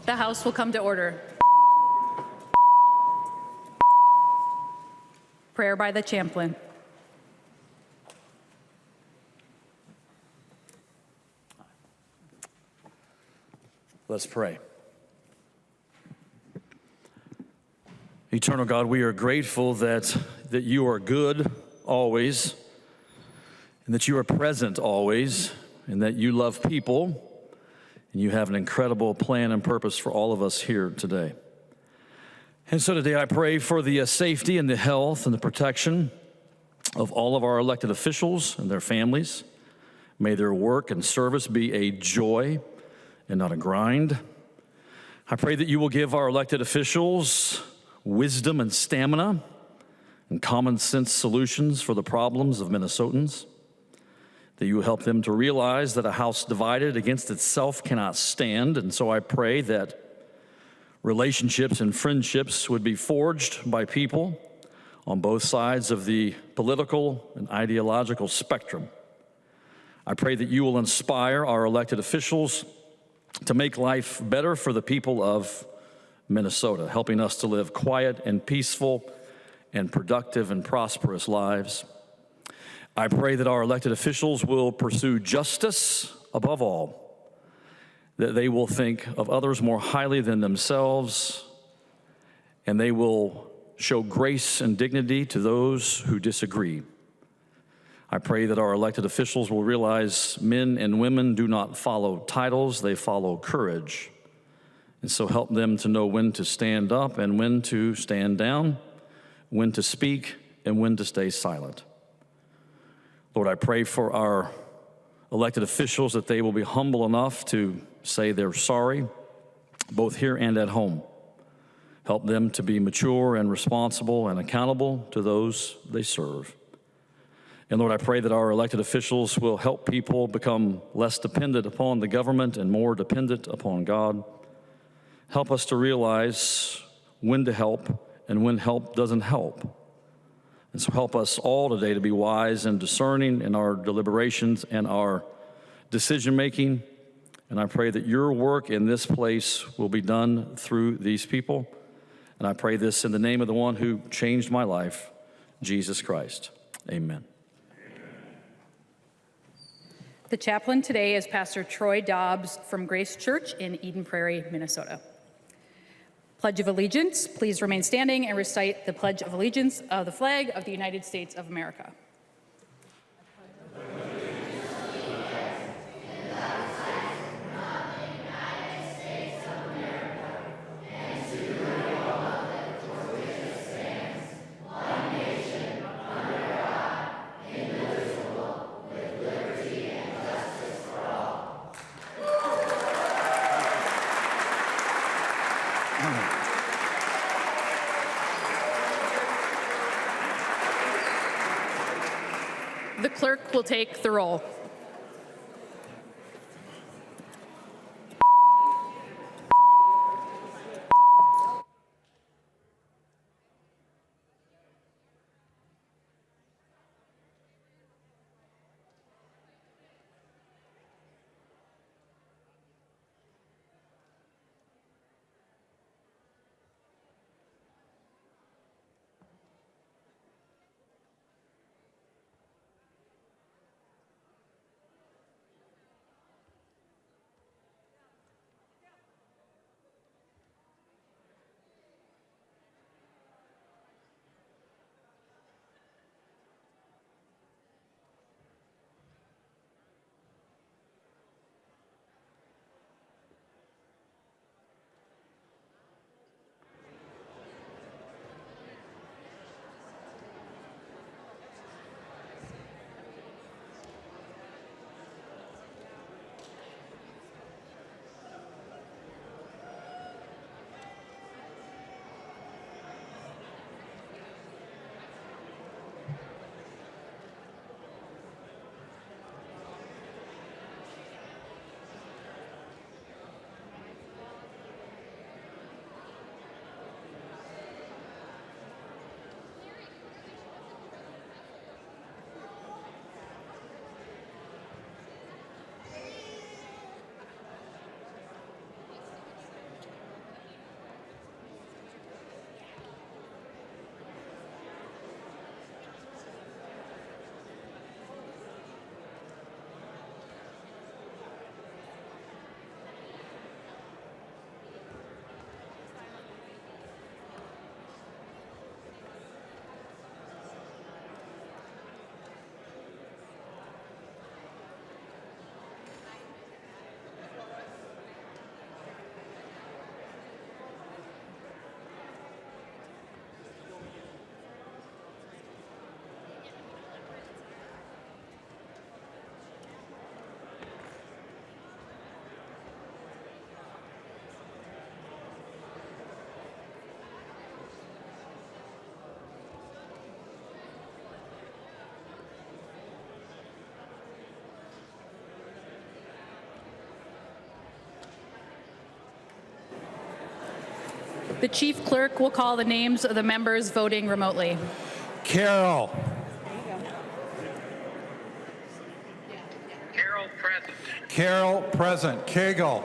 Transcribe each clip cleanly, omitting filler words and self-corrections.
The House will come to order. Prayer by the chaplain. Let's pray. Eternal God, we are grateful that you are good always, and that you are present always, and that you love people, and you have an incredible plan and purpose for all of us here today. And so today I pray for the safety and the health and the protection of all of our elected officials and their families. May their work and service be a joy and not a grind. I pray that you will give our elected officials wisdom and stamina and common sense solutions for the problems of Minnesotans, that you will help them to realize that a house divided against itself cannot stand. And so I pray that relationships and friendships would be forged by people on both sides of the political and ideological spectrum. I pray that you will inspire our elected officials to make life better for the people of Minnesota, helping us to live quiet and peaceful and productive and prosperous lives. I pray that our elected officials will pursue justice above all, that they will think of others more highly than themselves, and they will show grace and dignity to those who disagree. I pray that our elected officials will realize men and women do not follow titles, they follow courage. And so help them to know when to stand up and when to stand down, when to speak and when to stay silent. Lord, I pray for our elected officials that they will be humble enough to say they're sorry, both here and at home. Help them to be mature and responsible and accountable to those they serve. And Lord, I pray that our elected officials will help people become less dependent upon the government and more dependent upon God. Help us to realize when to help and when help doesn't help. And so help us all today to be wise and discerning in our deliberations and our decision-making. And I pray that your work in this place will be done through these people. And I pray this in the name of the one who changed my life, Jesus Christ. Amen. The chaplain today is Pastor Troy Dobbs from Grace Church in Eden Prairie, Minnesota. Pledge of Allegiance, please remain standing and recite the Pledge of Allegiance of the flag of the United States of America. The clerk will take the roll. The chief clerk will call the names of the members voting remotely. Carroll. Carroll present. Carroll present. Cagle.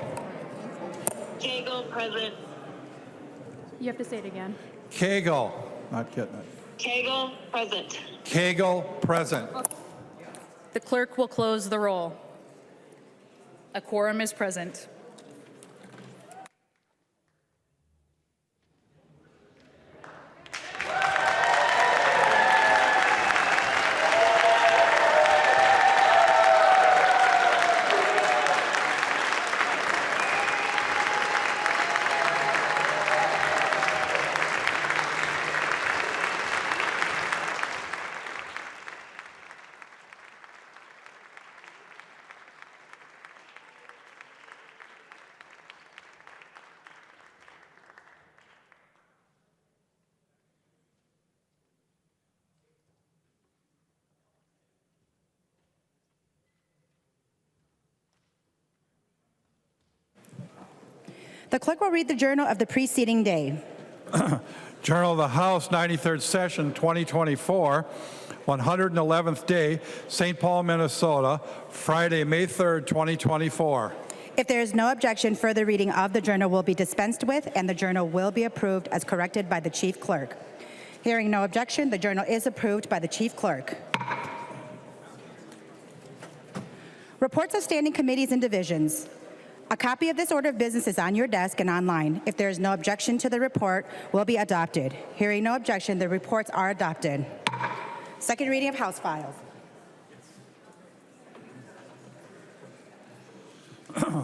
Cagle present. You have to say it again. Cagle. Not getting it. Cagle present. Cagle present. The clerk will close the roll. A quorum is present. The clerk will read the journal of the preceding day. Journal of the House, 93rd Session, 2024, 111th day, St. Paul, Minnesota, Friday, May 3rd, 2024. If there is no objection, further reading of the journal will be dispensed with, and the journal will be approved as corrected by the chief clerk. Hearing no objection, the journal is approved by the chief clerk. Reports of standing committees and divisions. A copy of this order of business is on your desk and online. If there is no objection to the report, will be adopted. Hearing no objection, the reports are adopted. Second reading of House files.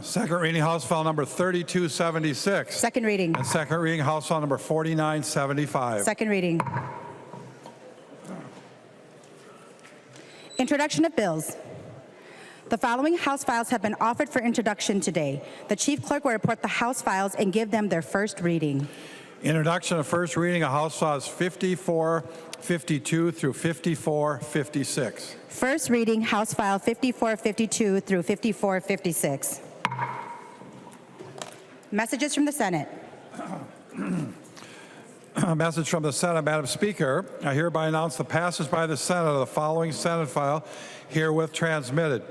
Second reading, House File number 3276. Second reading. And second reading, House File number 4975. Second reading. Introduction of bills. The following House files have been offered for introduction today. The chief clerk will report the House files and give them their first reading. Introduction of first reading of House Files 5452 through 5456. First reading, House File 5452 through 5456. Messages from the Senate. A message from the Senate, Madam Speaker. I hereby announce the passage by the Senate of the following Senate file herewith transmitted.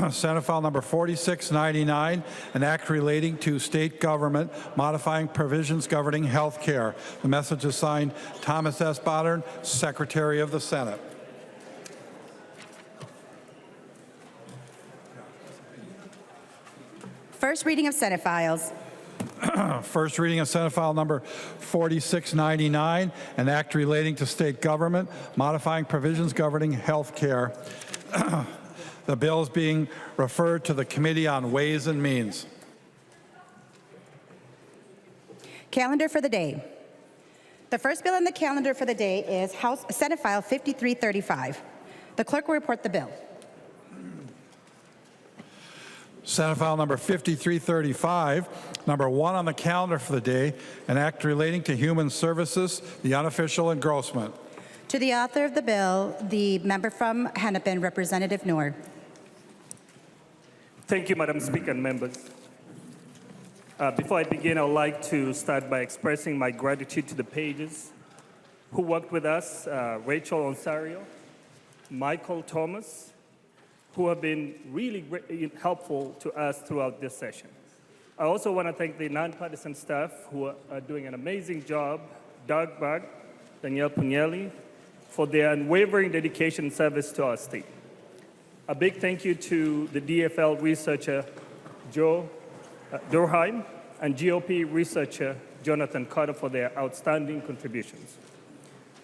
Senate File number 4699, an act relating to state government modifying provisions governing health care. The message is signed Thomas S. Boddern, Secretary of the Senate. First reading of Senate files. First reading of Senate File number 4699, an act relating to state government modifying provisions governing health care. The bill is being referred to the Committee on Ways and Means. Calendar for the day. The first bill on the calendar for the day is Senate File 5335. The clerk will report the bill. Senate File number 5335, number 1 on the calendar for the day, an act relating to human services, the unofficial engrossment. To the author of the bill, the member from Hennepin, Representative Noor. Thank you, Madam Speaker and members. Before I begin, I would like to start by expressing my gratitude to the pages who worked with us, Rachel Onsario, Michael Thomas, who have been really helpful to us throughout this session. I also want to thank the nonpartisan staff who are doing an amazing job, Doug Bug, Danielle Pugnelli, for their unwavering dedication and service to our state. A big thank you to the DFL researcher, Joe Durheim, and GOP researcher, Jonathan Carter, for their outstanding contributions.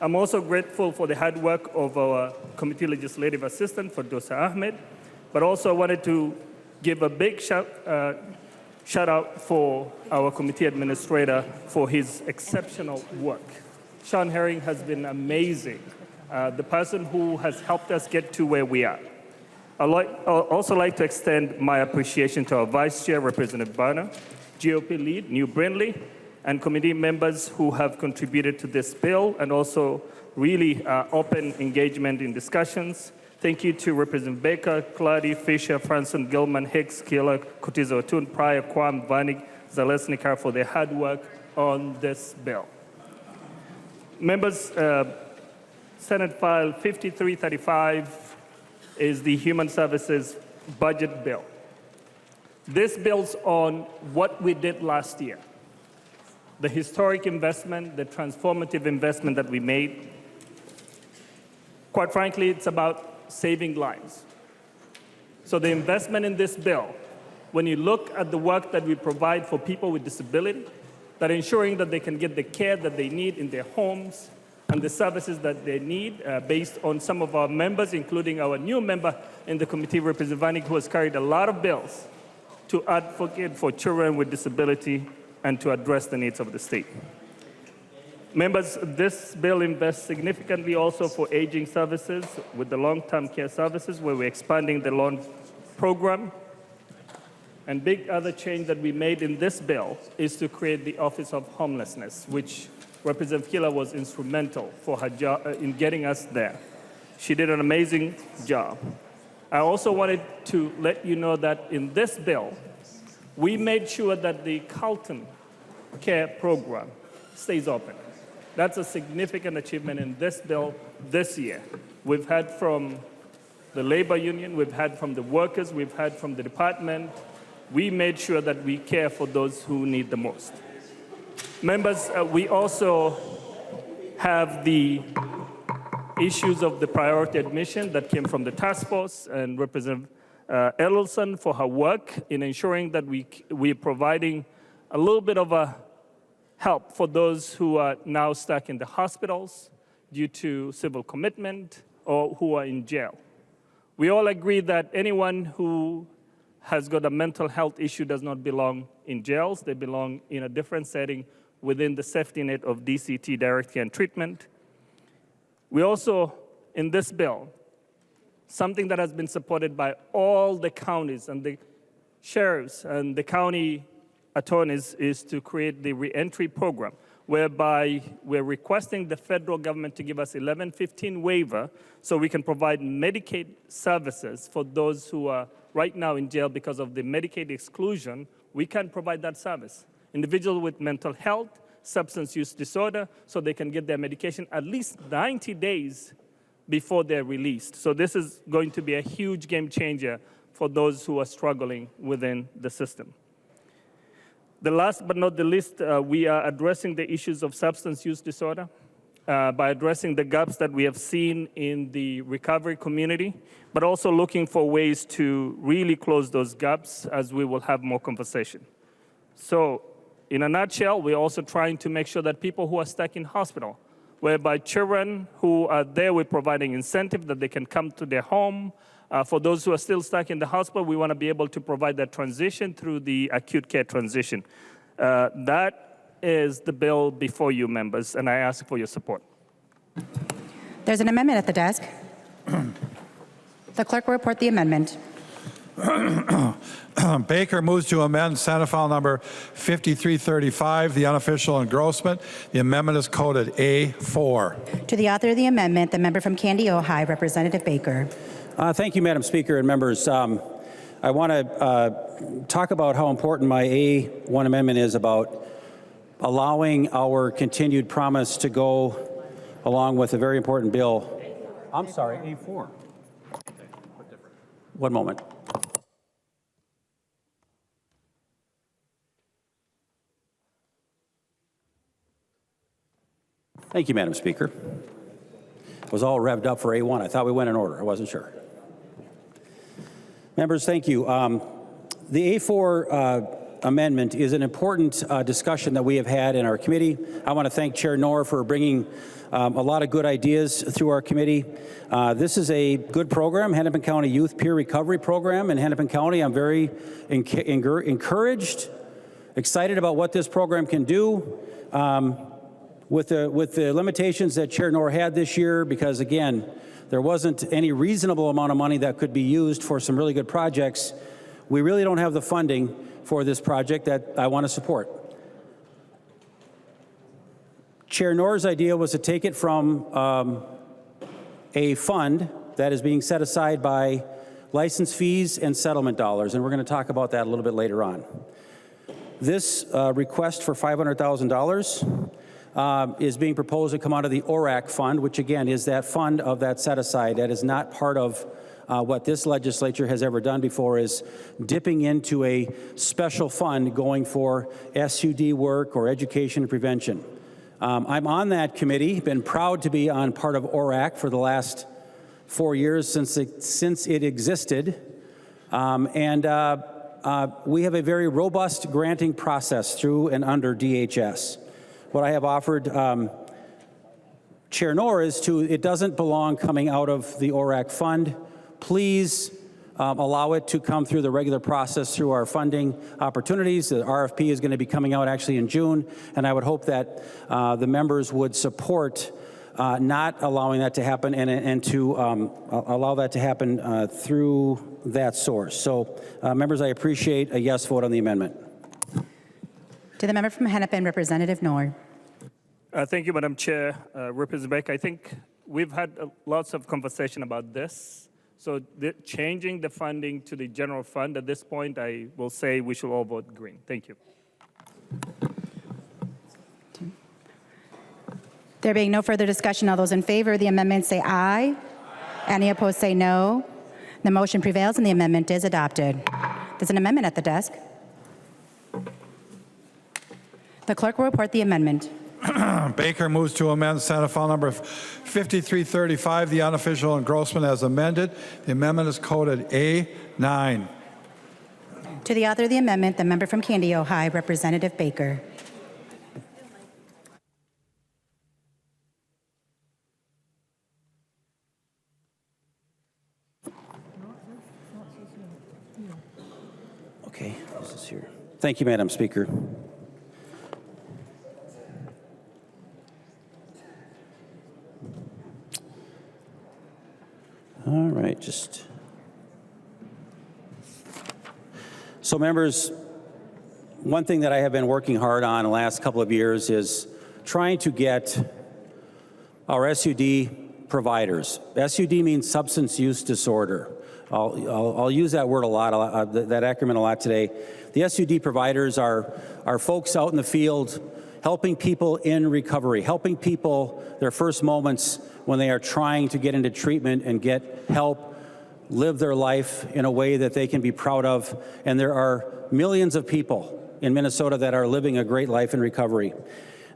I'm also grateful for the hard work of our committee legislative assistant, Firdousa Ahmed, but also wanted to give a big shout out for our committee administrator for his exceptional work. Sean Herring has been amazing, the person who has helped us get to where we are. I'd also like to extend my appreciation to our Vice Chair, Representative Barner, GOP lead, New Brindley, and committee members who have contributed to this bill and also really open engagement in discussions. Thank you to Representative Baker, Clady, Fisher, Franson, Gilman, Hicks, Keeler, Cotizo Otun, Pryor, Kwam, Vanik, Zalesnikar for their hard work on this bill. Members, Senate File 5335 is the Human Services Budget Bill. This builds on what we did last year, the historic investment, the transformative investment that we made. Quite frankly, it's about saving lives. So the investment in this bill, when you look at the work that we provide for people with disability, that ensuring that they can get the care that they need in their homes and the services that they need, based on some of our members, including our new member in the committee, Representative Vanik, who has carried a lot of bills to advocate for children with disability and to address the needs of the state. Members, this bill invests significantly also for aging services with the long-term care services, where we're expanding the loan program. And big other change that we made in this bill is to create the Office of Homelessness, which Representative Killer was instrumental for her job in getting us there. She did an amazing job. I also wanted to let you know that in this bill, we made sure that the Carlton Care program stays open. That's a significant achievement in this bill this year. We've had from the labor union, we've had from the workers, we've had from the department. We made sure that we care for those who need the most. Members, we also have the issues of the priority admission that came from the task force, and Representative Edelson for her work in ensuring that we're providing a little bit of a help for those who are now stuck in the hospitals due to civil commitment or who are in jail. We all agree that anyone who has got a mental health issue does not belong in jails. They belong in a different setting within the safety net of DCT, direct care and treatment. We also, in this bill, something that has been supported by all the counties and the sheriffs and the county attorneys, is to create the reentry program, whereby we're requesting the federal government to give us 1115 waiver so we can provide Medicaid services for those who are right now in jail because of the Medicaid exclusion. We can provide that service. Individuals with mental health, substance use disorder, so they can get their medication at least 90 days before they're released. So this is going to be a huge game changer for those who are struggling within the system. The last but not the least, we are addressing the issues of substance use disorder by addressing the gaps that we have seen in the recovery community, but also looking for ways to really close those gaps as we will have more conversation. So in a nutshell, we're also trying to make sure that people who are stuck in hospital, whereby children who are there, we're providing incentive that they can come to their home. For those who are still stuck in the hospital, we want to be able to provide that transition through the acute care transition. That is the bill before you, members, and I ask for your support. There's an amendment at the desk. The clerk will report the amendment. Baker moves to amend Senate File number 5335, the unofficial engrossment. The amendment is coded A4. To the author of the amendment, the member from Candy, Ojai, Representative Baker. Thank you, Madam Speaker and members. I want to talk about how important my A1 amendment is about allowing our continued promise to go along with a very important bill. I'm sorry, A4. One moment. Thank you, Madam Speaker. I was all revved up for A1. I thought we went in order. I wasn't sure. Members, thank you. The A4 amendment is an important discussion that we have had in our committee. I want to thank Chair Noor for bringing a lot of good ideas through our committee. This is a good program, Hennepin County Youth Peer Recovery Program in Hennepin County. I'm very encouraged, excited about what this program can do. With the limitations that Chair Noor had this year, because again, there wasn't any reasonable amount of money that could be used for some really good projects, we really don't have the funding for this project that I want to support. Chair Noor's idea was to take it from a fund that is being set aside by license fees and settlement dollars, and we're going to talk about that a little bit later on. This request for $500,000 is being proposed to come out of the ORAC fund, which again is that fund of that set aside. That is not part of what this legislature has ever done before, is dipping into a special fund going for SUD work or education and prevention. I'm on that committee, been proud to be on part of ORAC for the last 4 years since it existed. We have a very robust granting process through and under DHS. What I have offered Chair Noor is it doesn't belong coming out of the ORAC fund. Please allow it to come through the regular process through our funding opportunities. The RFP is going to be coming out actually in June, and I would hope that the members would support not allowing that to happen and to allow that to happen through that source. So, members, I appreciate a yes vote on the amendment. To the member from Hennepin, Representative Noor. Thank you, Madam Chair. Representative Beck, I think we've had lots of conversation about this. So changing the funding to the general fund at this point, I will say we should all vote green. Thank you. There being no further discussion, all those in favor of the amendment say aye. Any opposed say no. The motion prevails and the amendment is adopted. There's an amendment at the desk. The clerk will report the amendment. Baker moves to amend Senate File Number 5335, the unofficial engrossment as amended. The amendment is coded A9. To the author of the amendment, the member from Candy, Ohio, Representative Baker. Okay, this is here. Thank you, Madam Speaker. All right, so members, one thing that I have been working hard on the last couple of years is trying to get our SUD providers. SUD means substance use disorder. I'll use that word a lot, that acronym a lot today. The SUD providers are folks out in the field helping people in recovery, helping people their first moments when they are trying to get into treatment and get help, live their life in a way that they can be proud of. And there are millions of people in Minnesota that are living a great life in recovery.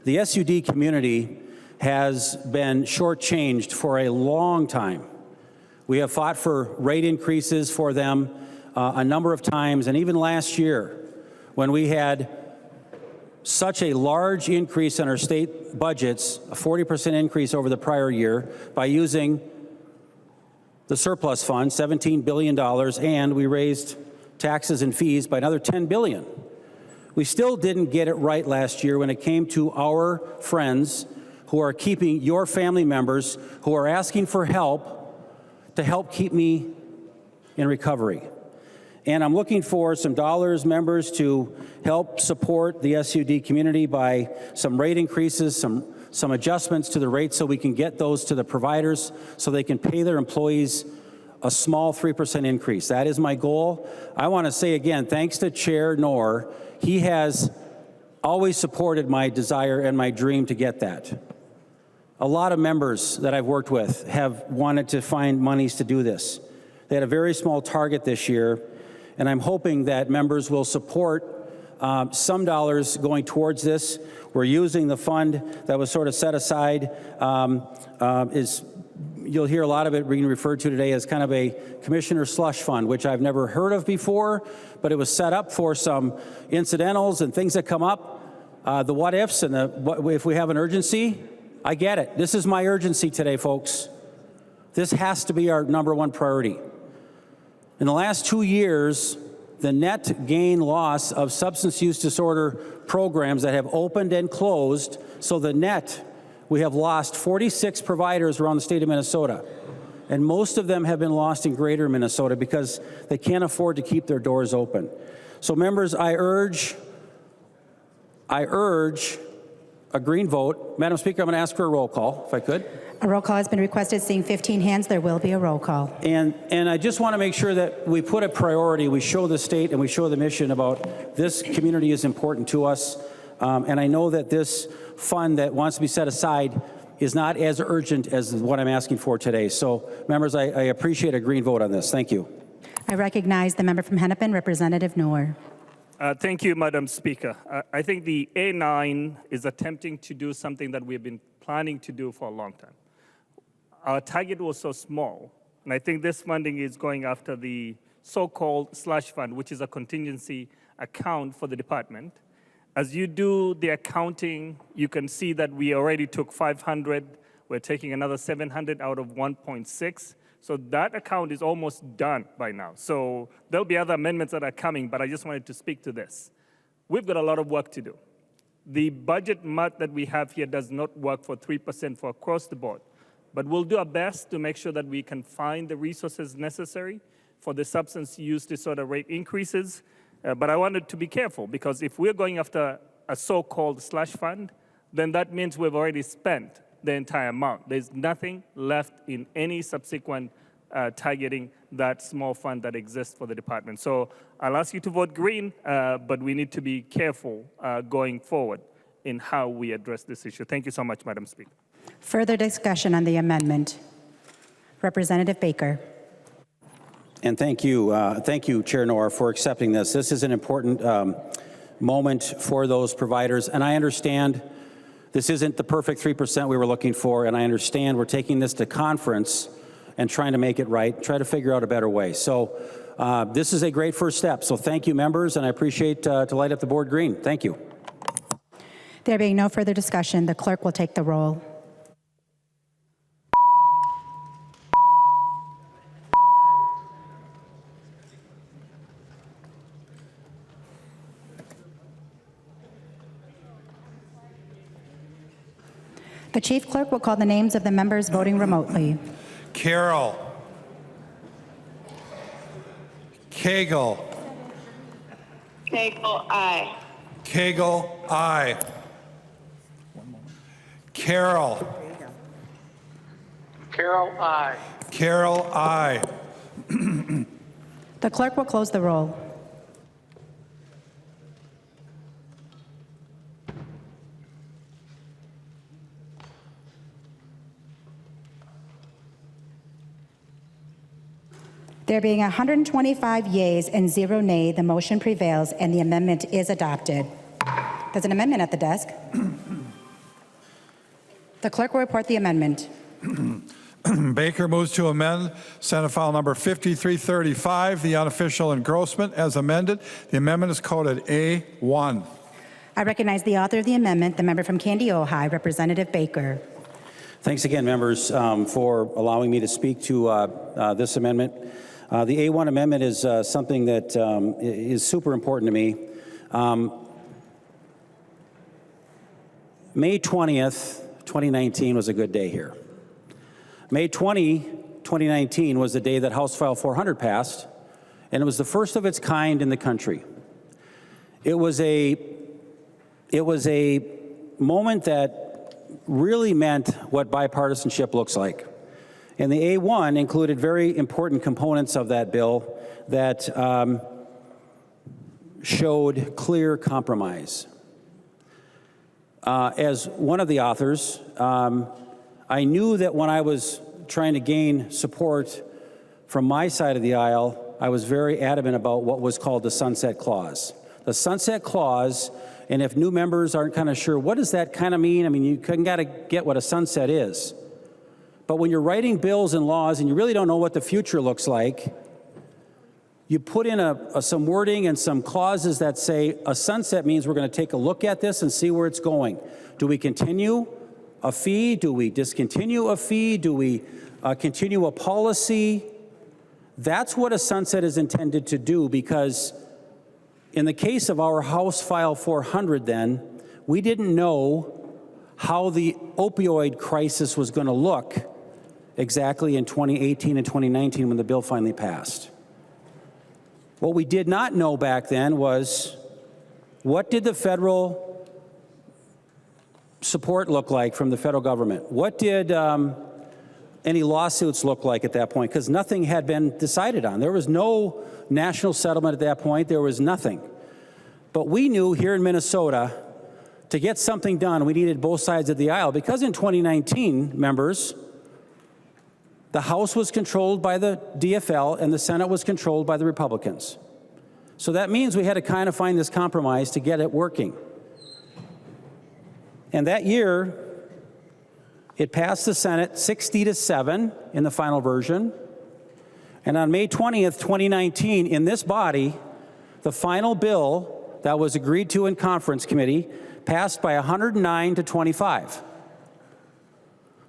The SUD community has been shortchanged for a long time. We have fought for rate increases for them a number of times, and even last year, when we had such a large increase in our state budgets, a 40% increase over the prior year, by using the surplus fund, $17 billion, and we raised taxes and fees by another $10 billion. We still didn't get it right last year when it came to our friends who are keeping your family members who are asking for help to help keep me in recovery. And I'm looking for some dollars, members, to help support the SUD community by some rate increases, some adjustments to the rates so we can get those to the providers so they can pay their employees a small 3% increase. That is my goal. I want to say again, thanks to Chair Noor, he has always supported my desire and my dream to get that. A lot of members that I've worked with have wanted to find monies to do this. They had a very small target this year, and I'm hoping that members will support some dollars going towards this. We're using the fund that was sort of set aside. You'll hear a lot of it being referred to today as kind of a commissioner slush fund, which I've never heard of before, but it was set up for some incidentals and things that come up, the what ifs and if we have an urgency. I get it. This is my urgency today, folks. This has to be our #1 priority. In the last 2 years, the net gain loss of substance use disorder programs that have opened and closed, so the net, we have lost 46 providers around the state of Minnesota. And most of them have been lost in greater Minnesota because they can't afford to keep their doors open. So members, I urge a green vote. Madam Speaker, I'm going to ask for a roll call, if I could. A roll call has been requested. Seeing 15 hands, there will be a roll call. And I just want to make sure that we put a priority, we show the state and we show the mission about this community is important to us. And I know that this fund that wants to be set aside is not as urgent as what I'm asking for today. So, members, I appreciate a green vote on this. Thank you. I recognize the member from Hennepin, Representative Noor. Thank you, Madam Speaker. I think the A9 is attempting to do something that we've been planning to do for a long time. Our target was so small, and I think this funding is going after the so-called slush fund, which is a contingency account for the department. As you do the accounting, you can see that we already took 500. We're taking another 700 out of 1.6. So that account is almost done by now. So there'll be other amendments that are coming, but I just wanted to speak to this. We've got a lot of work to do. The budget math that we have here does not work for 3% for across the board, but we'll do our best to make sure that we can find the resources necessary for the substance use disorder rate increases. But I wanted to be careful, because if we're going after a so-called slush fund, then that means we've already spent the entire amount. There's nothing left in any subsequent targeting that small fund that exists for the department. So I'll ask you to vote green, but we need to be careful going forward in how we address this issue. Thank you so much, Madam Speaker. Further discussion on the amendment. Representative Baker. And thank you, Chair Noor, for accepting this. This is an important moment for those providers, and I understand this isn't the perfect 3% we were looking for, and I understand we're taking this to conference and trying to make it right, try to figure out a better way. So this is a great first step. So thank you, members, and I appreciate to light up the board green. Thank you. There being no further discussion, the clerk will take the roll. The chief clerk will call the names of the members voting remotely. Carroll. Cagle. Cagle, aye. Cagle, aye. Carroll. Carroll, aye. Carroll, aye. The clerk will close the roll. There being 125 yeas and 0 nay, the motion prevails and the amendment is adopted. There's an amendment at the desk. The clerk will report the amendment. Baker moves to amend Senate File Number 5335, the unofficial engrossment, as amended. The amendment is coded A1. I recognize the author of the amendment, the member from Candy Ojai, Representative Baker. Thanks again, members, for allowing me to speak to this amendment. The A1 amendment is something that is super important to me. May 20th, 2019 was a good day here. May 20, 2019 was the day that House File 400 passed, and it was the first of its kind in the country. It was a moment that really meant what bipartisanship looks like. And the A1 included very important components of that bill that showed clear compromise. As one of the authors, I knew that when I was trying to gain support from my side of the aisle, I was very adamant about what was called the Sunset Clause. The Sunset Clause, and if new members aren't kind of sure, what does that kind of mean? I mean, you got to get what a sunset is. But when you're writing bills and laws and you really don't know what the future looks like, you put in some wording and some clauses that say a sunset means we're going to take a look at this and see where it's going. Do we continue a fee? Do we discontinue a fee? Do we continue a policy? That's what a sunset is intended to do, because in the case of our House File 400 then, we didn't know how the opioid crisis was going to look exactly in 2018 and 2019 when the bill finally passed. What we did not know back then was, what did the federal support look like from the federal government? What did any lawsuits looked like at that point, because nothing had been decided on. There was no national settlement at that point. There was nothing. But we knew here in Minnesota, to get something done, we needed both sides of the aisle, because in 2019, members, the House was controlled by the DFL and the Senate was controlled by the Republicans. So that means we had to kind of find this compromise to get it working. And that year, it passed the Senate 60-7 in the final version. And on May 20th, 2019, in this body, the final bill that was agreed to in conference committee passed by 109 to 25.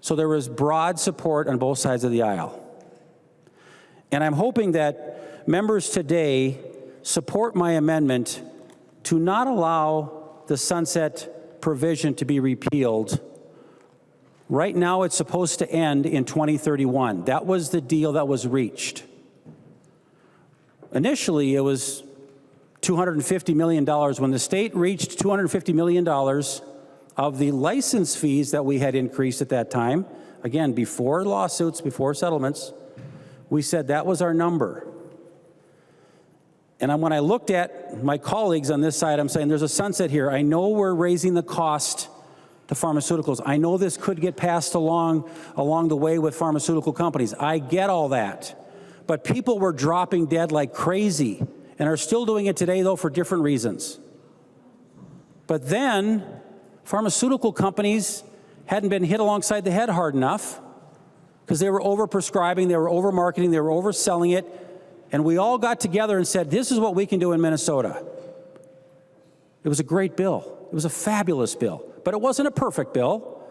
So there was broad support on both sides of the aisle. And I'm hoping that members today support my amendment to not allow the sunset provision to be repealed. Right now, it's supposed to end in 2031. That was the deal that was reached. Initially, it was $250 million. When the state reached $250 million of the license fees that we had increased at that time, again, before lawsuits, before settlements, we said that was our number. And when I looked at my colleagues on this side, I'm saying there's a sunset here. I know we're raising the cost to pharmaceuticals. I know this could get passed along the way with pharmaceutical companies. I get all that. But people were dropping dead like crazy and are still doing it today, though, for different reasons. But then pharmaceutical companies hadn't been hit alongside the head hard enough because they were over-prescribing, they were over-marketing, they were overselling it, and we all got together and said, this is what we can do in Minnesota. It was a great bill. It was a fabulous bill, but it wasn't a perfect bill.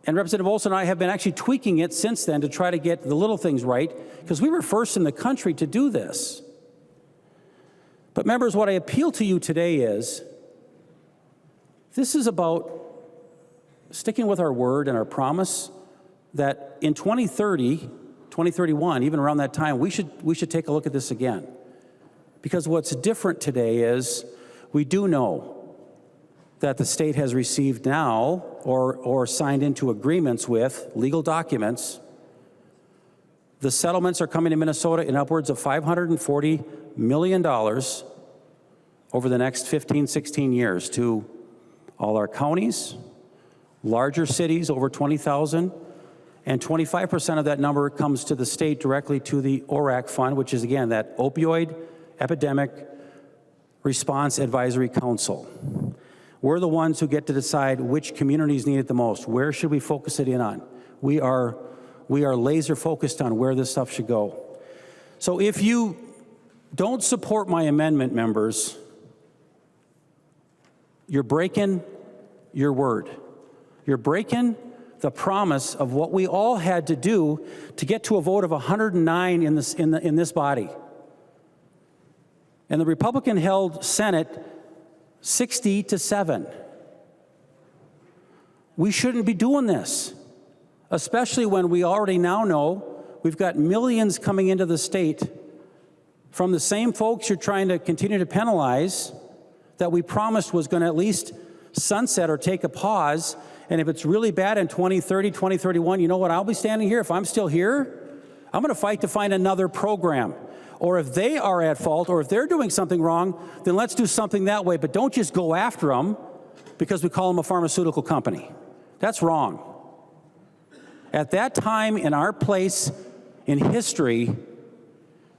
And Representative Olson and I have been actually tweaking it since then to try to get the little things right, because we were first in the country to do this. But members, what I appeal to you today is, this is about sticking with our word and our promise that in 2030, 2031, even around that time, we should take a look at this again. Because what's different today is we do know that the state has received now or signed into agreements with legal documents. The settlements are coming to Minnesota in upwards of $540 million over the next 15, 16 years to all our counties, larger cities, over 20,000, and 25% of that number comes to the state directly to the ORAC fund, which is, again, that Opioid Epidemic Response Advisory Council. We're the ones who get to decide which communities need it the most. Where should we focus it in on? We are laser focused on where this stuff should go. So if you don't support my amendment, members, you're breaking your word. You're breaking the promise of what we all had to do to get to a vote of 109 in this body. And the Republican-held Senate 60-7. We shouldn't be doing this, especially when we already now know we've got millions coming into the state from the same folks you're trying to continue to penalize that we promised was going to at least sunset or take a pause. And if it's really bad in 2030, 2031, you know what? I'll be standing here. If I'm still here, I'm going to fight to find another program. Or if they are at fault, or if they're doing something wrong, then let's do something that way. But don't just go after them because we call them a pharmaceutical company. That's wrong. At that time in our place in history,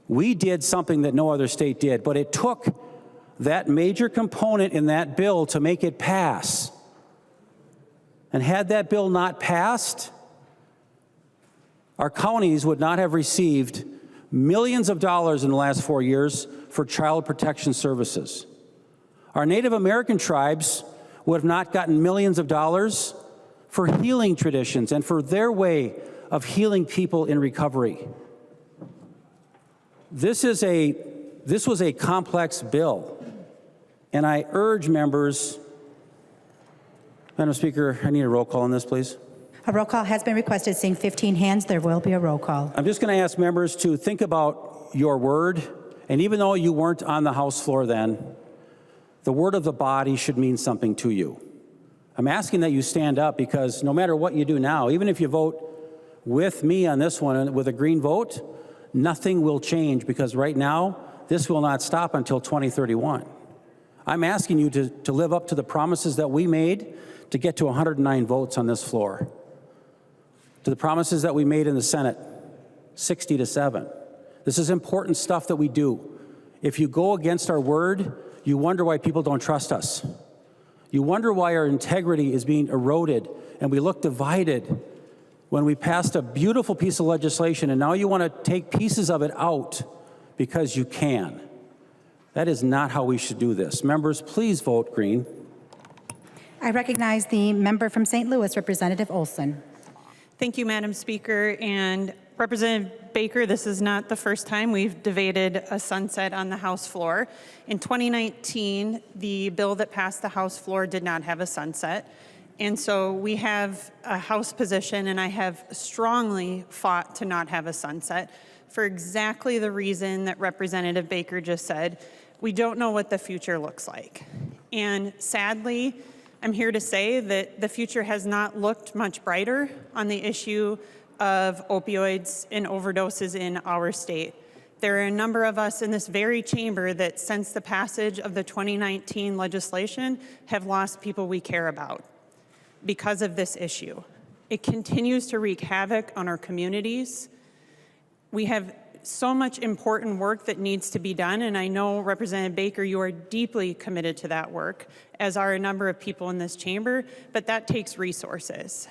we did something that no other state did, but it took that major component in that bill to make it pass. And had that bill not passed, our counties would not have received millions of dollars in the last 4 years for child protection services. Our Native American tribes would have not gotten millions of dollars for healing traditions and for their way of healing people in recovery. This was a complex bill, and I urge members. Madam Speaker, I need a roll call on this, please. A roll call has been requested. Seeing 15 hands, there will be a roll call. I'm just going to ask members to think about your word, and even though you weren't on the House floor then, the word of the body should mean something to you. I'm asking that you stand up because no matter what you do now, even if you vote with me on this one, and with a green vote, nothing will change, because right now, this will not stop until 2031. I'm asking you to live up to the promises that we made to get to 109 votes on this floor, to the promises that we made in the Senate, 60-7. This is important stuff that we do. If you go against our word, you wonder why people don't trust us. You wonder why our integrity is being eroded and we look divided when we passed a beautiful piece of legislation and now you want to take pieces of it out because you can. That is not how we should do this. Members, please vote green. I recognize the member from St. Louis, Representative Olson. Thank you, Madam Speaker. And Representative Baker, this is not the first time we've debated a sunset on the House floor. In 2019, the bill that passed the House floor did not have a sunset. And so we have a House position, and I have strongly fought to not have a sunset for exactly the reason that Representative Baker just said. We don't know what the future looks like. And sadly, I'm here to say that the future has not looked much brighter on the issue of opioids and overdoses in our state. There are a number of us in this very chamber that since the passage of the 2019 legislation have lost people we care about because of this issue. It continues to wreak havoc on our communities. We have so much important work that needs to be done, and I know, Representative Baker, you are deeply committed to that work, as are a number of people in this chamber, but that takes resources.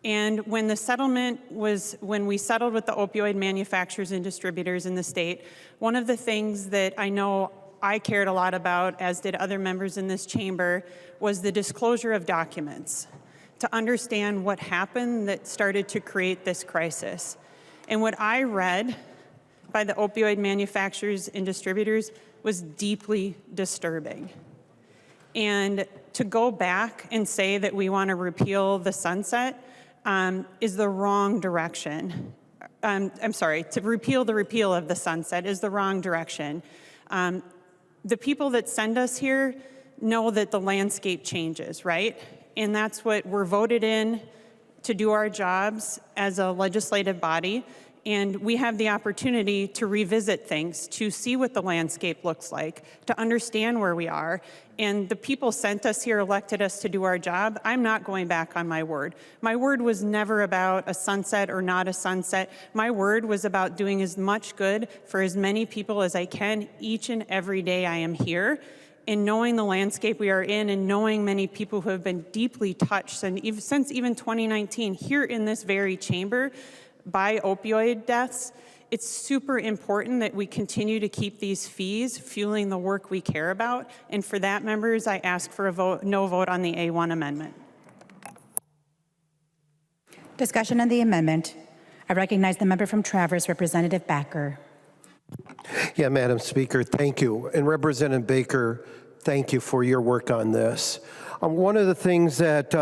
And when we settled with the opioid manufacturers and distributors in the state, one of the things that I know I cared a lot about, as did other members in this chamber, was the disclosure of documents to understand what happened that started to create this crisis. And what I read by the opioid manufacturers and distributors was deeply disturbing. And to go back and say that we want to repeal the sunset is the wrong direction. I'm sorry, to repeal the repeal of the sunset is the wrong direction. The people that send us here know that the landscape changes, right? And that's what we're voted in to do our jobs as a legislative body. And we have the opportunity to revisit things, to see what the landscape looks like, to understand where we are. And the people sent us here, elected us to do our job. I'm not going back on my word. My word was never about a sunset or not a sunset. My word was about doing as much good for as many people as I can each and every day I am here. And knowing the landscape we are in and knowing many people who have been deeply touched since even 2019 here in this very chamber by opioid deaths, it's super important that we continue to keep these fees fueling the work we care about. And for that, members, I ask for a no vote on the A1 amendment. Discussion on the amendment. I recognize the member from Traverse, Representative Backer. Yeah, Madam Speaker, thank you. And Representative Baker, thank you for your work on this. One of the things that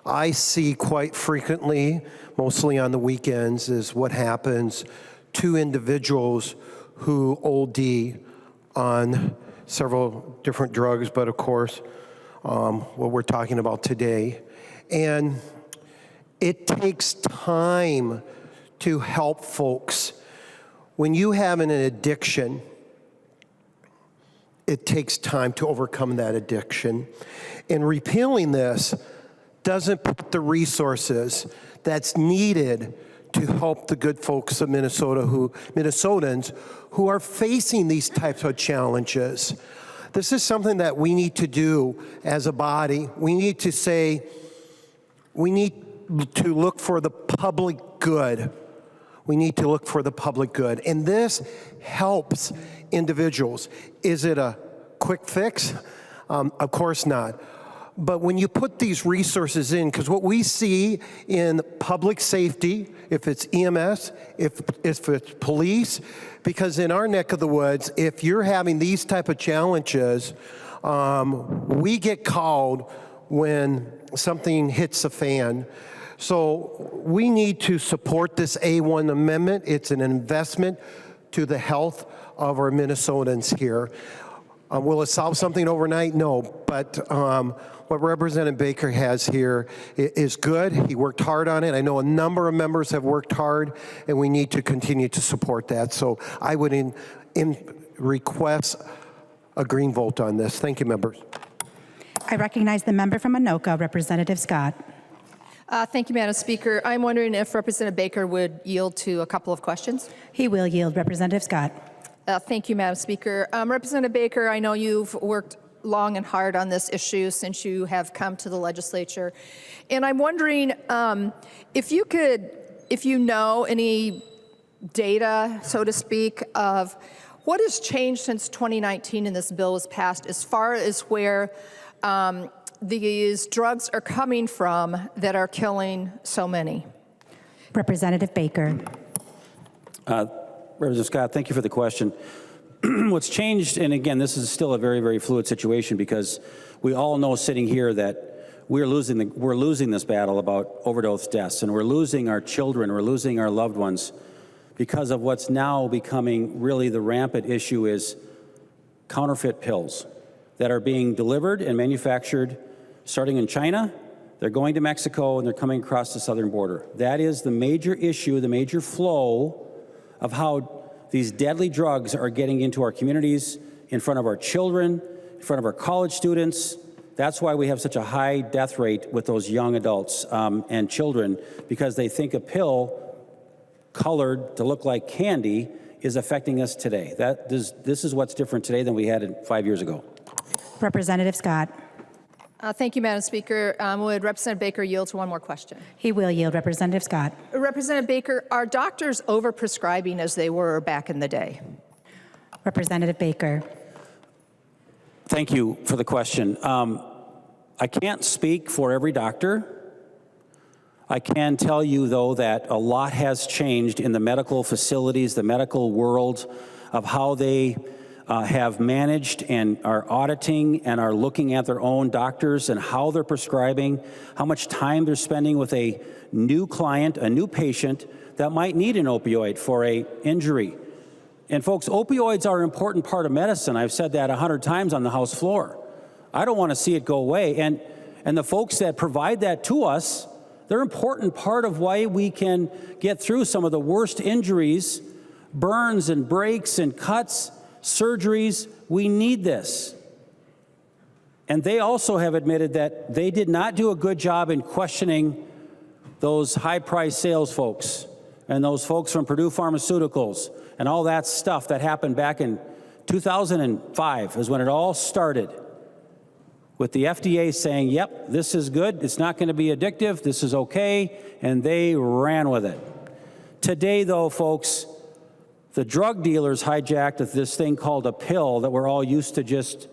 I see quite frequently, mostly on the weekends, is what happens to individuals who OD on several different drugs, but of course, what we're talking about today. And it takes time to help folks. When you have an addiction, it takes time to overcome that addiction. And repealing this doesn't put the resources that's needed to help the good folks of Minnesotans who are facing these types of challenges. This is something that we need to do as a body. We need to say, we need to look for the public good. We need to look for the public good. And this helps individuals. Is it a quick fix? Of course not. But when you put these resources in, because what we see in public safety, if it's EMS, if it's police, because in our neck of the woods, if you're having these type of challenges, we get called when something hits the fan. So we need to support this A1 amendment. It's an investment to the health of our Minnesotans here. Will it solve something overnight? No, but what Representative Baker has here is good. He worked hard on it. I know a number of members have worked hard, and we need to continue to support that. So I would request a green vote on this. Thank you, members. I recognize the member from Anoka, Representative Scott. Thank you, Madam Speaker. I'm wondering if Representative Baker would yield to a couple of questions. He will yield. Representative Scott. Thank you, Madam Speaker. Representative Baker, I know you've worked long and hard on this issue since you have come to the legislature. And I'm wondering if you know any data, so to speak, of what has changed since 2019 and this bill was passed as far as where these drugs are coming from that are killing so many. Representative Baker. Representative Scott, thank you for the question. What's changed, and again, this is still a very, very fluid situation because we all know sitting here that we're losing this battle about overdose deaths, and we're losing our children, we're losing our loved ones because of what's now becoming really the rampant issue is counterfeit pills that are being delivered and manufactured starting in China. They're going to Mexico and they're coming across the southern border. That is the major issue, the major flow of how these deadly drugs are getting into our communities, in front of our children, in front of our college students. That's why we have such a high death rate with those young adults and children, because they think a pill colored to look like candy is affecting us today. This is what's different today than we had 5 years ago. Representative Scott. Thank you, Madam Speaker. Would Representative Baker yield to one more question? He will yield. Representative Scott. Representative Baker, are doctors overprescribing as they were back in the day? Representative Baker. Thank you for the question. I can't speak for every doctor. I can tell you, though, that a lot has changed in the medical facilities, the medical world, of how they have managed and are auditing and are looking at their own doctors and how they're prescribing, how much time they're spending with a new client, a new patient that might need an opioid for an injury. And folks, opioids are an important part of medicine. I've said that 100 times on the House floor. I don't want to see it go away. And the folks that provide that to us, they're an important part of why we can get through some of the worst injuries, burns and breaks and cuts, surgeries. We need this. And they also have admitted that they did not do a good job in questioning those high-priced sales folks and those folks from Purdue Pharmaceuticals and all that stuff that happened back in 2005 is when it all started, with the FDA saying, yep, this is good, it's not going to be addictive, this is okay, and they ran with it. Today, though, folks, the drug dealers hijacked this thing called a pill that we're all used to just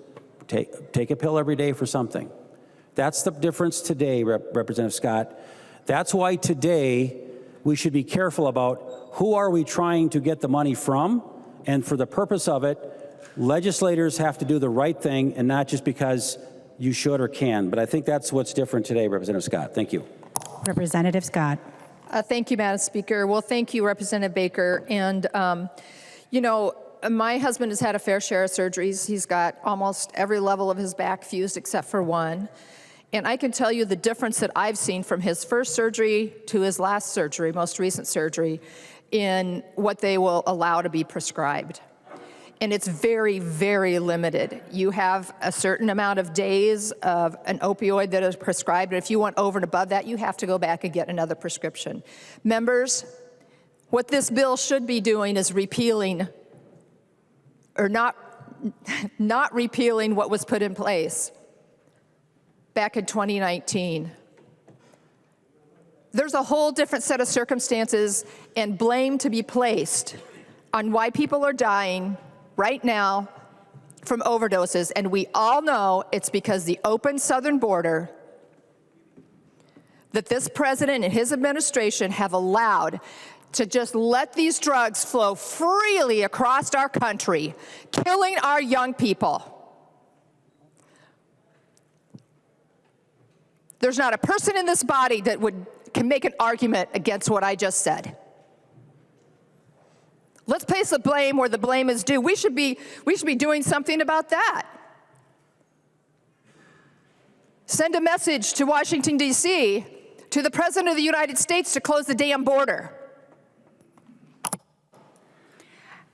take a pill every day for something. That's the difference today, Representative Scott. That's why today we should be careful about who are we trying to get the money from, and for the purpose of it, legislators have to do the right thing and not just because you should or can. But I think that's what's different today, Representative Scott. Thank you. Representative Scott. Thank you, Madam Speaker. Well, thank you, Representative Baker. And, you know, my husband has had a fair share of surgeries. He's got almost every level of his back fused except for one. And I can tell you the difference that I've seen from his first surgery to his last surgery, most recent surgery, in what they will allow to be prescribed. And it's very, very limited. You have a certain amount of days of an opioid that is prescribed, and if you want over and above that, you have to go back and get another prescription. Members, what this bill should be doing is repealing, or not repealing what was put in place back in 2019. There's a whole different set of circumstances and blame to be placed on why people are dying right now from overdoses, and we all know it's because the open southern border that this president and his administration have allowed to just let these drugs flow freely across our country, killing our young people. There's not a person in this body that can make an argument against what I just said. Let's place the blame where the blame is due. We should be doing something about that. Send a message to Washington, D.C., to the President of the United States to close the damn border.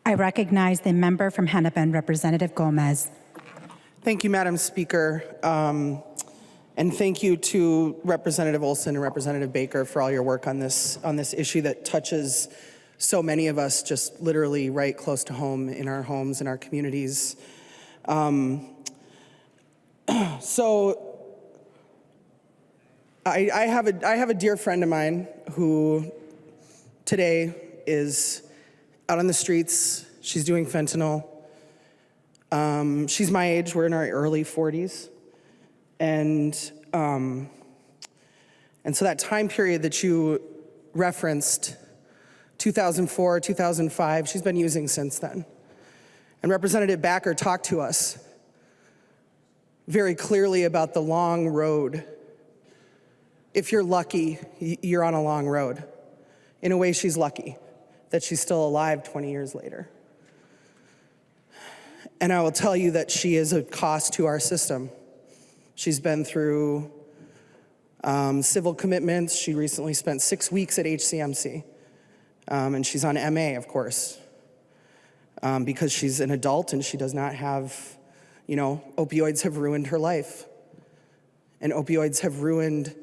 I recognize the member from Hennepin, Representative Gomez. Thank you, Madam Speaker. And thank you to Representative Olson and Representative Baker for all your work on this issue that touches so many of us just literally right close to home in our homes, in our communities. So I have a dear friend of mine who today is out on the streets. She's doing fentanyl. She's my age. We're in our early 40s. And so that time period that you referenced, 2004, 2005, she's been using since then. And Representative Backer talked to us very clearly about the long road. If you're lucky, you're on a long road. In a way, she's lucky that she's still alive 20 years later. And I will tell you that she is a cost to our system. She's been through civil commitments. She recently spent 6 weeks at HCMC. And she's on MA, of course, because she's an adult and she does not have, opioids have ruined her life. And opioids have ruined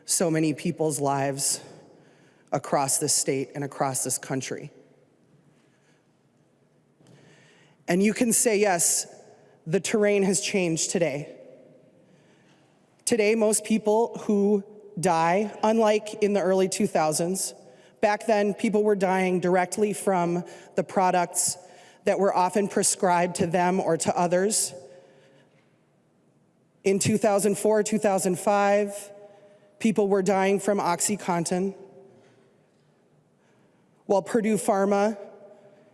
so many people's lives across this state and across this country. And you can say, yes, the terrain has changed today. Today, most people who die, unlike in the early 2000s, back then people were dying directly from the products that were often prescribed to them or to others. In 2004, 2005, people were dying from OxyContin, while Purdue Pharma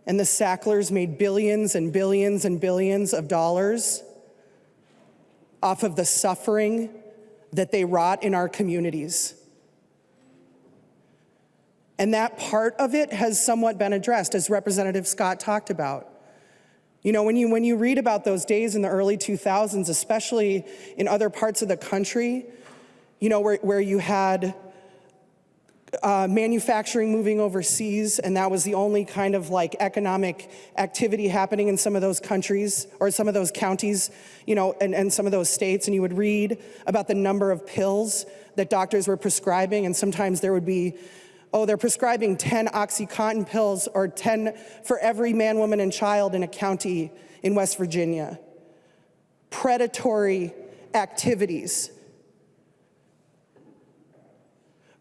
and the Sacklers made billions and billions and billions of dollars off of the suffering that they wrought in our communities. And that part of it has somewhat been addressed, as Representative Scott talked about. When you read about those days in the early 2000s, especially in other parts of the country, where you had manufacturing moving overseas, and that was the only kind of economic activity happening in some of those countries or some of those counties, and some of those states, and you would read about the number of pills that doctors were prescribing, and sometimes there would be, they're prescribing 10 OxyContin pills or 10 for every man, woman, and child in a county in West Virginia. Predatory activities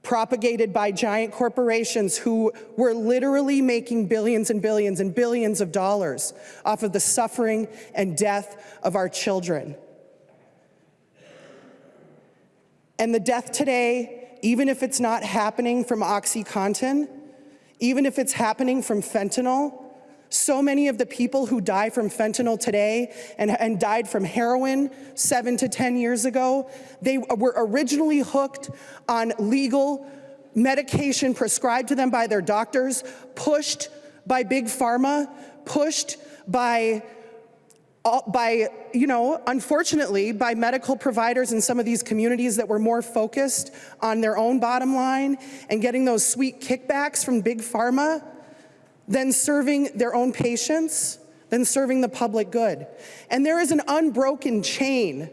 propagated by giant corporations who were literally making billions and billions and billions of dollars off of the suffering and death of our children. And the death today, even if it's not happening from OxyContin, even if it's happening from fentanyl, so many of the people who die from fentanyl today and died from heroin 7 to 10 years ago, they were originally hooked on legal medication prescribed to them by their doctors, pushed by big pharma, pushed by unfortunately, by medical providers in some of these communities that were more focused on their own bottom line and getting those sweet kickbacks from big pharma than serving their own patients, than serving the public good. And there is an unbroken chain,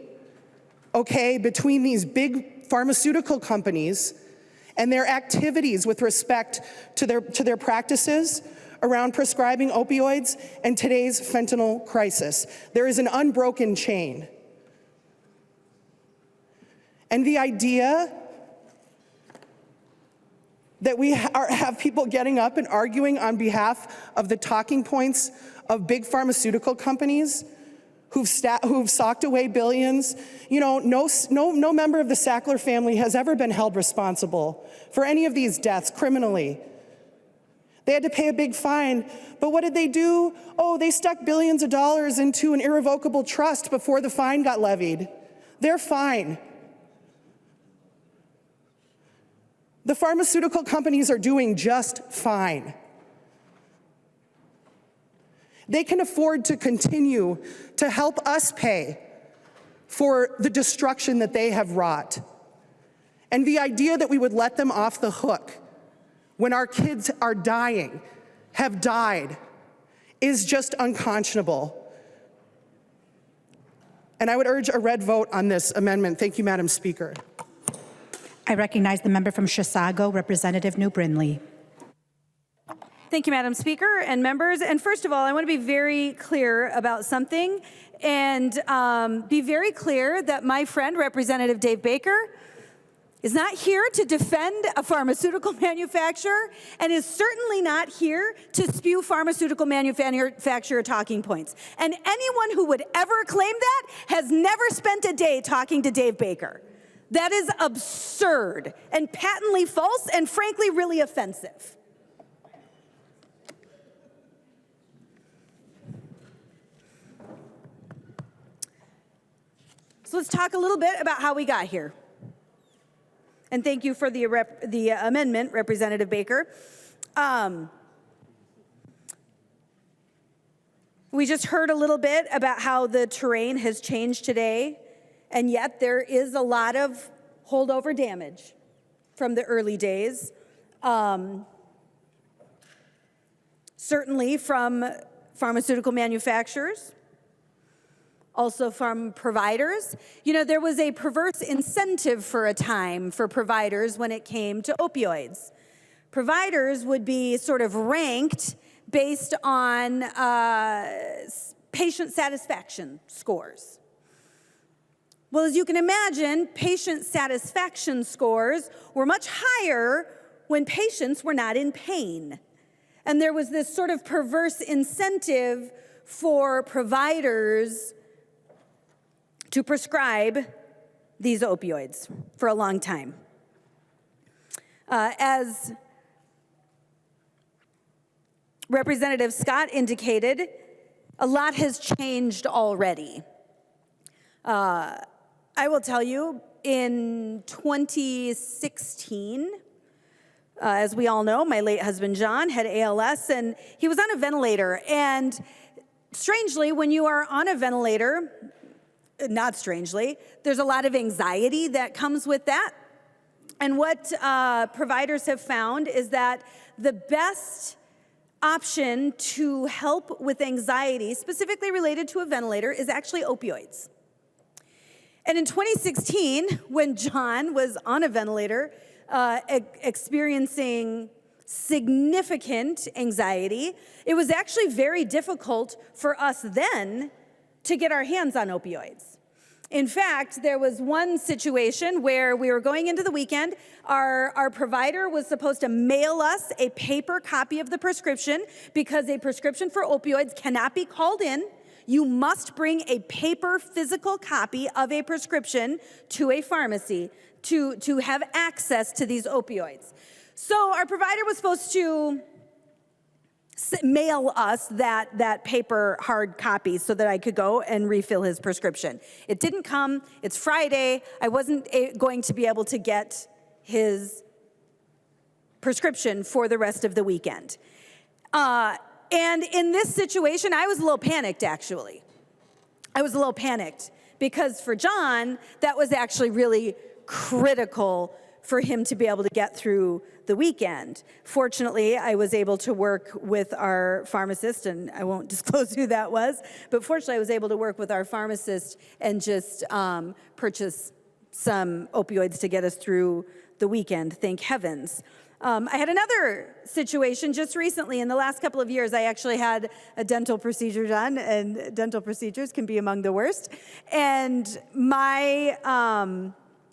between these big pharmaceutical companies and their activities with respect to their practices around prescribing opioids and today's fentanyl crisis. There is an unbroken chain. And the idea that we have people getting up and arguing on behalf of the talking points of big pharmaceutical companies who've socked away billions. No member of the Sackler family has ever been held responsible for any of these deaths criminally. They had to pay a big fine, but what did they do? They stuck billions of dollars into an irrevocable trust before the fine got levied. They're fine. The pharmaceutical companies are doing just fine. They can afford to continue to help us pay for the destruction that they have wrought. And the idea that we would let them off the hook when our kids are dying, have died, is just unconscionable. And I would urge a red vote on this amendment. Thank you, Madam Speaker. I recognize the member from Chisago, Representative New Brindley. Thank you, Madam Speaker and members. And first of all, I want to be very clear about something and be very clear that my friend, Representative Dave Baker, is not here to defend a pharmaceutical manufacturer and is certainly not here to spew pharmaceutical manufacturer talking points. And anyone who would ever claim that has never spent a day talking to Dave Baker. That is absurd and patently false and frankly really offensive. So let's talk a little bit about how we got here. And thank you for the amendment, Representative Baker. We just heard a little bit about how the terrain has changed today, and yet there is a lot of holdover damage from the early days. Certainly from pharmaceutical manufacturers, also from providers. You know, there was a perverse incentive for a time for providers when it came to opioids. Providers would be sort of ranked based on patient satisfaction scores. Well, as you can imagine, patient satisfaction scores were much higher when patients were not in pain. And there was this sort of perverse incentive for providers to prescribe these opioids for a long time. As Representative Scott indicated, a lot has changed already. I will tell you, in 2016, as we all know, my late husband John had ALS and he was on a ventilator. And strangely, when you are on a ventilator, not strangely, there's a lot of anxiety that comes with that. And what providers have found is that the best option to help with anxiety, specifically related to a ventilator, is actually opioids. And in 2016, when John was on a ventilator, experiencing significant anxiety, it was actually very difficult for us then to get our hands on opioids. In fact, there was one situation where we were going into the weekend. Our provider was supposed to mail us a paper copy of the prescription because a prescription for opioids cannot be called in. You must bring a paper physical copy of a prescription to a pharmacy to have access to these opioids. So our provider was supposed to mail us that paper hard copy so that I could go and refill his prescription. It didn't come. It's Friday. I wasn't going to be able to get his prescription for the rest of the weekend. And in this situation, I was a little panicked, actually. I was a little panicked because for John, that was actually really critical for him to be able to get through the weekend. Fortunately, I was able to work with our pharmacist, and I won't disclose who that was, but fortunately I was able to work with our pharmacist and just purchase some opioids to get us through the weekend, thank heavens. I had another situation just recently. In the last couple of years, I actually had a dental procedure done, and dental procedures can be among the worst. And I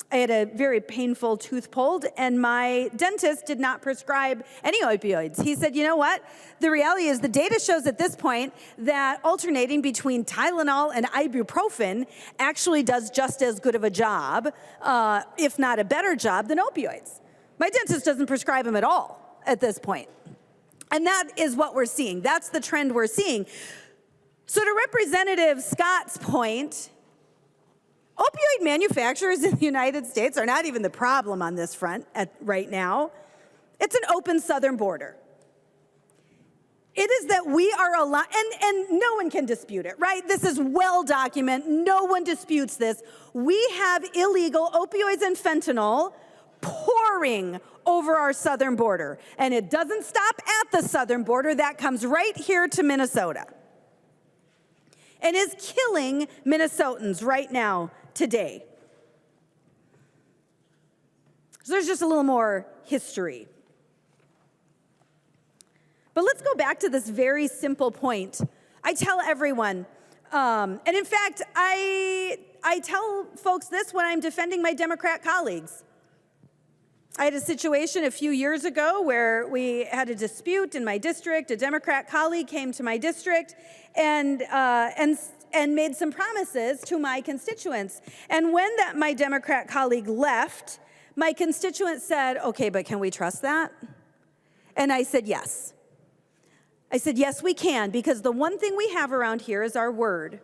had a very painful tooth pulled, and my dentist did not prescribe any opioids. He said, you know what? The reality is the data shows at this point that alternating between Tylenol and ibuprofen actually does just as good of a job, if not a better job, than opioids. My dentist doesn't prescribe them at all at this point. And that is what we're seeing. That's the trend we're seeing. So to Representative Scott's point, opioid manufacturers in the United States are not even the problem on this front right now. It's an open southern border. It is that we are allowed, and no one can dispute it, right? This is well documented. No one disputes this. We have illegal opioids and fentanyl pouring over our southern border. And it doesn't stop at the southern border. That comes right here to Minnesota and is killing Minnesotans right now, today. So there's just a little more history. But let's go back to this very simple point. I tell everyone, and in fact, I tell folks this when I'm defending my Democrat colleagues. I had a situation a few years ago where we had a dispute in my district. A Democrat colleague came to my district and made some promises to my constituents. And when my Democrat colleague left, my constituent said, "Okay, but can we trust that?" And I said, yes. I said, yes, we can, because the one thing we have around here is our word.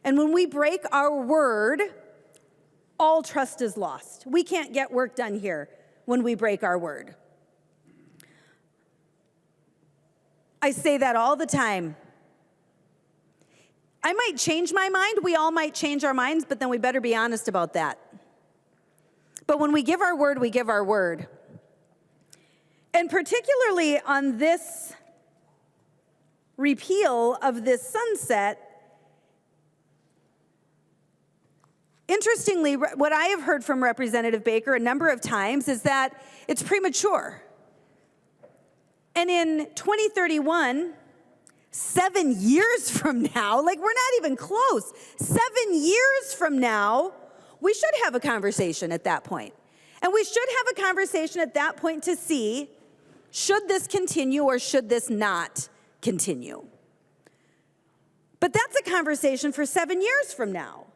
And when we break our word, all trust is lost. We can't get work done here when we break our word. I say that all the time. I might change my mind. We all might change our minds, but then we better be honest about that. But when we give our word, we give our word. And particularly on this repeal of this sunset, interestingly, what I have heard from Representative Baker a number of times is that it's premature. And in 2031, 7 years from now, like we're not even close, 7 years from now, we should have a conversation at that point. And we should have a conversation at that point to see, should this continue or should this not continue? But that's a conversation for 7 years from now.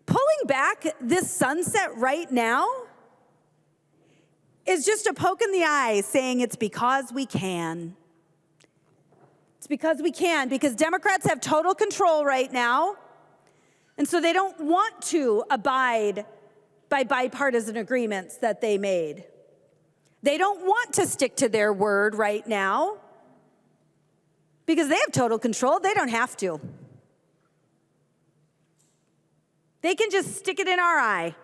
Pulling back this sunset right now is just a poke in the eye saying it's because we can. It's because we can, because Democrats have total control right now, and so they don't want to abide by bipartisan agreements that they made. They don't want to stick to their word right now because they have total control. They don't have to. They can just stick it in our eye.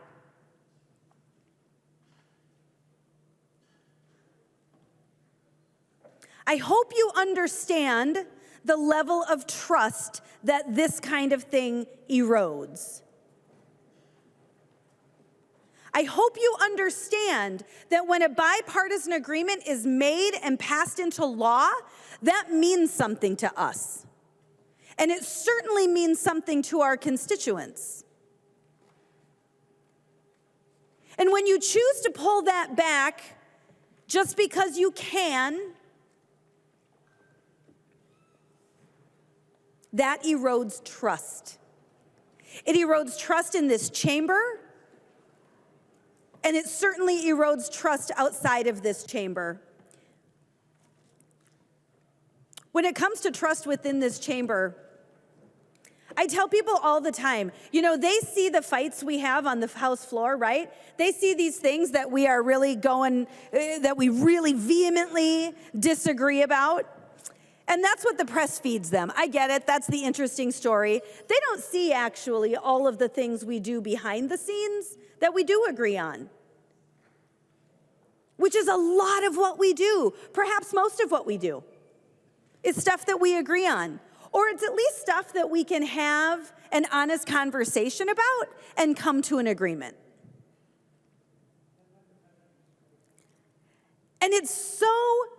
I hope you understand the level of trust that this kind of thing erodes. I hope you understand that when a bipartisan agreement is made and passed into law, that means something to us. And it certainly means something to our constituents. And when you choose to pull that back just because you can, that erodes trust. It erodes trust in this chamber, and it certainly erodes trust outside of this chamber. When it comes to trust within this chamber, I tell people all the time, you know, they see the fights we have on the House floor, right? They see these things that we are really that we really vehemently disagree about. And that's what the press feeds them. I get it. That's the interesting story. They don't see actually all of the things we do behind the scenes that we do agree on, which is a lot of what we do. Perhaps most of what we do is stuff that we agree on, or it's at least stuff that we can have an honest conversation about and come to an agreement. And it's so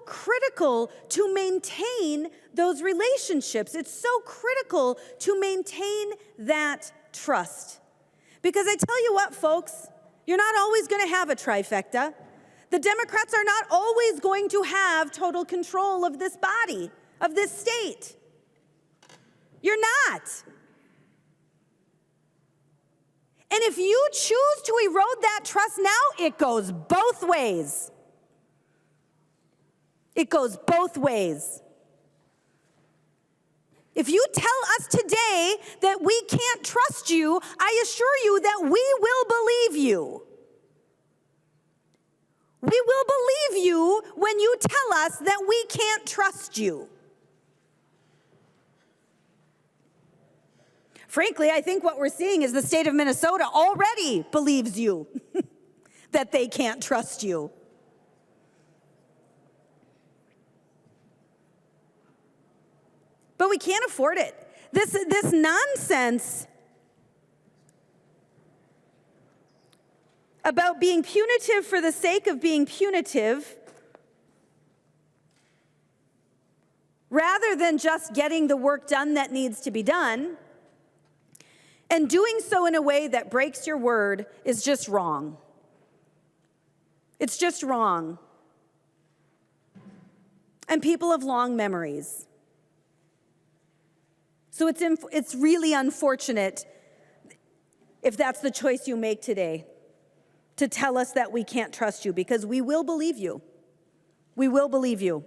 critical to maintain those relationships. It's so critical to maintain that trust. Because I tell you what, folks, you're not always going to have a trifecta. The Democrats are not always going to have total control of this body, of this state. You're not. And if you choose to erode that trust now, it goes both ways. It goes both ways. If you tell us today that we can't trust you, I assure you that we will believe you. We will believe you when you tell us that we can't trust you. Frankly, I think what we're seeing is the state of Minnesota already believes you that they can't trust you. But we can't afford it. This nonsense about being punitive for the sake of being punitive, rather than just getting the work done that needs to be done, and doing so in a way that breaks your word, is just wrong. It's just wrong. And people have long memories. So it's really unfortunate if that's the choice you make today, to tell us that we can't trust you, because we will believe you. We will believe you.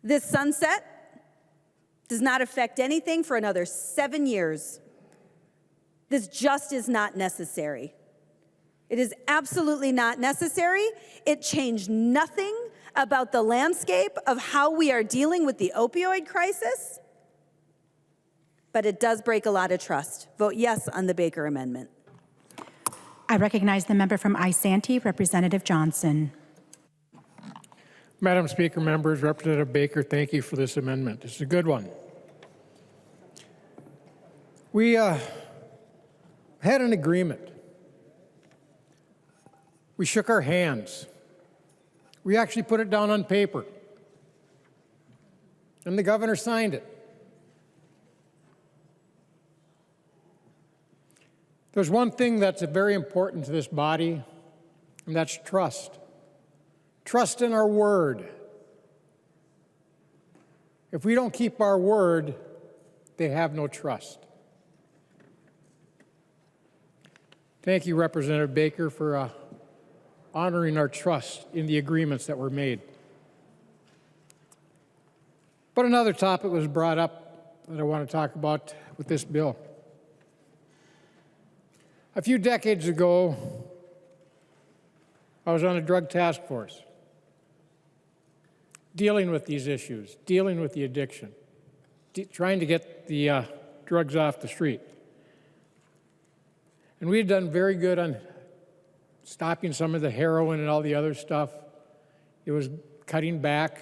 This sunset does not affect anything for another 7 years. This just is not necessary. It is absolutely not necessary. It changed nothing about the landscape of how we are dealing with the opioid crisis, but it does break a lot of trust. Vote yes on the Baker Amendment. I recognize the member from Isanti, Representative Johnson. Madam Speaker, members, Representative Baker, thank you for this amendment. It's a good one. We had an agreement. We shook our hands. We actually put it down on paper. And the governor signed it. There's one thing that's very important to this body, and that's trust. Trust in our word. If we don't keep our word, they have no trust. Thank you, Representative Baker, for honoring our trust in the agreements that were made. But another topic was brought up that I want to talk about with this bill. A few decades ago, I was on a drug task force dealing with these issues, dealing with the addiction, trying to get the drugs off the street. And we had done very good on stopping some of the heroin and all the other stuff. It was cutting back.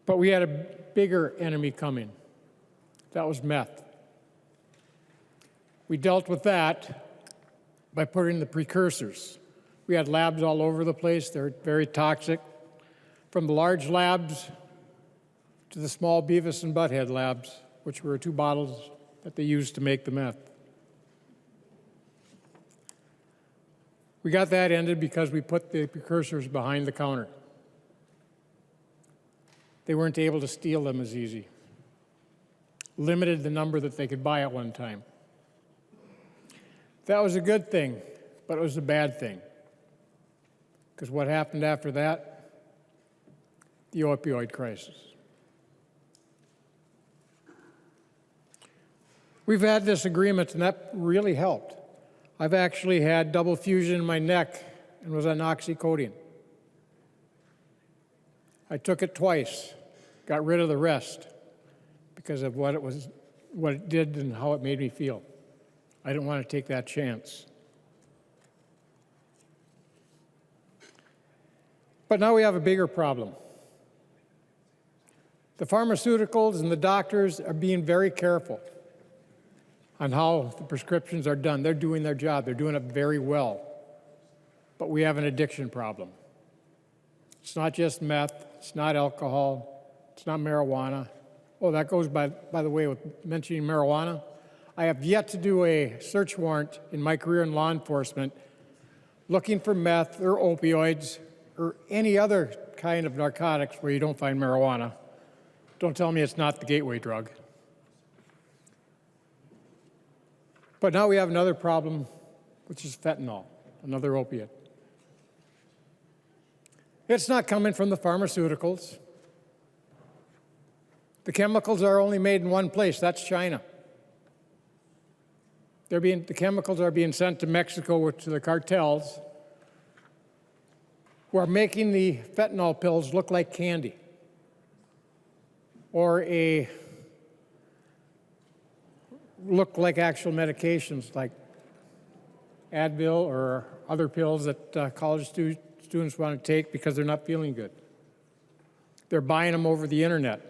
But we had a bigger enemy coming. That was meth. We dealt with that by putting the precursors. We had labs all over the place. They're very toxic. From the large labs to the small Beavis and Butthead labs, which were 2 bottles that they used to make the meth. We got that ended because we put the precursors behind the counter. They weren't able to steal them as easy. Limited the number that they could buy at one time. That was a good thing, but it was a bad thing. Because what happened after that? The opioid crisis. We've had this agreement, and that really helped. I've actually had double fusion in my neck and was on oxycodone. I took it twice, got rid of the rest because of what it did and how it made me feel. I didn't want to take that chance. But now we have a bigger problem. The pharmaceuticals and the doctors are being very careful on how the prescriptions are done. They're doing their job. They're doing it very well. But we have an addiction problem. It's not just meth. It's not alcohol. It's not marijuana. Oh, that goes by the way with mentioning marijuana. I have yet to do a search warrant in my career in law enforcement looking for meth or opioids or any other kind of narcotics where you don't find marijuana. Don't tell me it's not the gateway drug. But now we have another problem, which is fentanyl, another opiate. It's not coming from the pharmaceuticals. The chemicals are only made in one place, that's China. The chemicals are being sent to Mexico to the cartels, who are making the fentanyl pills look like candy, or look like actual medications like Advil or other pills that college students want to take because they're not feeling good. They're buying them over the internet.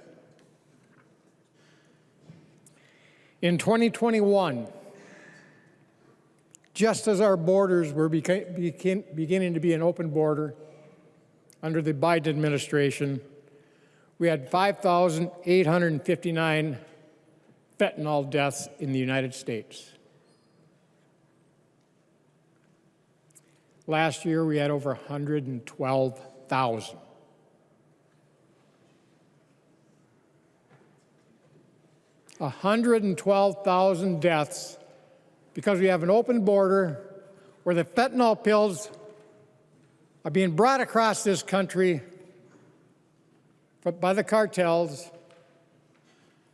In 2021, just as our borders were beginning to be an open border under the Biden administration, we had 5,859 fentanyl deaths in the United States. Last year, we had over 112,000. $112,000 deaths because we have an open border where the fentanyl pills are being brought across this country by the cartels,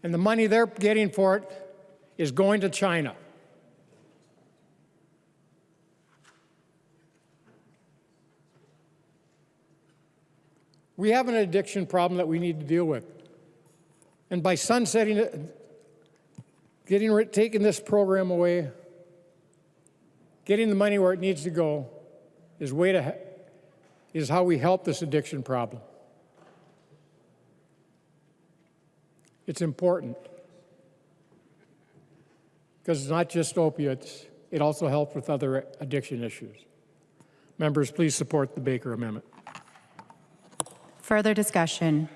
and the money they're getting for it is going to China. We have an addiction problem that we need to deal with. And by sunsetting it, taking this program away, getting the money where it needs to go, is how we help this addiction problem. It's important because it's not just opiates, it also helps with other addiction issues. Members, please support the Baker Amendment. Further discussion.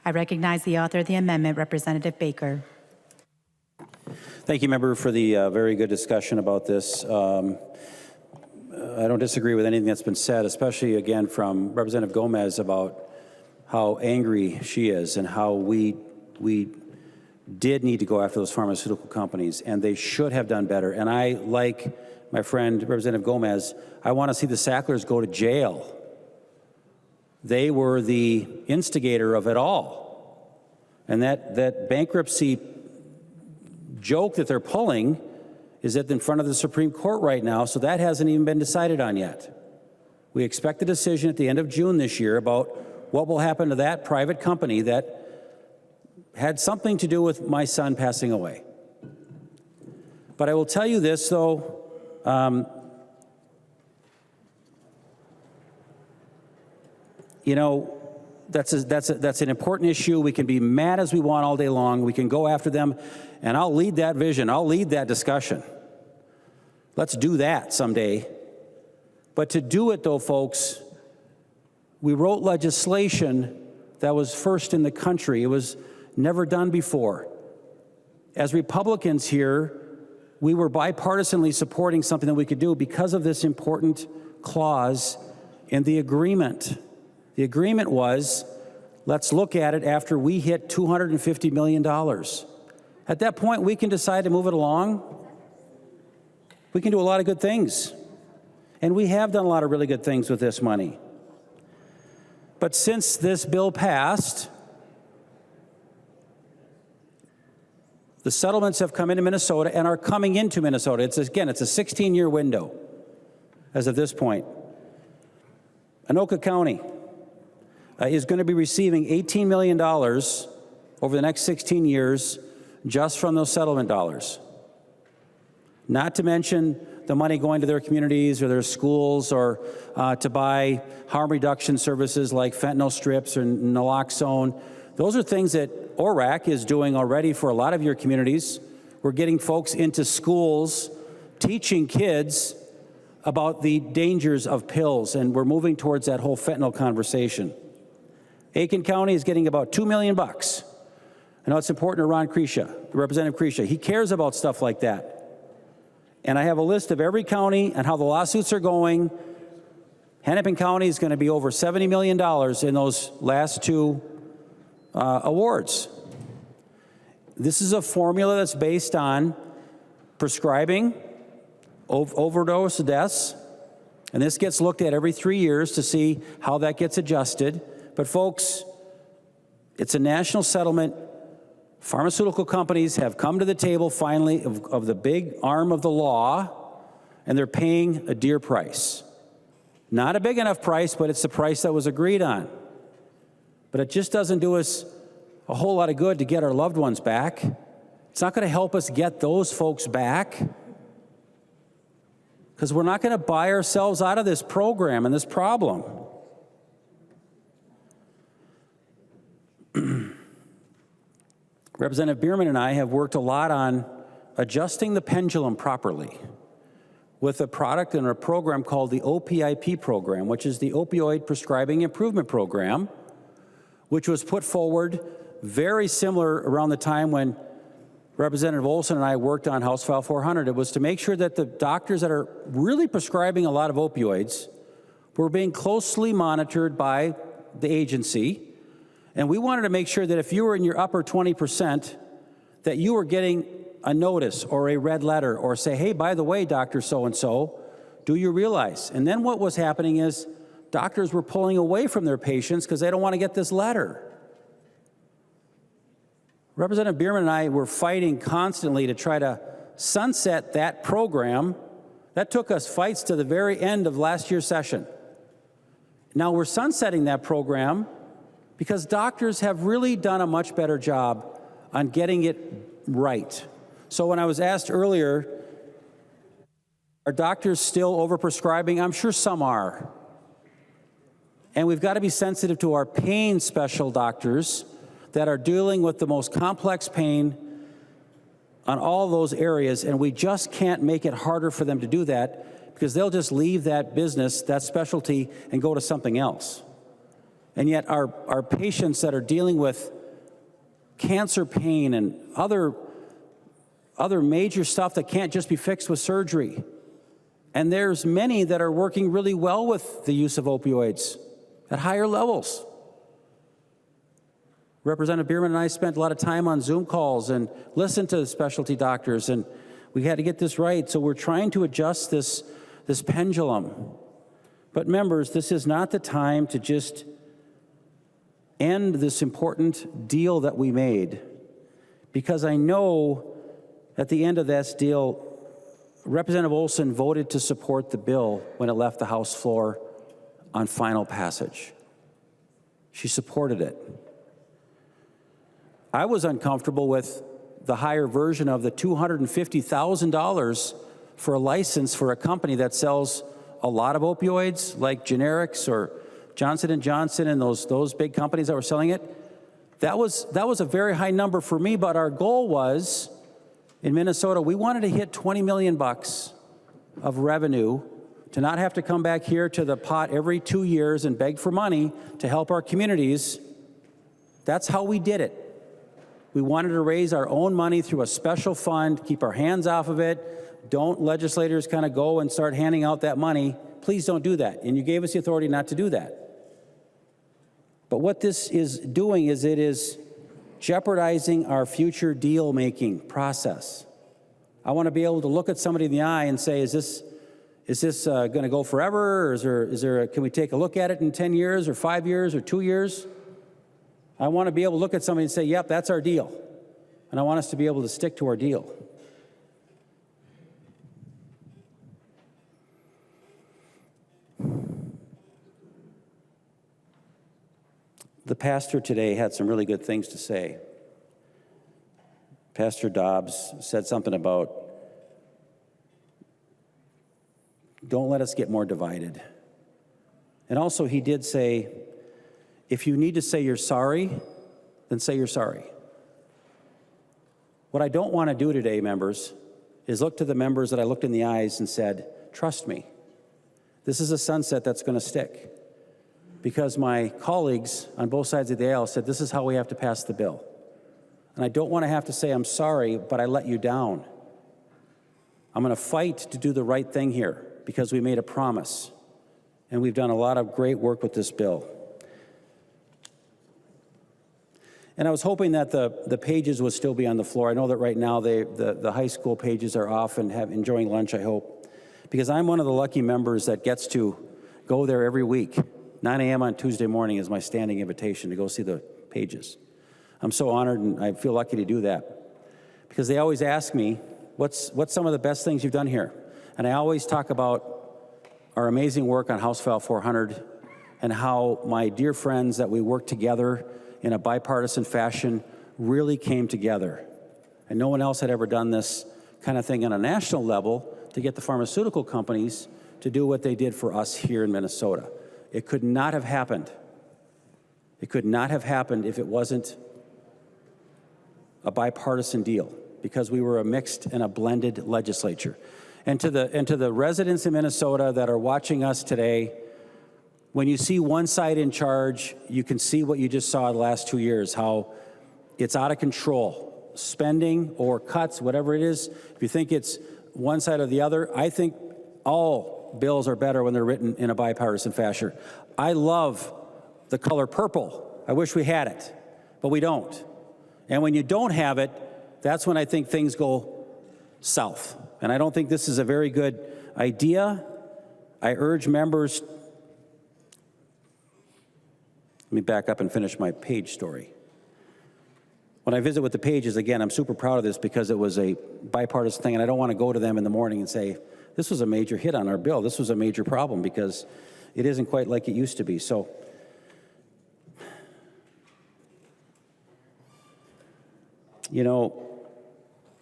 I recognize the author of the amendment, Representative Baker. Thank you, member, for the very good discussion about this. I don't disagree with anything that's been said, especially, again, from Representative Gomez about how angry she is and how we did need to go after those pharmaceutical companies, and they should have done better. And I, like my friend Representative Gomez, I want to see the Sacklers go to jail. They were the instigator of it all. And that bankruptcy joke that they're pulling is in front of the Supreme Court right now, so that hasn't even been decided on yet. We expect a decision at the end of June this year about what will happen to that private company that had something to do with my son passing away. But I will tell you this, though, you know, that's an important issue. We can be mad as we want all day long. We can go after them, and I'll lead that vision. I'll lead that discussion. Let's do that someday. But to do it, though, folks, we wrote legislation that was first in the country. It was never done before. As Republicans here, we were bipartisanly supporting something that we could do because of this important clause in the agreement. The agreement was, let's look at it after we hit $250 million. At that point, we can decide to move it along. We can do a lot of good things. And we have done a lot of really good things with this money. But since this bill passed, the settlements have come into Minnesota and are coming into Minnesota. It's a 16-year window as of this point. Anoka County is going to be receiving $18 million over the next 16 years just from those settlement dollars. Not to mention the money going to their communities or their schools or to buy harm reduction services like fentanyl strips or naloxone. Those are things that ORAC is doing already for a lot of your communities. We're getting folks into schools, teaching kids about the dangers of pills, and we're moving towards that whole fentanyl conversation. Aiken County is getting about $2 million. I know it's important to Ron Crecia, Representative Crecia. He cares about stuff like that. And I have a list of every county and how the lawsuits are going. Hennepin County is going to be over $70 million in those last two awards. This is a formula that's based on prescribing overdose deaths, and this gets looked at every 3 years to see how that gets adjusted. But folks, it's a national settlement. Pharmaceutical companies have come to the table finally of the big arm of the law, and they're paying a dear price. Not a big enough price, but it's the price that was agreed on. But it just doesn't do us a whole lot of good to get our loved ones back. It's not going to help us get those folks back, because we're not going to buy ourselves out of this program and this problem. Representative Bierman and I have worked a lot on adjusting the pendulum properly with a product and a program called the OPIP program, which is the Opioid Prescribing Improvement Program, which was put forward very similar around the time when Representative Olson and I worked on House File 400. It was to make sure that the doctors that are really prescribing a lot of opioids were being closely monitored by the agency. And we wanted to make sure that if you were in your upper 20%, that you were getting a notice or a red letter or say, hey, by the way, Dr. So-and-so, do you realize? And then what was happening is doctors were pulling away from their patients because they don't want to get this letter. Representative Bierman and I were fighting constantly to try to sunset that program. That took us fights to the very end of last year's session. Now we're sunsetting that program because doctors have really done a much better job on getting it right. So when I was asked earlier, are doctors still overprescribing? I'm sure some are. And we've got to be sensitive to our pain special doctors that are dealing with the most complex pain on all those areas, and we just can't make it harder for them to do that because they'll just leave that business, that specialty, and go to something else. And yet our patients that are dealing with cancer pain and other major stuff that can't just be fixed with surgery. And there's many that are working really well with the use of opioids at higher levels. Representative Bierman and I spent a lot of time on Zoom calls and listened to the specialty doctors, and we had to get this right. So we're trying to adjust this pendulum. But members, this is not the time to just end this important deal that we made, because I know at the end of this deal, Representative Olson voted to support the bill when it left the House floor on final passage. She supported it. I was uncomfortable with the higher version of the $250,000 for a license for a company that sells a lot of opioids, like generics or Johnson & Johnson and those big companies that were selling it. That was a very high number for me, but our goal was, in Minnesota, we wanted to hit $20 million of revenue to not have to come back here to the pot every 2 years and beg for money to help our communities. That's how we did it. We wanted to raise our own money through a special fund, keep our hands off of it. Don't legislators kind of go and start handing out that money. Please don't do that. And you gave us the authority not to do that. But what this is doing is it is jeopardizing our future deal-making process. I want to be able to look at somebody in the eye and say, is this going to go forever? Or can we take a look at it in 10 years or 5 years or 2 years? I want to be able to look at somebody and say, yep, that's our deal. And I want us to be able to stick to our deal. The pastor today had some really good things to say. Pastor Dobbs said something about, don't let us get more divided. And also he did say, if you need to say you're sorry, then say you're sorry. What I don't want to do today, members, is look to the members that I looked in the eyes and said, trust me, this is a sunset that's going to stick. Because my colleagues on both sides of the aisle said, this is how we have to pass the bill. And I don't want to have to say, I'm sorry, but I let you down. I'm going to fight to do the right thing here because we made a promise. And we've done a lot of great work with this bill. And I was hoping that the pages would still be on the floor. I know that right now the high school pages are off and enjoying lunch, I hope. Because I'm one of the lucky members that gets to go there every week. 9 a.m. on Tuesday morning is my standing invitation to go see the pages. I'm so honored, and I feel lucky to do that. Because they always ask me, what's some of the best things you've done here? And I always talk about our amazing work on House File 400 and how my dear friends that we worked together in a bipartisan fashion really came together. And no one else had ever done this kind of thing on a national level to get the pharmaceutical companies to do what they did for us here in Minnesota. It could not have happened. It could not have happened if it wasn't a bipartisan deal, because we were a mixed and a blended legislature. And to the residents in Minnesota that are watching us today, when you see one side in charge, you can see what you just saw the last 2 years, how it's out of control. Spending or cuts, whatever it is, if you think it's one side or the other, I think all bills are better when they're written in a bipartisan fashion. I love the color purple. I wish we had it, but we don't. And when you don't have it, that's when I think things go south. And I don't think this is a very good idea. I urge members, let me back up and finish my Page story. When I visit with the Pages, again, I'm super proud of this because it was a bipartisan thing, and I don't want to go to them in the morning and say, this was a major hit on our bill. This was a major problem, because it isn't quite like it used to be. So, you know,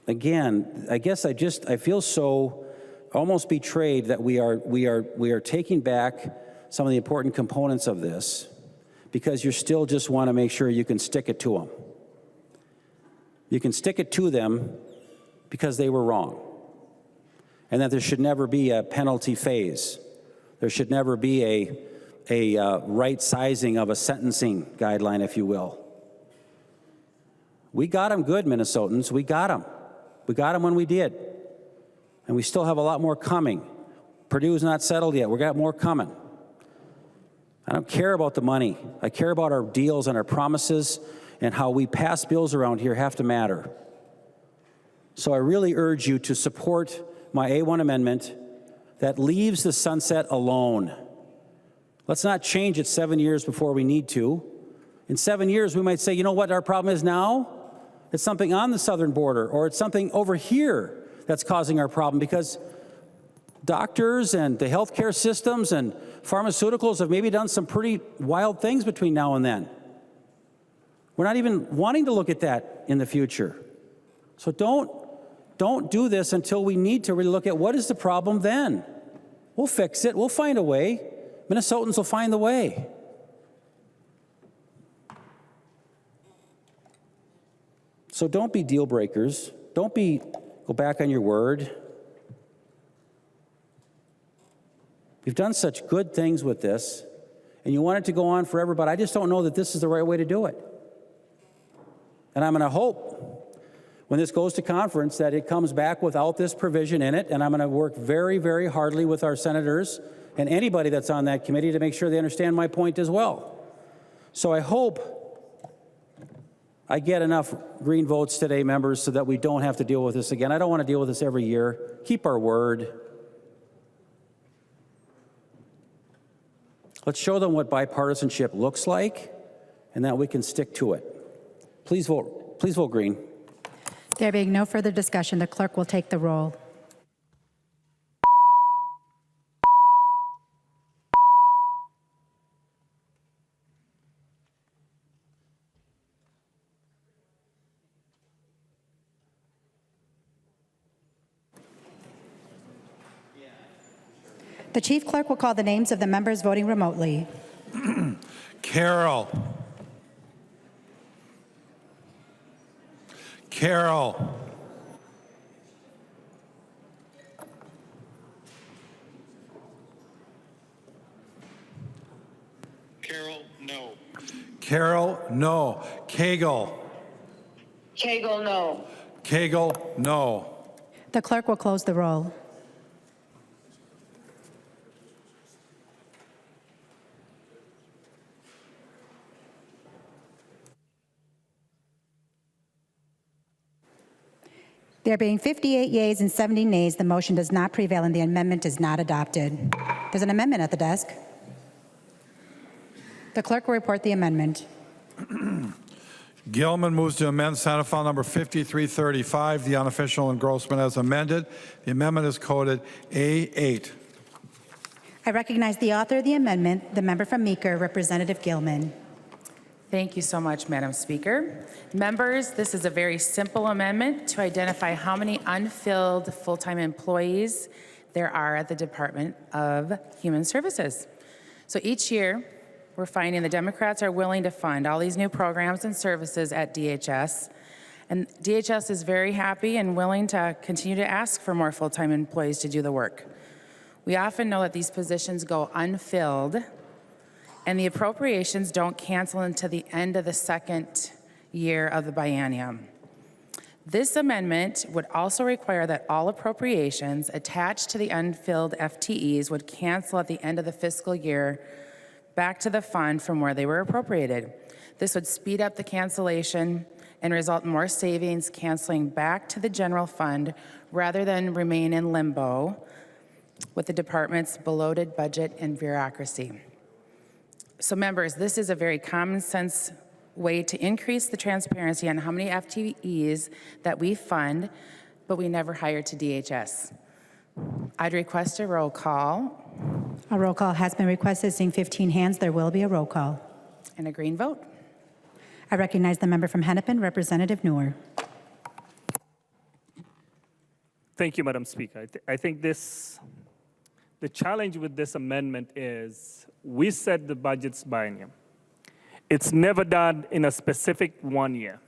again, I guess I feel so almost betrayed that we are taking back some of the important components of this because you still just want to make sure you can stick it to them. You can stick it to them because they were wrong, and that there should never be a penalty phase. There should never be a right sizing of a sentencing guideline, if you will. We got them good, Minnesotans. We got them. We got them when we did, and we still have a lot more coming. Purdue's not settled yet. We got more coming. I don't care about the money. I care about our deals and our promises, and how we pass bills around here have to matter. So I really urge you to support my A1 amendment that leaves the sunset alone. Let's not change it 7 years before we need to. In 7 years, we might say, you know what our problem is now? It's something on the southern border, or it's something over here that's causing our problem, because doctors and the healthcare systems and pharmaceuticals have maybe done some pretty wild things between now and then. We're not even wanting to look at that in the future. So don't do this until we need to really look at what is the problem then. We'll fix it. We'll find a way. Minnesotans will find the way. So don't be deal breakers. Go back on your word. You've done such good things with this, and you want it to go on forever, but I just don't know that this is the right way to do it. And I'm going to hope when this goes to conference that it comes back without this provision in it, and I'm going to work very, very hardly with our senators and anybody that's on that committee to make sure they understand my point as well. So I hope I get enough green votes today, members, so that we don't have to deal with this again. I don't want to deal with this every year. Keep our word. Let's show them what bipartisanship looks like and that we can stick to it. Please vote. Please vote green. There being no further discussion, the clerk will take the roll. The chief clerk will call the names of the members voting remotely. Carroll. Carroll. Carroll, no. Carroll, no. Cagle. Cagle, no. Cagle, no. The clerk will close the roll. There being 58 yeas and 70 nays, the motion does not prevail and the amendment is not adopted. There's an amendment at the desk. The clerk will report the amendment. Gilman moves to amend Senate File Number 5335, the unofficial engrossment as amended. The amendment is coded A8. I recognize the author of the amendment, the member from Meeker, Representative Gilman. Thank you so much, Madam Speaker. Members, this is a very simple amendment to identify how many unfilled full-time employees there are at the Department of Human Services. So each year, we're finding the Democrats are willing to fund all these new programs and services at DHS. And DHS is very happy and willing to continue to ask for more full-time employees to do the work. We often know that these positions go unfilled, and the appropriations don't cancel until the end of the second year of the biennium. This amendment would also require that all appropriations attached to the unfilled FTEs would cancel at the end of the fiscal year back to the fund from where they were appropriated. This would speed up the cancellation and result in more savings canceling back to the general fund rather than remain in limbo with the department's bloated budget and bureaucracy. So members, this is a very common sense way to increase the transparency on how many FTEs that we fund, but we never hire to DHS. I'd request a roll call. A roll call has been requested. Seeing 15 hands, there will be a roll call. And a green vote. I recognize the member from Hennepin, Representative Noor. Thank you, Madam Speaker. I think the challenge with this amendment is we set the budget's biennium. It's never done in a specific 1 year.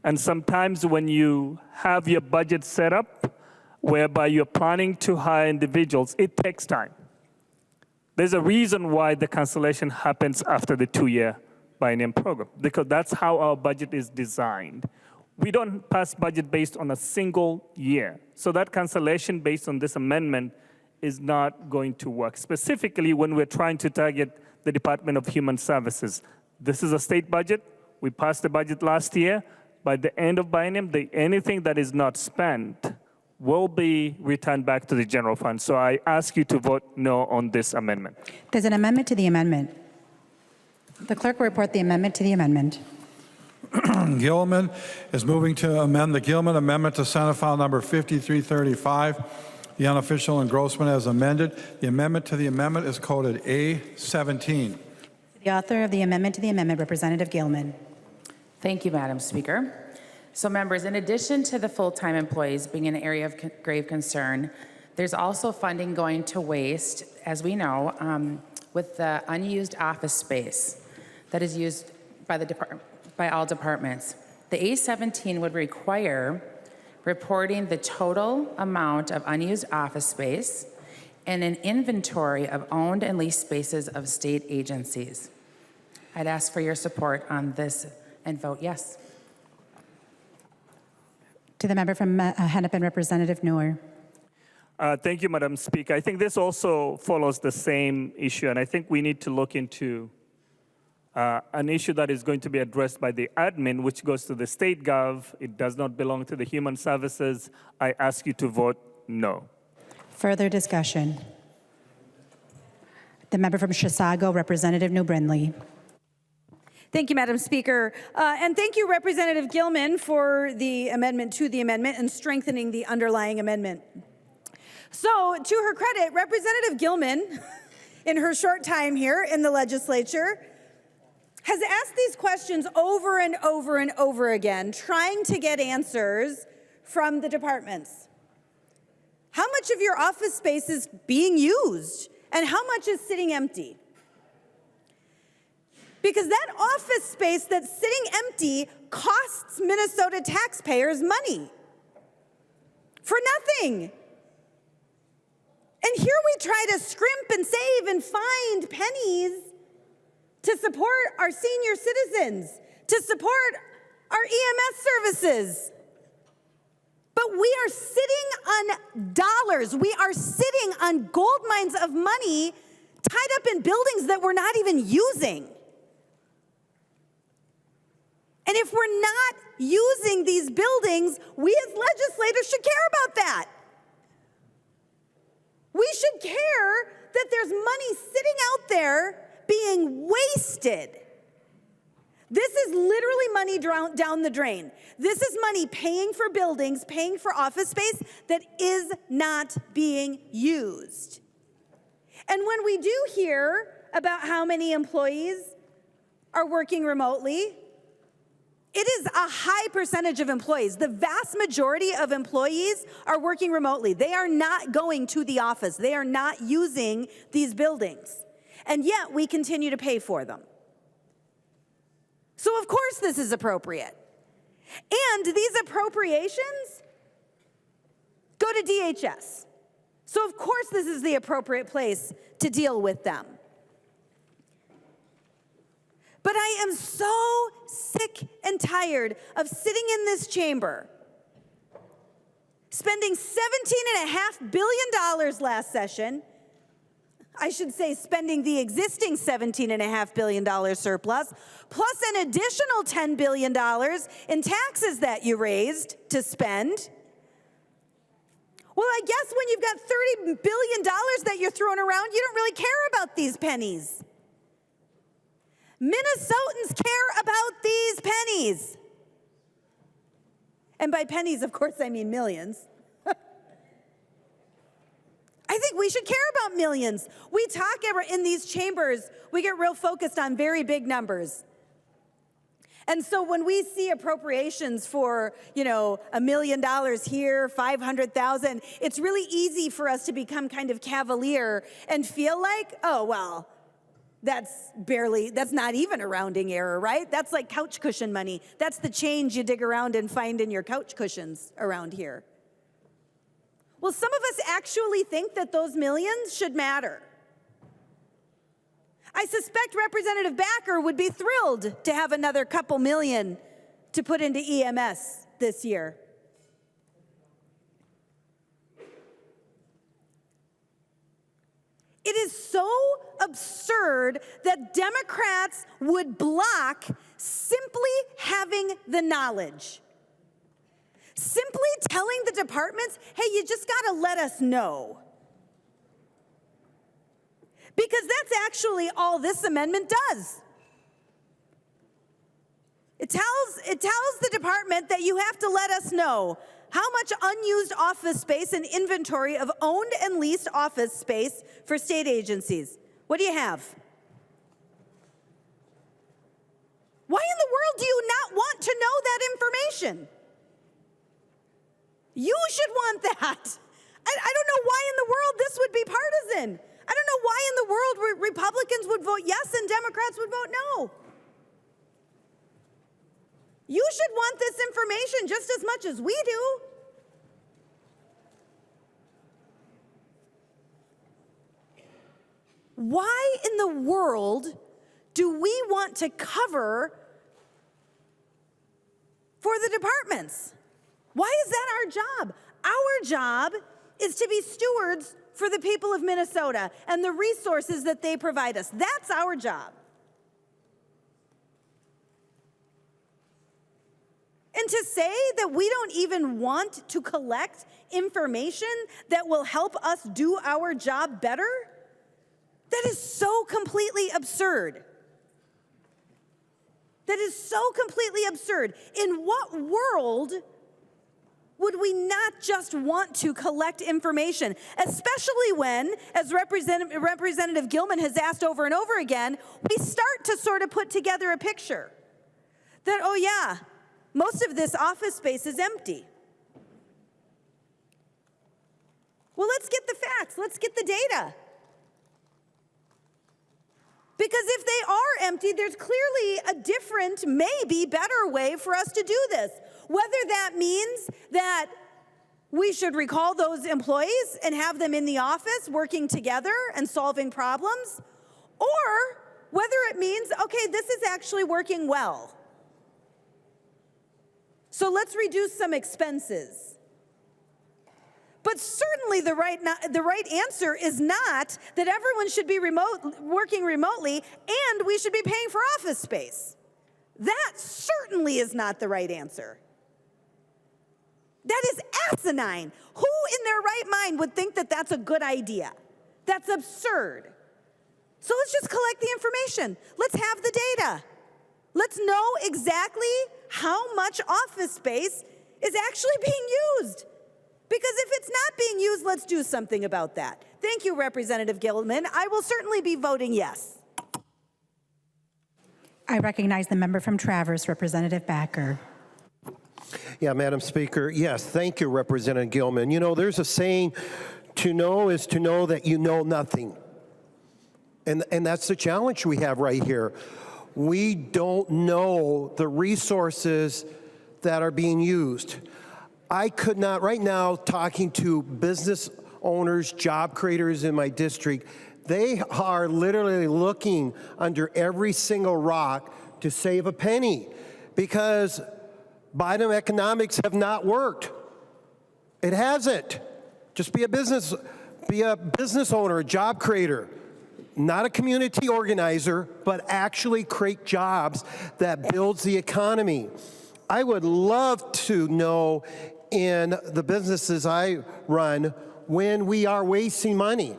And sometimes when you have your budget set up, whereby you're planning to hire individuals, it takes time. There's a reason why the cancellation happens after the 2-year biennium program, because that's how our budget is designed. We don't pass budget based on a single year. So that cancellation based on this amendment is not going to work, specifically when we're trying to target the Department of Human Services. This is a state budget. We passed the budget last year. By the end of biennium, anything that is not spent will be returned back to the general fund. So I ask you to vote no on this amendment. There's an amendment to the amendment. The clerk will report the amendment to the amendment. Gilman is moving to amend the Gilman Amendment to Senate File Number 5335, the unofficial engrossment as amended. The amendment to the amendment is coded A17. The author of the amendment to the amendment, Representative Gilman. Thank you, Madam Speaker. So members, in addition to the full-time employees being an area of grave concern, there's also funding going to waste, as we know, with the unused office space that is used by all departments. The A17 would require reporting the total amount of unused office space and an inventory of owned and leased spaces of state agencies. I'd ask for your support on this and vote yes. To the member from Hennepin, Representative Noor. Thank you, Madam Speaker. I think this also follows the same issue, and I think we need to look into an issue that is going to be addressed by the admin, which goes to the state gov. It does not belong to the human services. I ask you to vote no. Further discussion. The member from Chisago, Representative New Brindley. Thank you, Madam Speaker. And thank you, Representative Gilman, for the amendment to the amendment and strengthening the underlying amendment. So, to her credit, Representative Gilman, in her short time here in the legislature, has asked these questions over and over and over again, trying to get answers from the departments. How much of your office space is being used, and how much is sitting empty? Because that office space that's sitting empty costs Minnesota taxpayers money for nothing. And here we try to scrimp and save and find pennies to support our senior citizens, to support our EMS services. But we are sitting on dollars. We are sitting on gold mines of money tied up in buildings that we're not even using. And if we're not using these buildings, we as legislators should care about that. We should care that there's money sitting out there being wasted. This is literally money down the drain. This is money paying for buildings, paying for office space that is not being used. And when we do hear about how many employees are working remotely, it is a high percentage of employees. The vast majority of employees are working remotely. They are not going to the office. They are not using these buildings. And yet we continue to pay for them. So of course this is appropriate. And these appropriations go to DHS. So of course this is the appropriate place to deal with them. But I am so sick and tired of sitting in this chamber, spending $17.5 billion last session. I should say spending the existing $17.5 billion surplus, plus an additional $10 billion in taxes that you raised to spend. Well, I guess when you've got $30 billion that you're throwing around, you don't really care about these pennies. Minnesotans care about these pennies. And by pennies, of course, I mean millions. I think we should care about millions. We talk in these chambers, we get real focused on very big numbers. And so when we see appropriations for, $1 million here, 500,000, it's really easy for us to become kind of cavalier and feel like, oh, well, that's not even a rounding error, right? That's like couch cushion money. That's the change you dig around and find in your couch cushions around here. Well, some of us actually think that those millions should matter. I suspect Representative Backer would be thrilled to have another couple million to put into EMS this year. It is so absurd that Democrats would block simply having the knowledge. Simply telling the departments, hey, you just got to let us know. Because that's actually all this amendment does. It tells the department that you have to let us know how much unused office space and inventory of owned and leased office space for state agencies. What do you have? Why in the world do you not want to know that information? You should want that. I don't know why in the world this would be partisan. I don't know why in the world Republicans would vote yes and Democrats would vote no. You should want this information just as much as we do. Why in the world do we want to cover for the departments? Why is that our job? Our job is to be stewards for the people of Minnesota and the resources that they provide us. That's our job. And to say that we don't even want to collect information that will help us do our job better, that is so completely absurd. That is so completely absurd. In what world would we not just want to collect information, especially when, as Representative Gilman has asked over and over again, we start to sort of put together a picture that, oh yeah, most of this office space is empty. Well, let's get the facts. Let's get the data. Because if they are empty, there's clearly a different, maybe better way for us to do this. Whether that means that we should recall those employees and have them in the office working together and solving problems, or whether it means, okay, this is actually working well. So let's reduce some expenses. But certainly the right answer is not that everyone should be working remotely and we should be paying for office space. That certainly is not the right answer. That is asinine. Who in their right mind would think that that's a good idea? That's absurd. So let's just collect the information. Let's have the data. Let's know exactly how much office space is actually being used. Because if it's not being used, let's do something about that. Thank you, Representative Gilman. I will certainly be voting yes. I recognize the member from Traverse, Representative Backer. Yeah, Madam Speaker, yes, thank you, Representative Gilman. You know, there's a saying, to know is to know that you know nothing. And that's the challenge we have right here. We don't know the resources that are being used. I could not, right now, talking to business owners, job creators in my district, they are literally looking under every single rock to save a penny because Biden economics have not worked. It hasn't. Just be a business owner, a job creator, not a community organizer, but actually create jobs that builds the economy. I would love to know in the businesses I run when we are wasting money.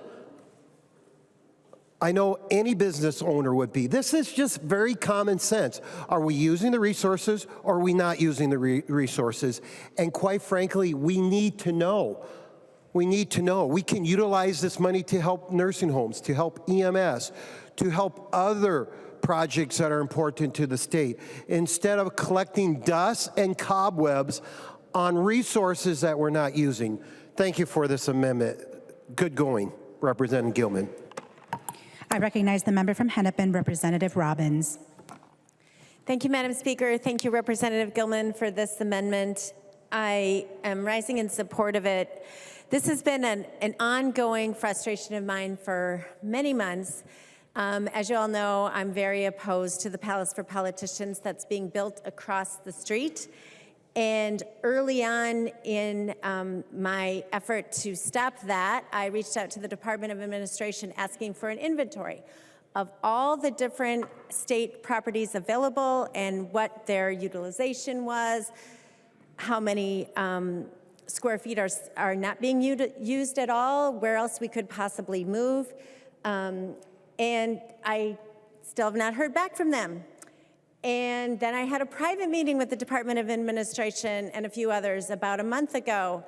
I know any business owner would be. This is just very common sense. Are we using the resources or are we not using the resources? And quite frankly, we need to know. We need to know. We can utilize this money to help nursing homes, to help EMS, to help other projects that are important to the state, instead of collecting dust and cobwebs on resources that we're not using. Thank you for this amendment. Good going, Representative Gilman. I recognize the member from Hennepin, Representative Robbins. Thank you, Madam Speaker. Thank you, Representative Gilman, for this amendment. I am rising in support of it. This has been an ongoing frustration of mine for many months. As you all know, I'm very opposed to the Palace for Politicians that's being built across the street. And early on in my effort to stop that, I reached out to the Department of Administration asking for an inventory of all the different state properties available and what their utilization was, how many square feet are not being used at all, where else we could possibly move. And I still have not heard back from them. And then I had a private meeting with the Department of Administration and a few others about a month ago,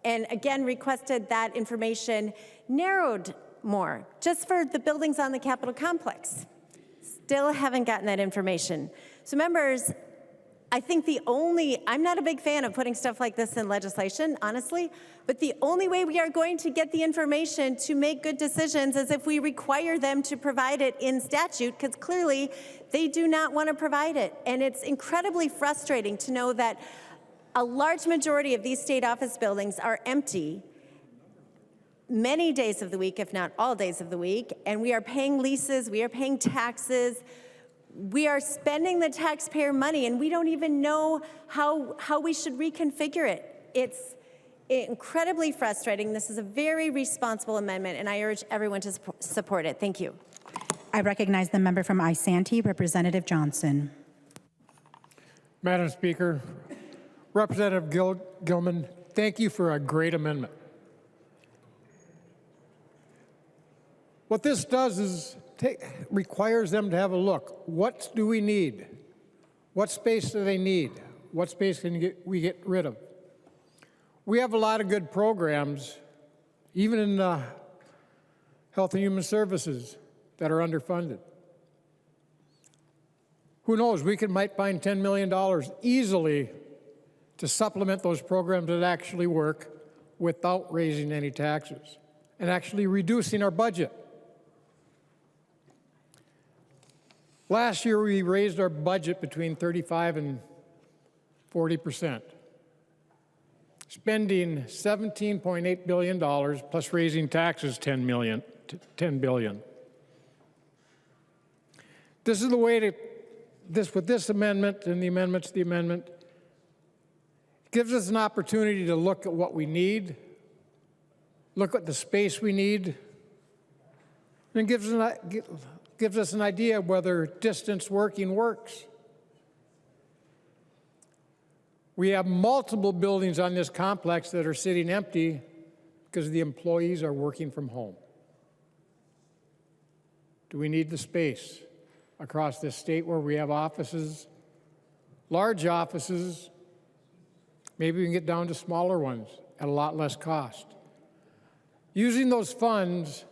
and again requested that information narrowed more, just for the buildings on the Capitol complex. Still haven't gotten that information. So members, I think I'm not a big fan of putting stuff like this in legislation, honestly, but the only way we are going to get the information to make good decisions is if we require them to provide it in statute, because clearly they do not want to provide it. And it's incredibly frustrating to know that a large majority of these state office buildings are empty many days of the week, if not all days of the week, and we are paying leases, we are paying taxes, we are spending the taxpayer money, and we don't even know how we should reconfigure it. It's incredibly frustrating. This is a very responsible amendment, and I urge everyone to support it. Thank you. I recognize the member from Isanti, Representative Johnson. Madam Speaker, Representative Gilman, thank you for a great amendment. What this does is requires them to have a look. What do we need? What space do they need? What space can we get rid of? We have a lot of good programs, even in Health and Human Services, that are underfunded. Who knows, might find $10 million easily to supplement those programs that actually work without raising any taxes and actually reducing our budget. Last year, we raised our budget between 35 and 40%, spending $17.8 billion plus raising taxes $10 billion. This is the way with this amendment and the amendment to the amendment, gives us an opportunity to look at what we need, look at the space we need, and gives us an idea of whether distance working works. We have multiple buildings on this complex that are sitting empty because the employees are working from home. Do we need the space? across this state where we have offices, large offices. Maybe we can get down to smaller ones at a lot less cost. Using those funds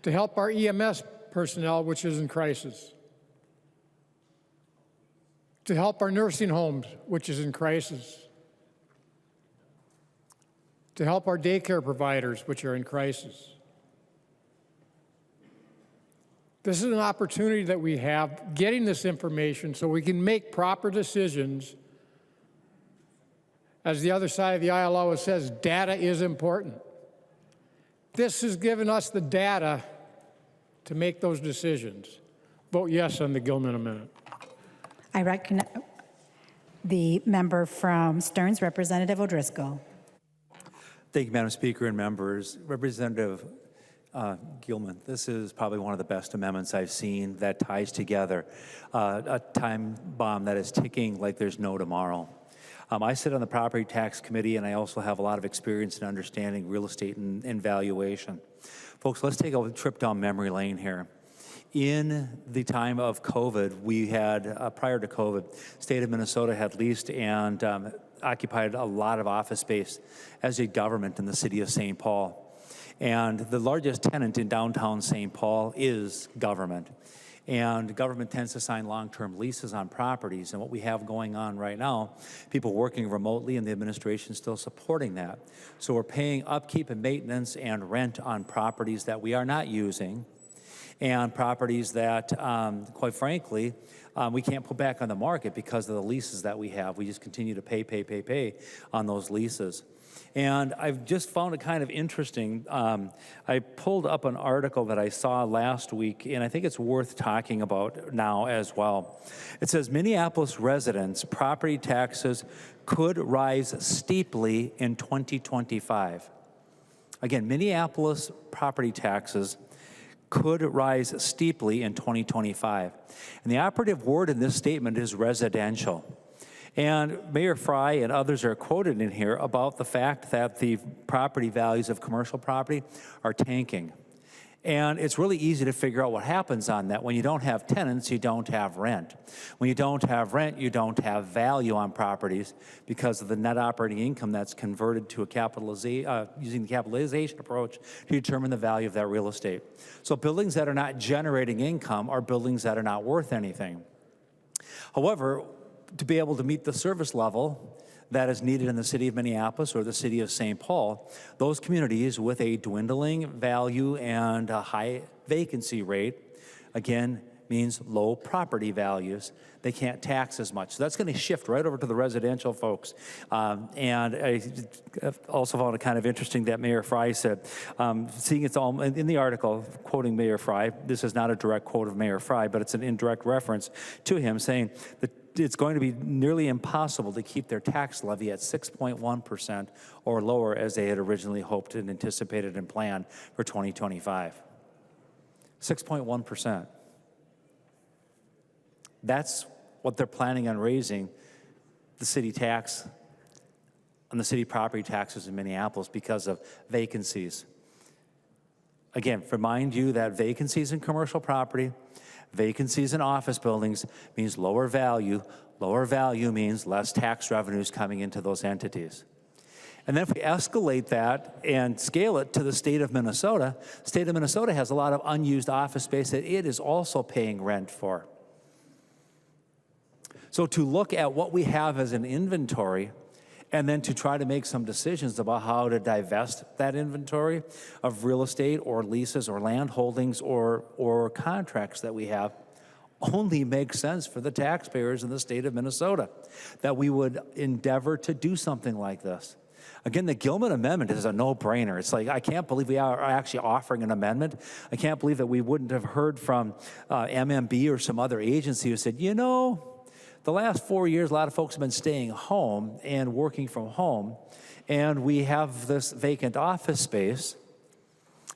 to help our EMS personnel, which is in crisis, to help our nursing homes, which is in crisis, to help our daycare providers, which are in crisis. This is an opportunity that we have, getting this information so we can make proper decisions. As the other side of the aisle always says, data is important. This has given us the data to make those decisions. Vote yes on the Gilman amendment. I recognize the member from Stearns, Representative O'Driscoll. Thank you, Madam Speaker and members. Representative Gilman, this is probably one of the best amendments I've seen that ties together a time bomb that is ticking like there's no tomorrow. I sit on the Property Tax Committee, and I also have a lot of experience in understanding real estate and valuation. Folks, let's take a trip down memory lane here. In the time of COVID, we had, prior to COVID, state of Minnesota had leased and occupied a lot of office space, as did government in the city of St. Paul. And the largest tenant in downtown St. Paul is government. And government tends to sign long-term leases on properties. And what we have going on right now, people working remotely and the administration still supporting that. So we're paying upkeep and maintenance and rent on properties that we are not using, and properties that, quite frankly, we can't put back on the market because of the leases that we have. We just continue to pay on those leases. And I've just found it kind of interesting. I pulled up an article that I saw last week, and I think it's worth talking about now as well. It says Minneapolis residents' property taxes could rise steeply in 2025. Again, Minneapolis property taxes could rise steeply in 2025. And the operative word in this statement is residential. And Mayor Fry and others are quoted in here about the fact that the property values of commercial property are tanking. And it's really easy to figure out what happens on that. When you don't have tenants, you don't have rent. When you don't have rent, you don't have value on properties because of the net operating income that's converted to a using the capitalization approach to determine the value of that real estate. So buildings that are not generating income are buildings that are not worth anything. However, to be able to meet the service level that is needed in the city of Minneapolis or the city of St. Paul, those communities with a dwindling value and a high vacancy rate, again, means low property values. They can't tax as much. So that's going to shift right over to the residential folks. And I also found it kind of interesting that Mayor Fry said, seeing it's all in the article, quoting Mayor Fry, this is not a direct quote of Mayor Fry, but it's an indirect reference to him saying that it's going to be nearly impossible to keep their tax levy at 6.1% or lower as they had originally hoped and anticipated and planned for 2025. 6.1%. That's what they're planning on raising the city tax on the city property taxes in Minneapolis because of vacancies. Again, remind you that vacancies in commercial property, vacancies in office buildings means lower value. Lower value means less tax revenues coming into those entities. And then if we escalate that and scale it to the state of Minnesota has a lot of unused office space that it is also paying rent for. So to look at what we have as an inventory and then to try to make some decisions about how to divest that inventory of real estate or leases or land holdings or contracts that we have only makes sense for the taxpayers in the state of Minnesota, that we would endeavor to do something like this. Again, the Gilman Amendment is a no-brainer. It's like, I can't believe we are actually offering an amendment. I can't believe that we wouldn't have heard from MMB or some other agency who said, you know, the last 4 years, a lot of folks have been staying home and working from home, and we have this vacant office space.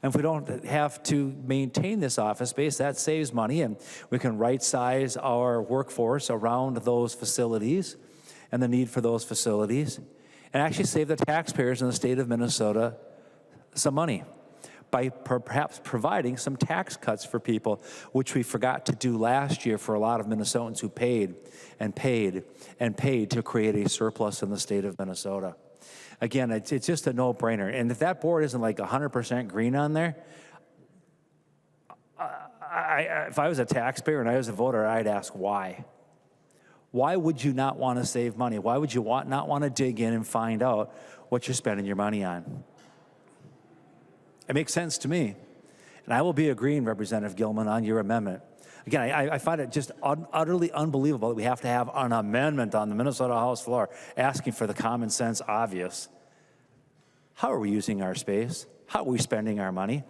And if we don't have to maintain this office space, that saves money, and we can right-size our workforce around those facilities and the need for those facilities, and actually save the taxpayers in the state of Minnesota some money. by perhaps providing some tax cuts for people, which we forgot to do last year for a lot of Minnesotans who paid and paid and paid to create a surplus in the state of Minnesota. Again, it's just a no-brainer. And if that board isn't like 100% green on there, if I was a taxpayer and I was a voter, I'd ask why. Why would you not want to save money? Why would you not want to dig in and find out what you're spending your money on? It makes sense to me. And I will be agreeing, Representative Gilman, on your amendment. Again, I find it just utterly unbelievable that we have to have an amendment on the Minnesota House floor asking for the common sense obvious. How are we using our space? How are we spending our money?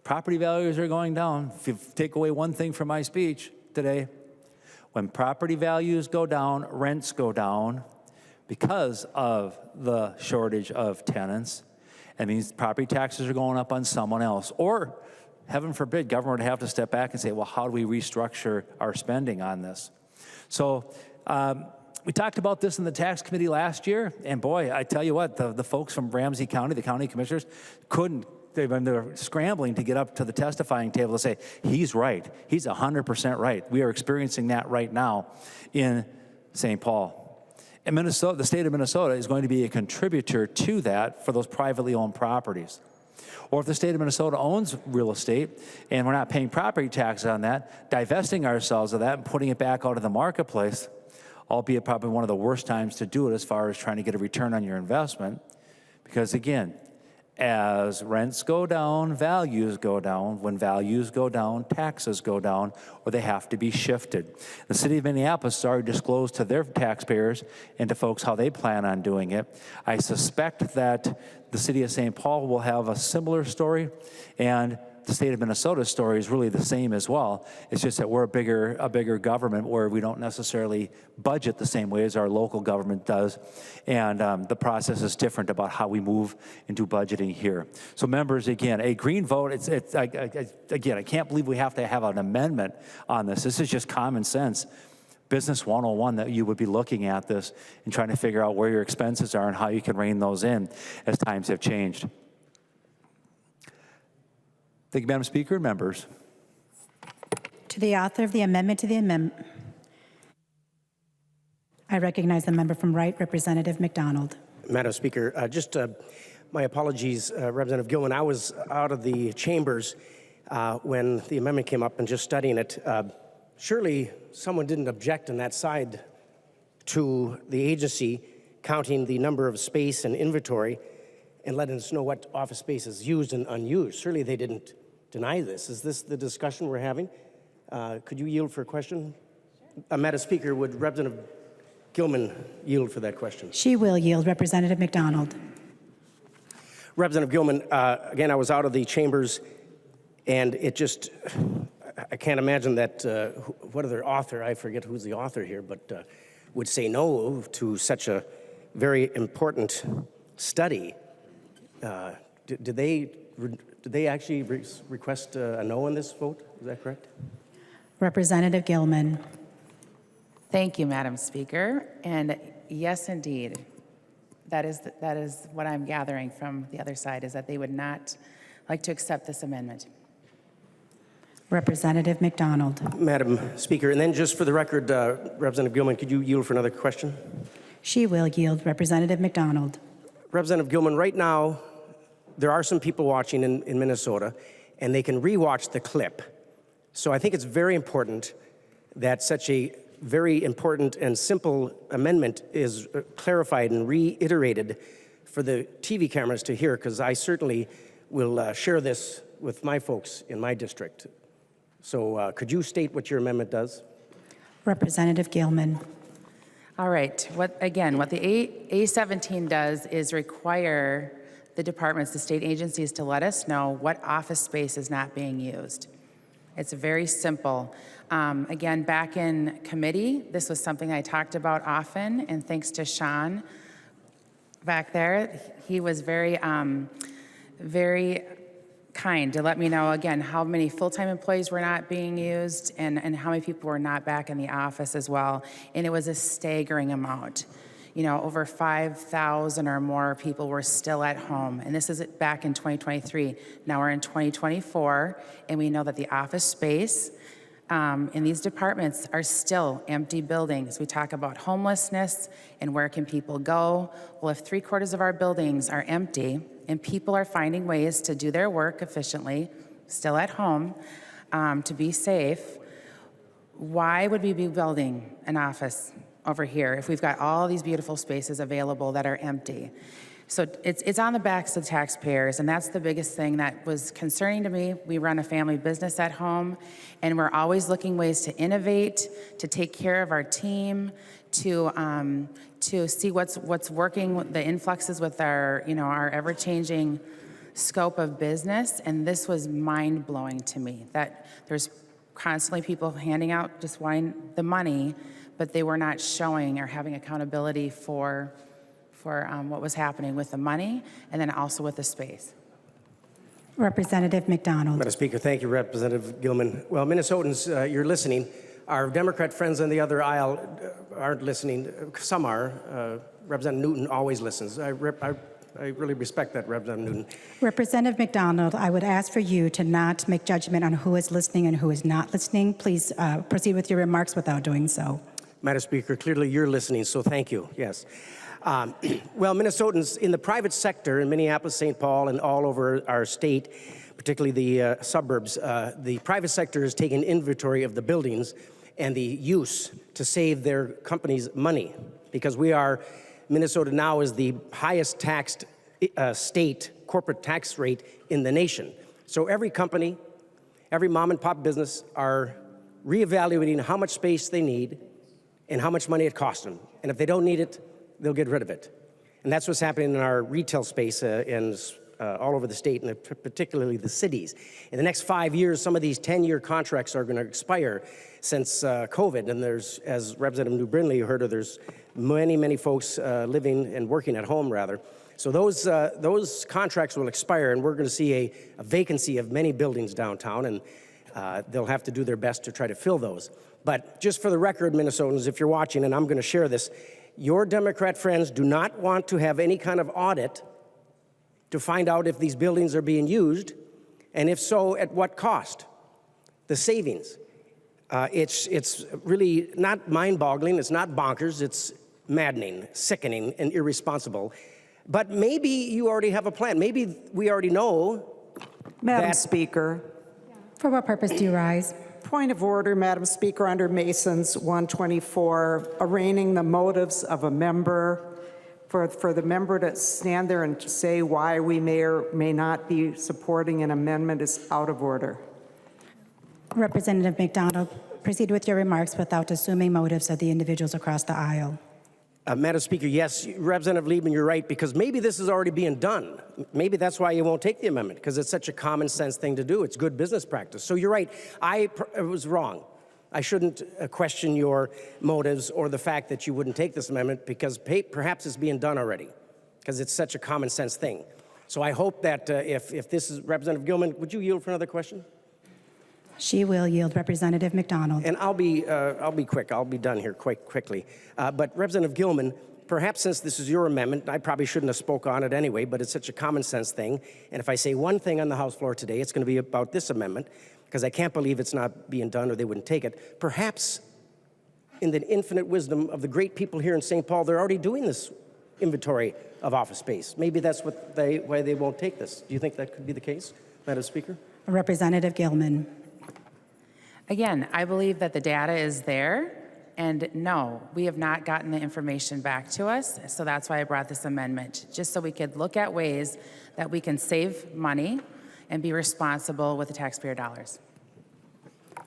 Property values are going down. If you take away one thing from my speech today, when property values go down, rents go down because of the shortage of tenants. It means property taxes are going up on someone else. Or, heaven forbid, government would have to step back and say, well, how do we restructure our spending on this? So we talked about this in the tax committee last year, and boy, I tell you what, the folks from Ramsey County, the county commissioners, they're scrambling to get up to the testifying table to say, he's right. He's 100% right. We are experiencing that right now in St. Paul. And Minnesota, the state of Minnesota is going to be a contributor to that for those privately owned properties. Or if the state of Minnesota owns real estate and we're not paying property taxes on that, divesting ourselves of that and putting it back out of the marketplace, albeit probably one of the worst times to do it as far as trying to get a return on your investment. Because again, as rents go down, values go down. When values go down, taxes go down, or they have to be shifted. The city of Minneapolis has already disclosed to their taxpayers and to folks how they plan on doing it. I suspect that the city of St. Paul will have a similar story, and the state of Minnesota's story is really the same as well. It's just that we're a bigger government where we don't necessarily budget the same way as our local government does. And the process is different about how we move into budgeting here. So members, again, a green vote, again, I can't believe we have to have an amendment on this. This is just common sense. Business 101 that you would be looking at this and trying to figure out where your expenses are and how you can rein those in as times have changed. Thank you, Madam Speaker and members. To the author of the amendment to the amendment, I recognize the member from Wright, Representative McDonald. Madam Speaker, my apologies, Representative Gilman. I was out of the chambers when the amendment came up and just studying it. Surely someone didn't object on that side to the agency counting the number of space and inventory and letting us know what office space is used and unused. Surely they didn't deny this. Is this the discussion we're having? Could you yield for a question? Madam Speaker, would Representative Gilman yield for that question? She will yield. Representative McDonald. Representative Gilman, again, I was out of the chambers, and it just, I can't imagine that, what other author, I forget who's the author here, but would say no to such a very important study. Did they actually request a no on this vote? Is that correct? Representative Gilman. Thank you, Madam Speaker. And yes, indeed, that is what I'm gathering from the other side, is that they would not like to accept this amendment. Representative McDonald. Madam Speaker, and then just for the record, Representative Gilman, could you yield for another question? She will yield. Representative McDonald. Representative Gilman, right now, there are some people watching in Minnesota, and they can rewatch the clip. So I think it's very important that such a very important and simple amendment is clarified and reiterated for the TV cameras to hear, because I certainly will share this with my folks in my district. So could you state what your amendment does? Representative Gilman. All right. What the A17 does is require the departments, the state agencies, to let us know what office space is not being used. It's very simple. Again, back in committee, this was something I talked about often, and thanks to Sean back there, he was very, very kind to let me know, again, how many full-time employees were not being used and how many people were not back in the office as well. And it was a staggering amount. you know, over 5,000 or more people were still at home. And this is back in 2023. Now we're in 2024, and we know that the office space in these departments are still empty buildings. We talk about homelessness and where can people go. Well, if 3/4 of our buildings are empty and people are finding ways to do their work efficiently, still at home, to be safe, why would we be building an office over here if we've got all these beautiful spaces available that are empty? So it's on the backs of the taxpayers, and that's the biggest thing that was concerning to me. We run a family business at home, and we're always looking ways to innovate, to take care of our team, to see what's working, the influxes with our, you know, our ever-changing scope of business. And this was mind-blowing to me, that there's constantly people handing out just wanting the money, but they were not showing or having accountability for what was happening with the money and then also with the space. Representative McDonald. Madam Speaker, thank you, Representative Gilman. Well, Minnesotans, you're listening. Our Democrat friends on the other aisle aren't listening. Some are. Representative Newton always listens. I really respect that, Representative Newton. Representative McDonald, I would ask for you to not make judgment on who is listening and who is not listening. Please proceed with your remarks without doing so. Madam Speaker, clearly you're listening, so thank you. Yes. Well, Minnesotans, in the private sector in Minneapolis, St. Paul, and all over our state, particularly the suburbs, the private sector has taken inventory of the buildings and the use to save their companies money, because Minnesota now is the highest taxed state corporate tax rate in the nation. So every company, every mom and pop business are reevaluating how much space they need and how much money it costs them. And if they don't need it, they'll get rid of it. And that's what's happening in our retail space all over the state, and particularly the cities. In the next 5 years, some of these 10-year contracts are going to expire since COVID. And there's, as Representative New Brindley heard of, there's many, many folks living and working at home, rather. So those contracts will expire, and we're going to see a vacancy of many buildings downtown, and they'll have to do their best to try to fill those. But just for the record, Minnesotans, if you're watching, and I'm going to share this, your Democrat friends do not want to have any kind of audit to find out if these buildings are being used, and if so, at what cost. The savings. It's really not mind-boggling, it's not bonkers, it's maddening, sickening, and irresponsible. But maybe you already have a plan. Maybe we already know. Madam Speaker. For what purpose do you rise? Point of order, Madam Speaker, under Mason's 124, arraigning the motives of a member. For the member to stand there and say why we may or may not be supporting an amendment is out of order. Representative McDonald, proceed with your remarks without assuming motives of the individuals across the aisle. Madam Speaker, yes, Representative Liebman, you're right, because maybe this is already being done. Maybe that's why you won't take the amendment, because it's such a common sense thing to do. It's good business practice. So you're right. I was wrong. I shouldn't question your motives or the fact that you wouldn't take this amendment, because perhaps it's being done already, because it's such a common sense thing. So I hope that if this is Representative Gilman, would you yield for another question? She will yield. Representative McDonald. And I'll be quick. I'll be done here quite quickly. But Representative Gilman, perhaps since this is your amendment, I probably shouldn't have spoke on it anyway, but it's such a common sense thing. And if I say one thing on the House floor today, it's going to be about this amendment, because I can't believe it's not being done or they wouldn't take it. Perhaps in the infinite wisdom of the great people here in St. Paul, they're already doing this inventory of office space. Maybe that's why they won't take this. Do you think that could be the case, Madam Speaker? Representative Gilman. Again, I believe that the data is there, and no, we have not gotten the information back to us, so that's why I brought this amendment, just so we could look at ways that we can save money and be responsible with the taxpayer dollars.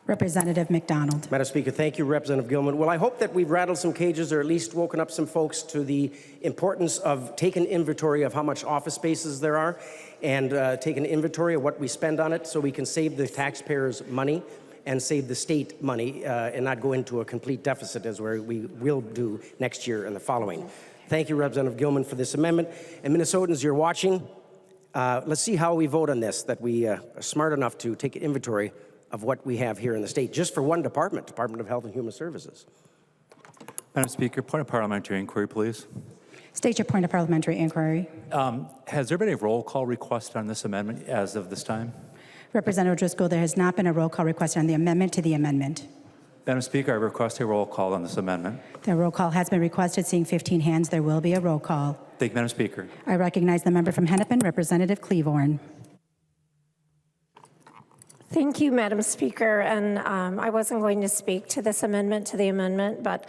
Representative McDonald. Madam Speaker, thank you, Representative Gilman. Well, I hope that we've rattled some cages or at least woken up some folks to the importance of taking inventory of how much office spaces there are and taking inventory of what we spend on it so we can save the taxpayers money and save the state money and not go into a complete deficit as we will do next year and the following. Thank you, Representative Gilman, for this amendment. And Minnesotans, you're watching. Let's see how we vote on this, that we are smart enough to take inventory of what we have here in the state, just for one department, Department of Health and Human Services. Madam Speaker, point of parliamentary inquiry, please. State your point of parliamentary inquiry. Has there been a roll call request on this amendment as of this time? Representative Driscoll, there has not been a roll call request on the amendment to the amendment. Madam Speaker, I request a roll call on this amendment. The roll call has been requested. Seeing 15 hands, there will be a roll call. Thank you, Madam Speaker. I recognize the member from Hennepin, Representative Cleavorn. Thank you, Madam Speaker. And I wasn't going to speak to this amendment to the amendment, but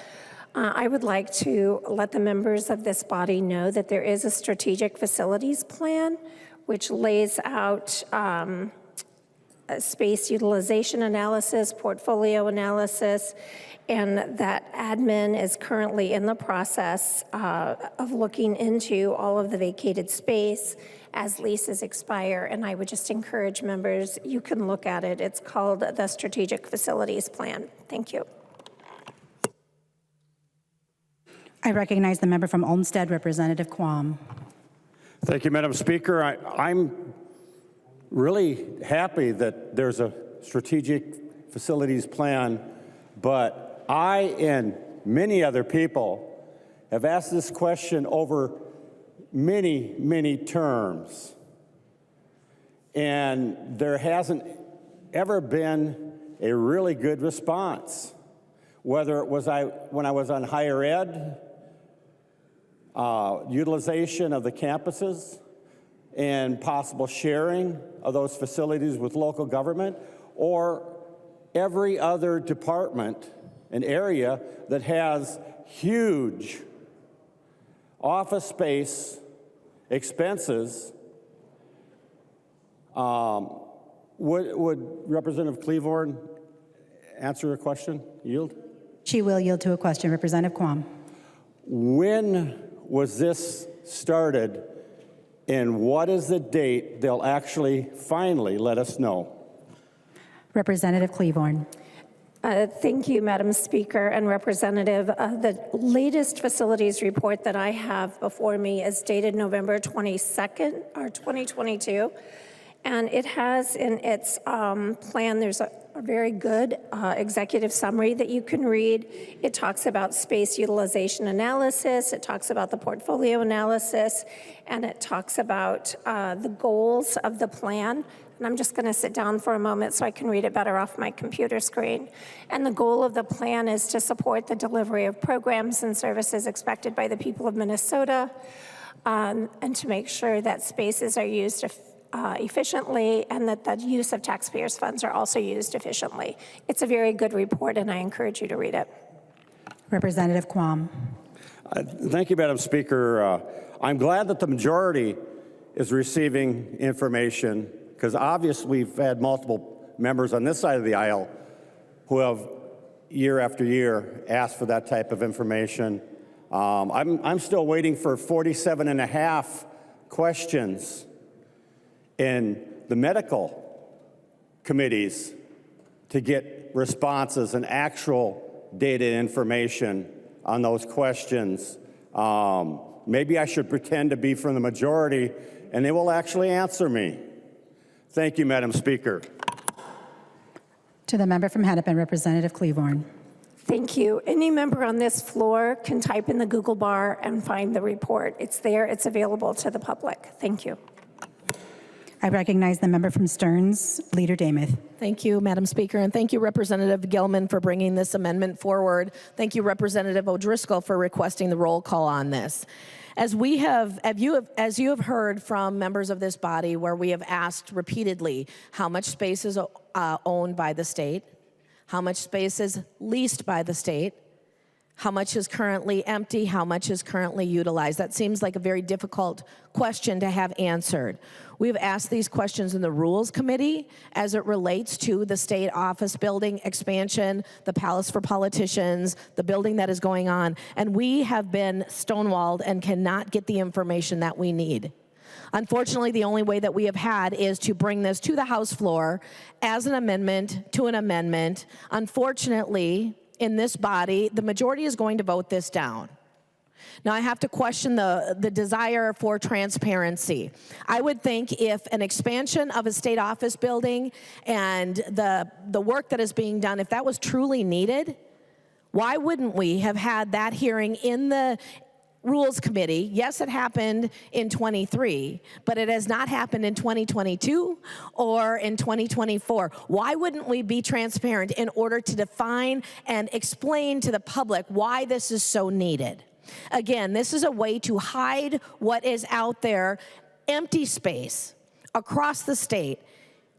I would like to let the members of this body know that there is a strategic facilities plan which lays out a space utilization analysis, portfolio analysis, and that admin is currently in the process of looking into all of the vacated space as leases expire. And I would just encourage members, you can look at it. It's called the Strategic Facilities Plan. Thank you. I recognize the member from Olmsted, Representative Quam. Thank you, Madam Speaker. I'm really happy that there's a strategic facilities plan, but I and many other people have asked this question over many, many terms, and there hasn't ever been a really good response, whether it was when I was on higher ed, utilization of the campuses and possible sharing of those facilities with local government, or every other department and area that has huge office space expenses. Would Representative Cleavorn answer a question? Yield? She will yield to a question. Representative Quam. When was this started, and what is the date they'll actually finally let us know? Representative Cleavorn. Thank you, Madam Speaker and Representative. The latest facilities report that I have before me is dated November 22nd, or 2022, and it has in its plan, there's a very good executive summary that you can read. It talks about space utilization analysis, it talks about the portfolio analysis, and it talks about the goals of the plan. And I'm just going to sit down for a moment so I can read it better off my computer screen. And the goal of the plan is to support the delivery of programs and services expected by the people of Minnesota, and to make sure that spaces are used efficiently and that the use of taxpayers' funds are also used efficiently. It's a very good report, and I encourage you to read it. Representative Quam. Thank you, Madam Speaker. I'm glad that the majority is receiving information, because obviously we've had multiple members on this side of the aisle who have year after year asked for that type of information. I'm still waiting for 47 and a half questions in the medical committees to get responses and actual data information on those questions. Maybe I should pretend to be from the majority and they will actually answer me. Thank you, Madam Speaker. To the member from Hennepin, Representative Cleavorn. Thank you. Any member on this floor can type in the Google bar and find the report. It's there. It's available to the public. Thank you. I recognize the member from Stearns, Leader Damath. Thank you, Madam Speaker, and thank you, Representative Gilman, for bringing this amendment forward. Thank you, Representative O'Driscoll, for requesting the roll call on this. As you have heard from members of this body, where we have asked repeatedly how much space is owned by the state, how much space is leased by the state, how much is currently empty, how much is currently utilized. That seems like a very difficult question to have answered. We've asked these questions in the Rules Committee as it relates to the state office building expansion, the Palace for Politicians, the building that is going on, and we have been stonewalled and cannot get the information that we need. Unfortunately, the only way that we have had is to bring this to the House floor as an amendment to an amendment. Unfortunately, in this body, the majority is going to vote this down. Now, I have to question the desire for transparency. I would think if an expansion of a state office building and the work that is being done, if that was truly needed, Why wouldn't we have had that hearing in the Rules Committee? Yes, it happened in 23, but it has not happened in 2022 or in 2024. Why wouldn't we be transparent in order to define and explain to the public why this is so needed? Again, this is a way to hide what is out there, empty space across the state,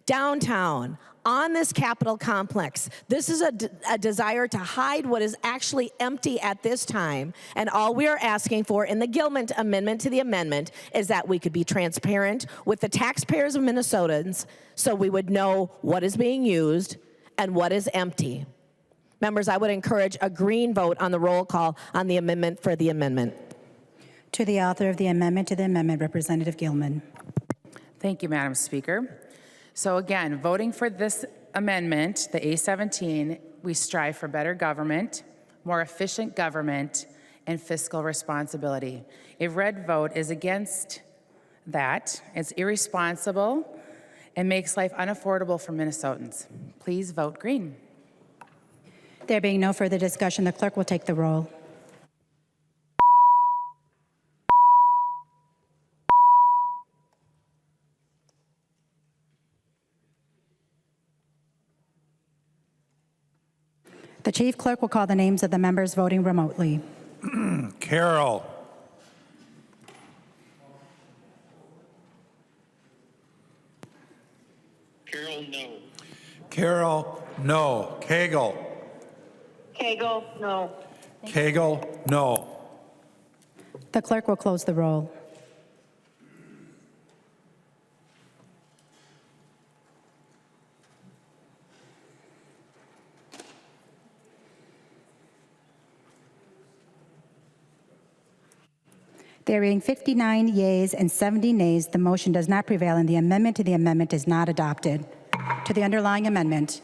downtown, on this Capitol complex. This is a desire to hide what is actually empty at this time, and all we are asking for in the Gilman amendment to the amendment is that we could be transparent with the taxpayers of Minnesotans so we would know what is being used and what is empty. Members, I would encourage a green vote on the roll call on the amendment for the amendment. To the author of the amendment to the amendment, Representative Gilman. Thank you, Madam Speaker. So again, voting for this amendment, the A17, we strive for better government, more efficient government, and fiscal responsibility. A red vote is against that. It's irresponsible and makes life unaffordable for Minnesotans. Please vote green. There being no further discussion, the clerk will take the roll. The chief clerk will call the names of the members voting remotely. Carroll. Carroll, no. Carroll, no. Cagle. Cagle, no. Cagle, no. The clerk will close the roll. There being 59 yeas and 70 nays, the motion does not prevail and the amendment to the amendment is not adopted. To the underlying amendment.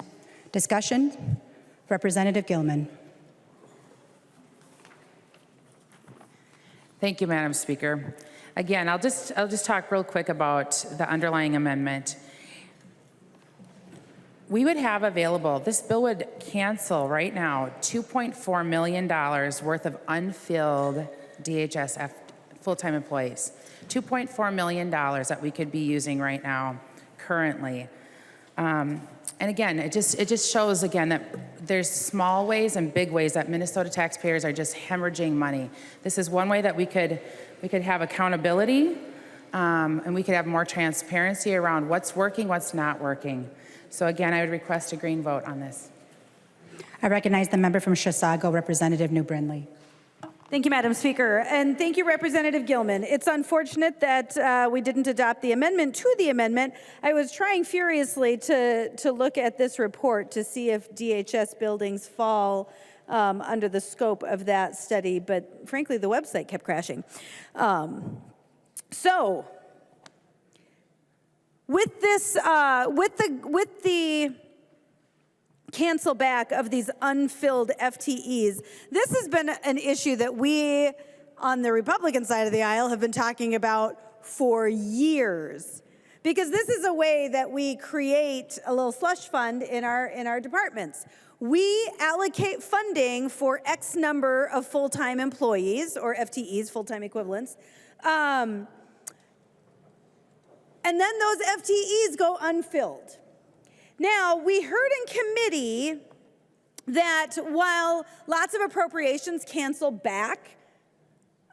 Discussion? Representative Gilman. Thank you, Madam Speaker. Again, I'll just talk real quick about the underlying amendment. We would have available, this bill would cancel right now $2.4 million worth of unfilled DHS full-time employees. $2.4 million that we could be using right now, currently. And again, it just shows again that there's small ways and big ways that Minnesota taxpayers are just hemorrhaging money. This is one way that we could have accountability, and we could have more transparency around what's working, what's not working. So again, I would request a green vote on this. I recognize the member from Chisago, Representative New Brindley. Thank you, Madam Speaker, and thank you, Representative Gilman. It's unfortunate that we didn't adopt the amendment to the amendment. I was trying furiously to look at this report to see if DHS buildings fall under the scope of that study, but frankly, the website kept crashing. So, with this, with the cancel back of these unfilled FTEs. This has been an issue that we, on the Republican side of the aisle, have been talking about for years. Because this is a way that we create a little slush fund in our departments. We allocate funding for X number of full-time employees, or FTEs, full-time equivalents, and then those FTEs go unfilled. Now, we heard in committee that while lots of appropriations cancel back,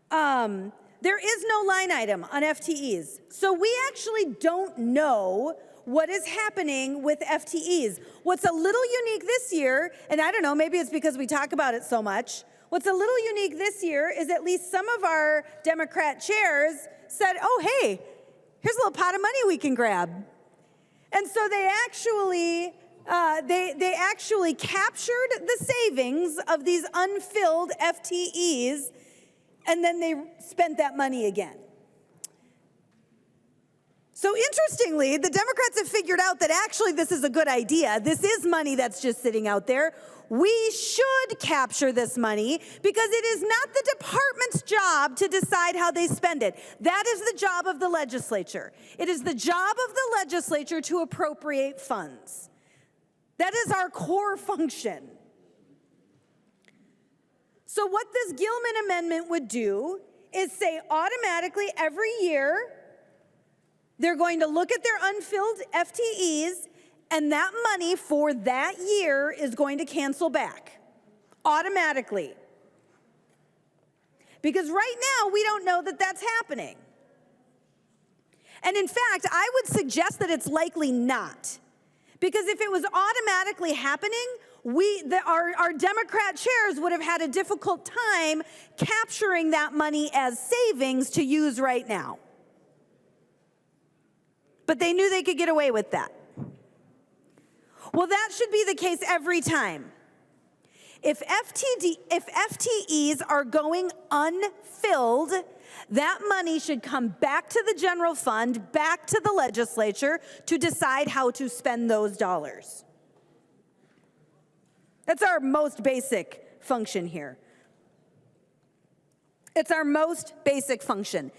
there is no line item on FTEs. So we actually don't know what is happening with FTEs. What's a little unique this year, and I don't know, maybe it's because we talk about it so much, what's a little unique this year is at least some of our Democrat chairs said, oh, hey, here's a little pot of money we can grab. And so they actually captured the savings of these unfilled FTEs, and then they spent that money again. So interestingly, the Democrats have figured out that actually this is a good idea. This is money that's just sitting out there. We should capture this money because it is not the department's job to decide how they spend it. That is the job of the legislature. It is the job of the legislature to appropriate funds. That is our core function. So what this Gilman amendment would do is say automatically every year they're going to look at their unfilled FTEs, and that money for that year is going to cancel back automatically. Because right now we don't know that that's happening. And in fact, I would suggest that it's likely not. Because if it was automatically happening, our Democrat chairs would have had a difficult time capturing that money as savings to use right now. But they knew they could get away with that. Well, that should be the case every time. If FTEs are going unfilled, that money should come back to the general fund, back to the legislature to decide how to spend those dollars. That's our most basic function here. It's our most basic function.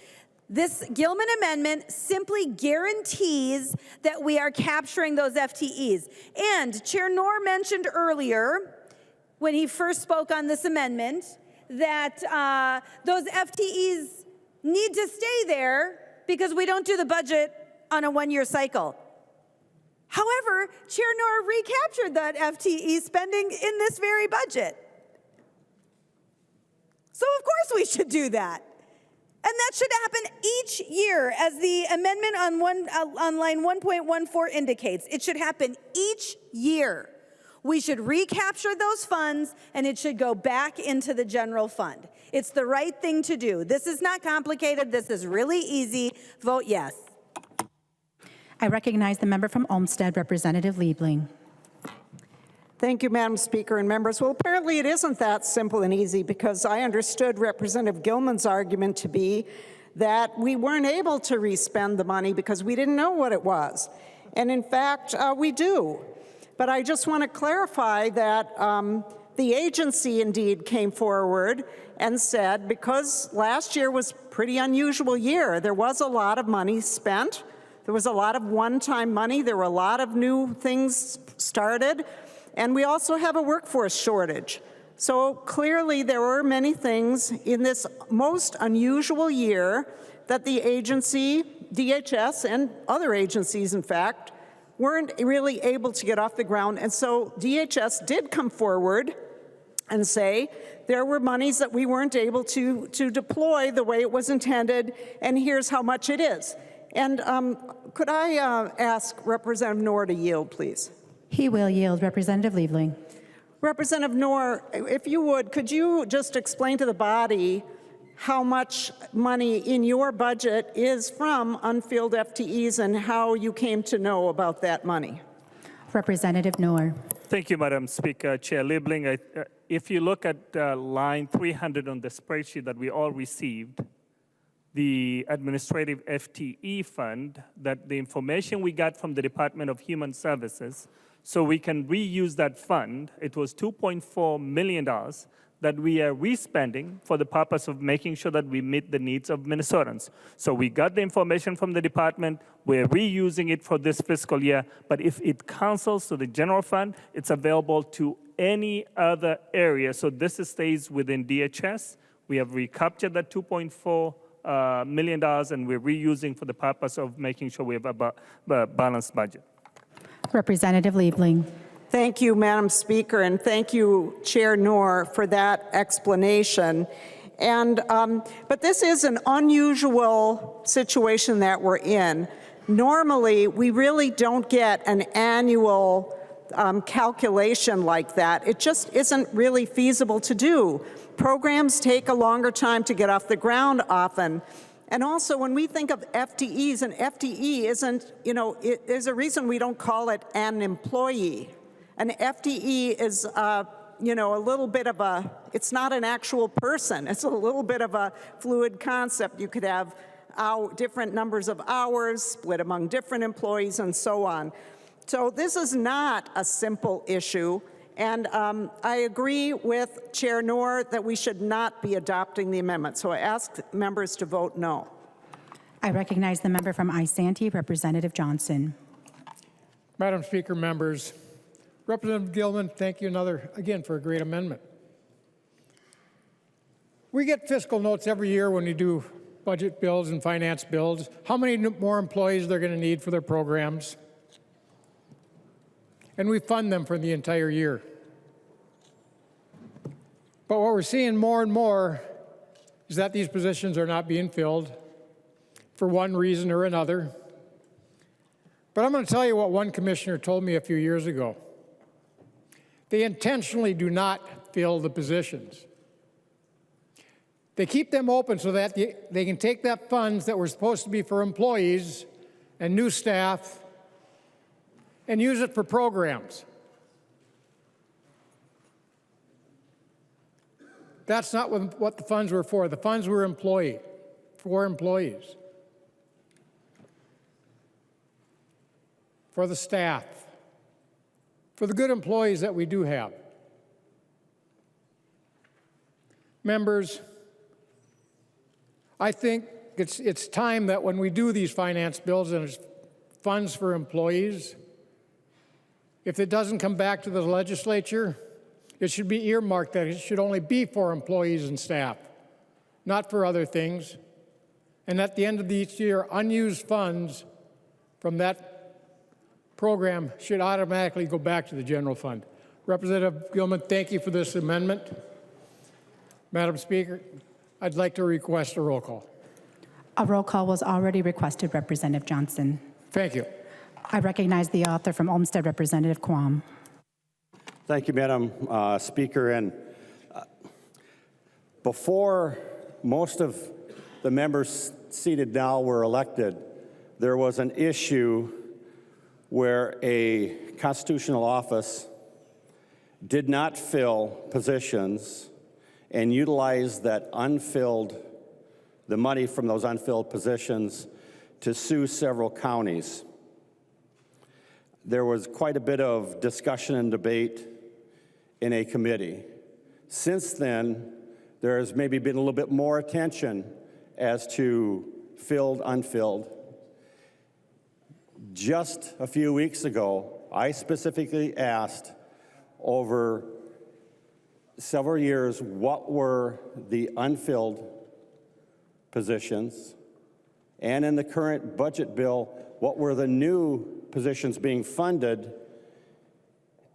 This Gilman amendment simply guarantees that we are capturing those FTEs. And Chair Noor mentioned earlier, when he first spoke on this amendment, that those FTEs need to stay there because we don't do the budget on a one-year cycle. However, Chair Noor recaptured that FTE spending in this very budget. So of course we should do that. And that should happen each year, as the amendment on line 1.14 indicates. It should happen each year. We should recapture those funds, and it should go back into the general fund. It's the right thing to do. This is not complicated. This is really easy. Vote yes. I recognize the member from Olmsted, Representative Liebling. Thank you, Madam Speaker and members. Well, apparently it isn't that simple and easy, because I understood Representative Gilman's argument to be that we weren't able to respend the money because we didn't know what it was. And in fact, we do. But I just want to clarify that the agency indeed came forward and said, because last year was a pretty unusual year, there was a lot of money spent, there was a lot of one-time money, there were a lot of new things started, and we also have a workforce shortage. So clearly there were many things in this most unusual year that the agency, DHS, and other agencies, in fact, weren't really able to get off the ground. And so DHS did come forward and say there were monies that we weren't able to deploy the way it was intended, and here's how much it is. And could I ask Representative Noor to yield, please? He will yield. Representative Liebling. Representative Noor, if you would, could you just explain to the body how much money in your budget is from unfilled FTEs and how you came to know about that money? Representative Noor. Thank you, Madam Speaker. Chair Liebling, if you look at line 300 on the spreadsheet that we all received, the administrative FTE fund, that the information we got from the Department of Human Services, so we can reuse that fund, it was $2.4 million that we are respending for the purpose of making sure that we meet the needs of Minnesotans. So we got the information from the department, we're reusing it for this fiscal year, but if it cancels to the general fund, it's available to any other area. So this stays within DHS. We have recaptured that $2.4 million, and we're reusing for the purpose of making sure we have a balanced budget. Representative Liebling. Thank you, Madam Speaker, and thank you, Chair Noor, for that explanation. And but this is an unusual situation that we're in. Normally, we really don't get an annual calculation like that. It just isn't really feasible to do. Programs take a longer time to get off the ground often. And also, when we think of FTEs, an FTE isn't, there's a reason we don't call it an employee. An FTE is, a little bit of it's not an actual person. It's a little bit of a fluid concept. You could have different numbers of hours split among different employees and so on. So this is not a simple issue. And I agree with Chair Noor that we should not be adopting the amendment. So I ask members to vote no. I recognize the member from Isanti, Representative Johnson. Madam Speaker, members, Representative Gilman, thank you again for a great amendment. We get fiscal notes every year when we do budget bills and finance bills, how many more employees they're going to need for their programs. And we fund them for the entire year. But what we're seeing more and more is that these positions are not being filled for one reason or another. But I'm going to tell you what one commissioner told me a few years ago. They intentionally do not fill the positions. They keep them open so that they can take that funds that were supposed to be for employees and new staff and use it for programs. That's not what the funds were for. The funds were for employees, for the staff, for the good employees that we do have. Members, I think it's time that when we do these finance bills and it's funds for employees, if it doesn't come back to the legislature, it should be earmarked that it should only be for employees and staff, not for other things. And at the end of each year, unused funds from that program should automatically go back to the general fund. Representative Gilman, thank you for this amendment. Madam Speaker, I'd like to request a roll call. A roll call was already requested, Representative Johnson. Thank you. I recognize the author from Olmsted, Representative Quam. Thank you, Madam Speaker. And before most of the members seated now were elected, there was an issue where a constitutional office did not fill positions and utilized the money from those unfilled positions to sue several counties. There was quite a bit of discussion and debate in a committee. Since then, there has maybe been a little bit more attention as to filled, unfilled. Just a few weeks ago, I specifically asked over several years what were the unfilled positions, and in the current budget bill, what were the new positions being funded,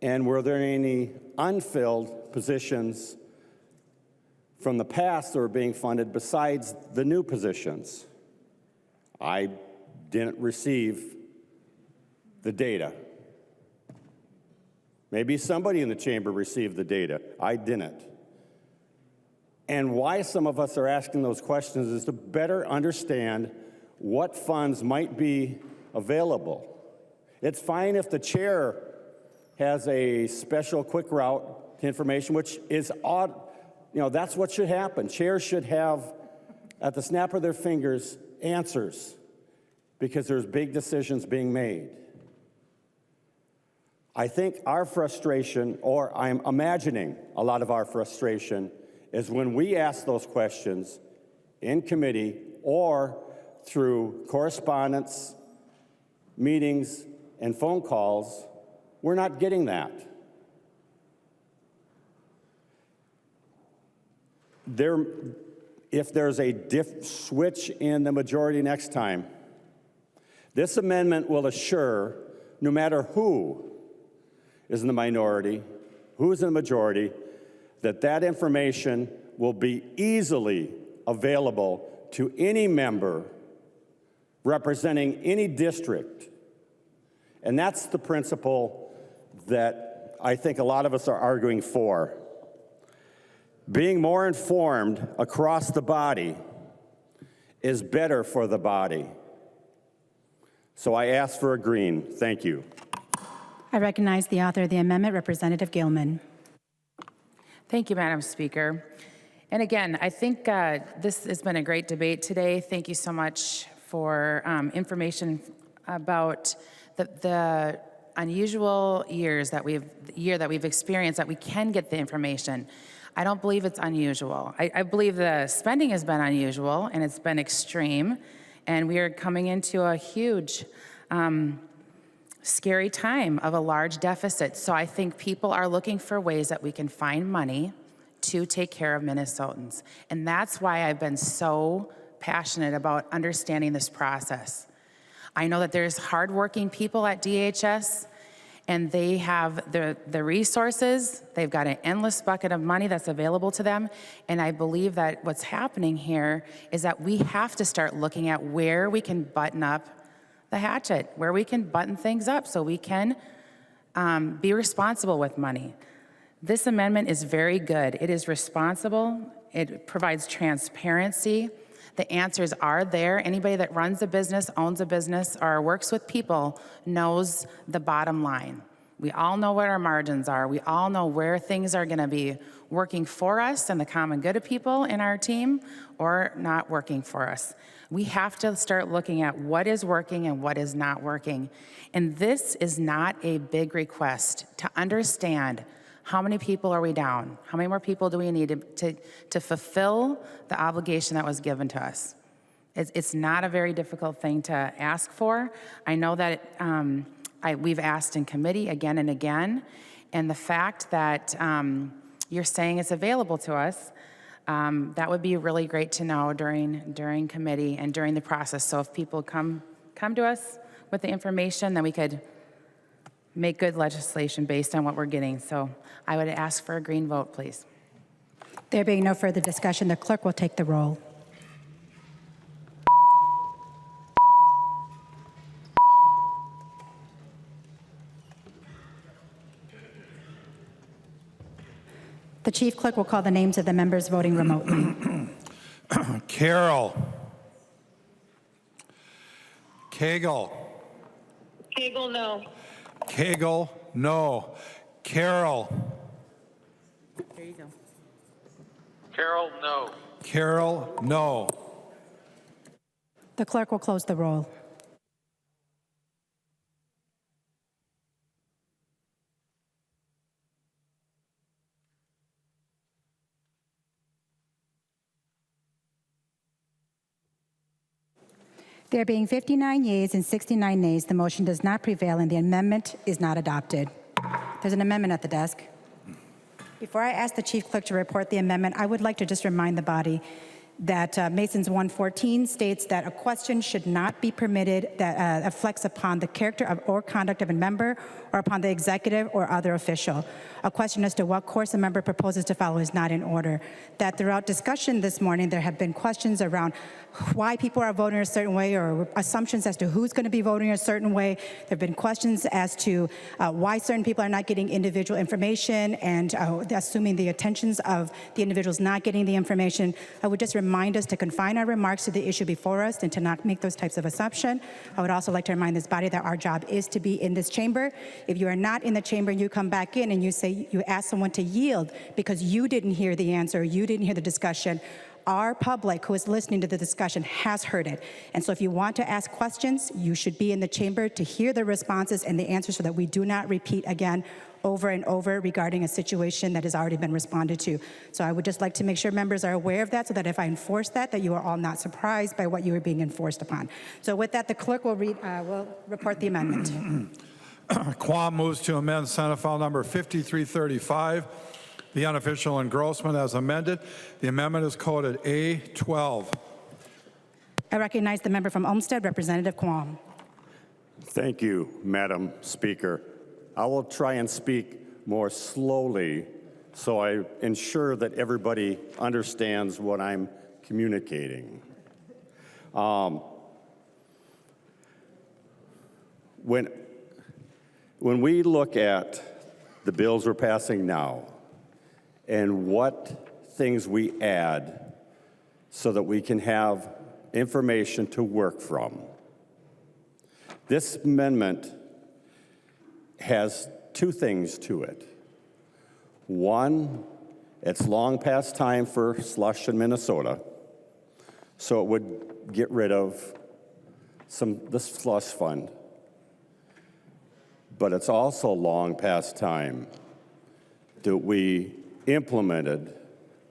and were there any unfilled positions from the past that were being funded besides the new positions? I didn't receive the data. Maybe somebody in the chamber received the data. I didn't. And why some of us are asking those questions is to better understand what funds might be available. It's fine if the chair has a special quick route to information, which is odd. You know, that's what should happen. Chairs should have, at the snap of their fingers, answers, because there's big decisions being made. I think our frustration, or I'm imagining a lot of our frustration, is when we ask those questions in committee or through correspondence, meetings, and phone calls, we're not getting that. If there's a switch in the majority next time, this amendment will assure, no matter who is in the minority, who is in the majority, that that information will be easily available to any member representing any district. And that's the principle that I think a lot of us are arguing for. Being more informed across the body is better for the body. So I ask for a green. Thank you. I recognize the author of the amendment, Representative Gilman. Thank you, Madam Speaker. And again, I think this has been a great debate today. Thank you so much for information about the unusual year that we've experienced, that we can get the information. I don't believe it's unusual. I believe the spending has been unusual and it's been extreme, and we are coming into a huge scary time of a large deficit. So I think people are looking for ways that we can find money to take care of Minnesotans. And that's why I've been so passionate about understanding this process. I know that there's hardworking people at DHS, and they have the resources. They've got an endless bucket of money that's available to them. And I believe that what's happening here is that we have to start looking at where we can button up the hatchet, where we can button things up so we can be responsible with money. This amendment is very good. It is responsible. It provides transparency. The answers are there. Anybody that runs a business, owns a business, or works with people knows the bottom line. We all know what our margins are. We all know where things are going to be working for us and the common good of people in our team or not working for us. We have to start looking at what is working and what is not working. And this is not a big request to understand how many people are we down? How many more people do we need to fulfill the obligation that was given to us? It's not a very difficult thing to ask for. I know that we've asked in committee again and again, and the fact that you're saying it's available to us, that would be really great to know during committee and during the process. So if people come to us with the information, then we could make good legislation based on what we're getting. So I would ask for a green vote, please. There being no further discussion, the clerk will take the roll. The chief clerk will call the names of the members voting remotely. Carroll. Cagle. Cagle, no. Cagle, no. Carroll. There you go. Carroll, no. Carroll, no. The clerk will close the roll. There being 59 yeas and 69 nays, the motion does not prevail and the amendment is not adopted. There's an amendment at the desk. Before I ask the chief clerk to report the amendment, I would like to just remind the body that Masons 114 states that a question should not be permitted that reflects upon the character or conduct of a member or upon the executive or other official. A question as to what course a member proposes to follow is not in order. That throughout discussion this morning, there have been questions around why people are voting a certain way or assumptions as to who's going to be voting a certain way. There have been questions as to why certain people are not getting individual information and assuming the intentions of the individuals not getting the information. I would just remind us to confine our remarks to the issue before us and to not make those types of assumptions. I would also like to remind this body that our job is to be in this chamber. If you are not in the chamber and you come back in and you ask someone to yield because you didn't hear the answer, you didn't hear the discussion, our public who is listening to the discussion has heard it. And so if you want to ask questions, you should be in the chamber to hear the responses and the answers so that we do not repeat again over and over regarding a situation that has already been responded to. So I would just like to make sure members are aware of that so that if I enforce that you are all not surprised by what you are being enforced upon. So with that, the clerk will report the amendment. Quam moves to amend Senate File Number 5335, the unofficial engrossment as amended. The amendment is coded A12. I recognize the member from Olmsted, Representative Quam. Thank you, Madam Speaker. I will try and speak more slowly so I ensure that everybody understands what I'm communicating. When we look at the bills we're passing now and what things we add so that we can have information to work from, this amendment has two things to it. One, it's long past time for slush in Minnesota, so it would get rid of the slush fund. But it's also long past time that we implemented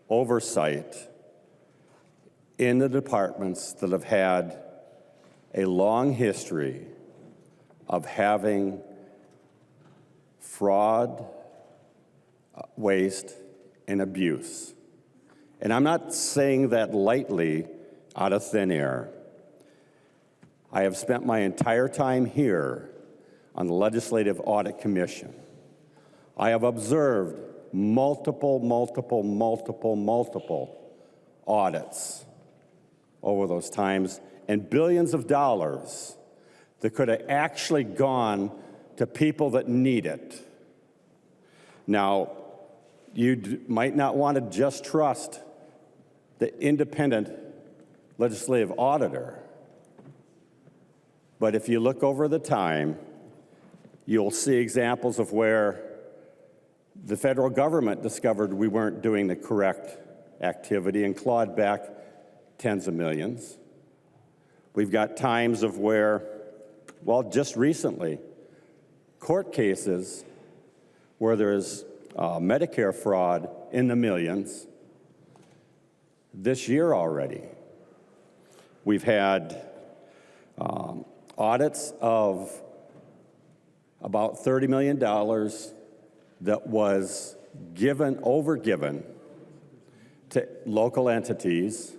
oversight in the departments that have had a long history of having fraud, waste, and abuse. And I'm not saying that lightly out of thin air. I have spent my entire time here on the Legislative Audit Commission. I have observed multiple audits over those times, and billions of dollars that could have actually gone to people that need it. Now, you might not want to just trust the independent legislative auditor, but if you look over the time, you'll see examples of where the federal government discovered we weren't doing the correct activity and clawed back tens of millions. We've got times of where, well, just recently, court cases where there's Medicare fraud in the millions this year already. We've had audits of about $30 million that was overgiven to local entities.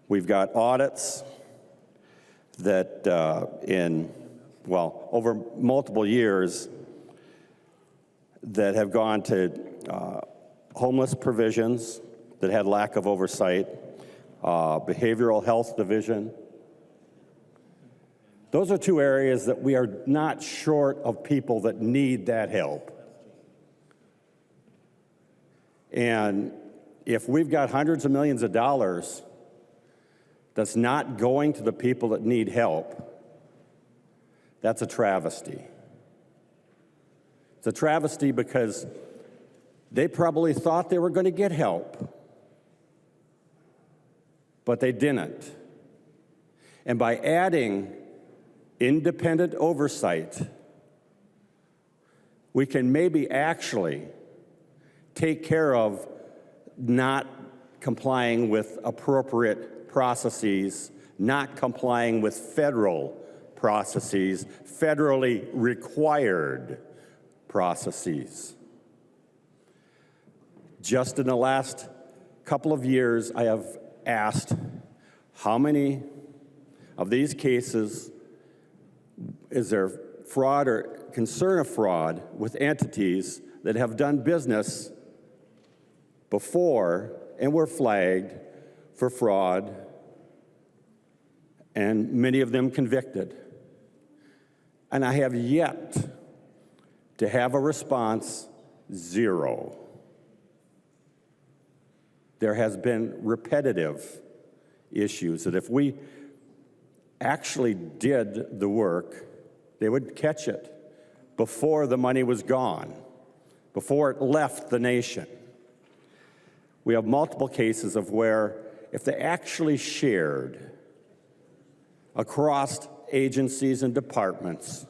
We've got audits that over multiple years that have gone to homeless provisions that had lack of oversight, behavioral health division. Those are two areas that we are not short of people that need that help. And if we've got hundreds of millions of dollars that's not going to the people that need help, that's a travesty. It's a travesty because they probably thought they were going to get help, but they didn't. And by adding independent oversight, we can maybe actually take care of not complying with appropriate processes, not complying with federal processes, federally required processes. Just in the last couple of years, I have asked how many of these cases is there fraud or concern of fraud with entities that have done business before and were flagged for fraud, and many of them convicted. And I have yet to have a response, zero. There has been repetitive issues that if we actually did the work, they would catch it before the money was gone, before it left the nation. We have multiple cases of where if they actually shared across agencies and departments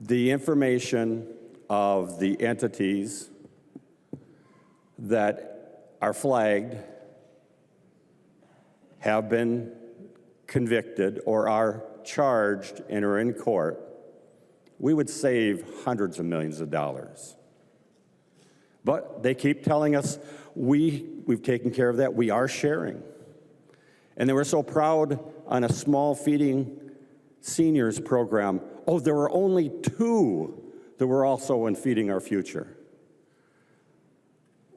the information of the entities that are flagged, have been convicted, or are charged and are in court, we would save hundreds of millions of dollars. But they keep telling us we've taken care of that, we are sharing. And they were so proud on a small feeding seniors program. Oh, there were only 2 that were also in Feeding Our Future.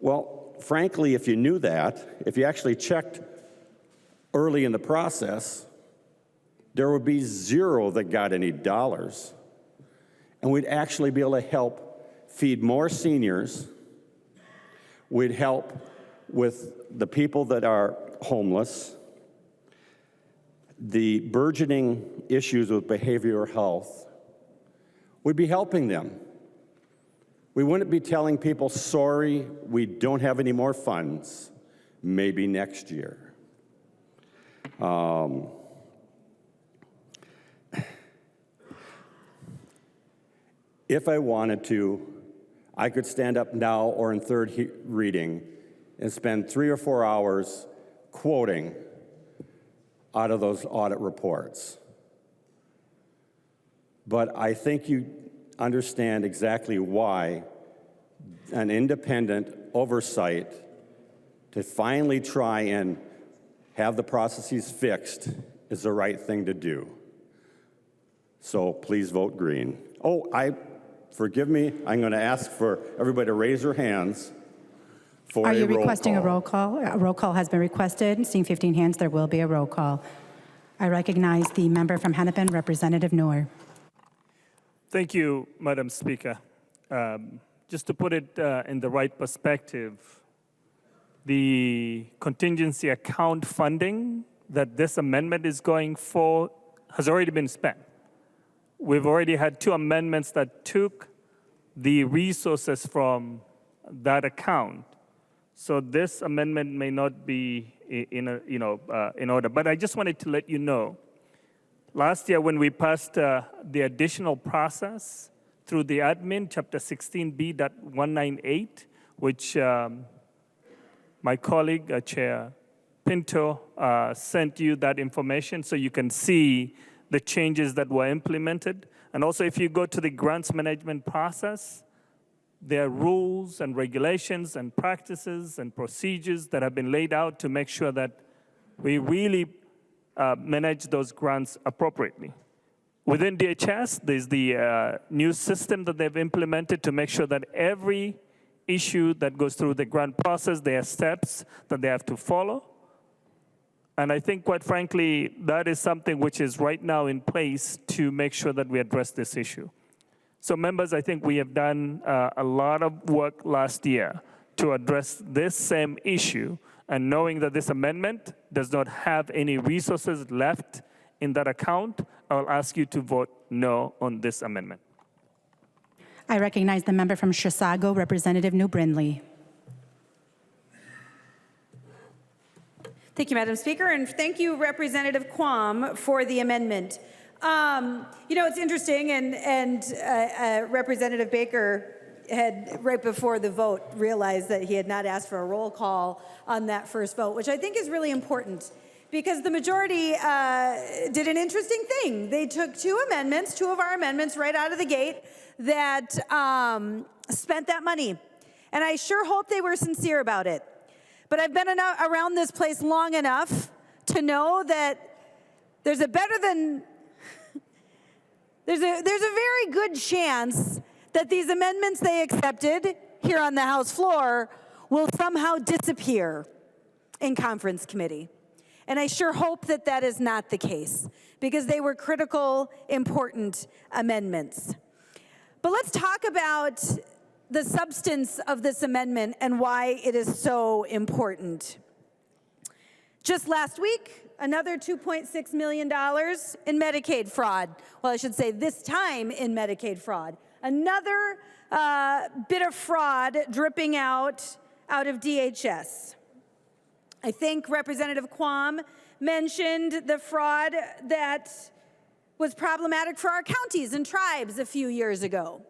Well, frankly, if you knew that, if you actually checked early in the process, there would be 0 that got any dollars. And we'd actually be able to help feed more seniors. We'd help with the people that are homeless, the burgeoning issues with behavioral health. We'd be helping them. We wouldn't be telling people, sorry, we don't have any more funds, maybe next year. If I wanted to, I could stand up now or in third reading and spend 3 or 4 hours quoting out of those audit reports. But I think you understand exactly why an independent oversight to finally try and have the processes fixed is the right thing to do. So please vote green. Oh, forgive me, I'm going to ask for everybody to raise their hands for Are a you roll requesting call. a roll call? A roll call has been requested. Seeing 15 hands, there will be a roll call. I recognize the member from Hennepin, Representative Noor. Thank you, Madam Speaker. Just to put it in the right perspective, the contingency account funding that this amendment is going for has already been spent. We've already had 2 amendments that took the resources from that account. So this amendment may not be in order. But I just wanted to let you know, last year when we passed the additional process through the admin, Chapter 16B.198, which my colleague, Chair Pinto, sent you that information so you can see the changes that were implemented. And also, if you go to the grants management process, there are rules and regulations and practices and procedures that have been laid out to make sure that we really manage those grants appropriately. Within DHS, there's the new system that they've implemented to make sure that every issue that goes through the grant process, there are steps that they have to follow. And I think, quite frankly, that is something which is right now in place to make sure that we address this issue. So members, I think we have done a lot of work last year to address this same issue, and knowing that this amendment does not have any resources left in that account, I'll ask you to vote no on this amendment. I recognize the member from Chisago, Representative New Brindley. Thank you, Madam Speaker, and thank you, Representative Quam, for the amendment. It's interesting, and Representative Baker had, right before the vote, realized that he had not asked for a roll call on that first vote, which I think is really important, because the majority did an interesting thing. They took 2 of our amendments right out of the gate that spent that money. And I sure hope they were sincere about it. But I've been around this place long enough to know that there's a very good chance that these amendments they accepted here on the House floor will somehow disappear in conference committee. And I sure hope that that is not the case, because they were critical, important amendments. But let's talk about the substance of this amendment and why it is so important. Just last week, another $2.6 million in Medicaid fraud. Well, I should say this time in Medicaid fraud. Another bit of fraud dripping out of DHS. I think Representative Quam mentioned the fraud that was problematic for our counties and tribes a few years ago.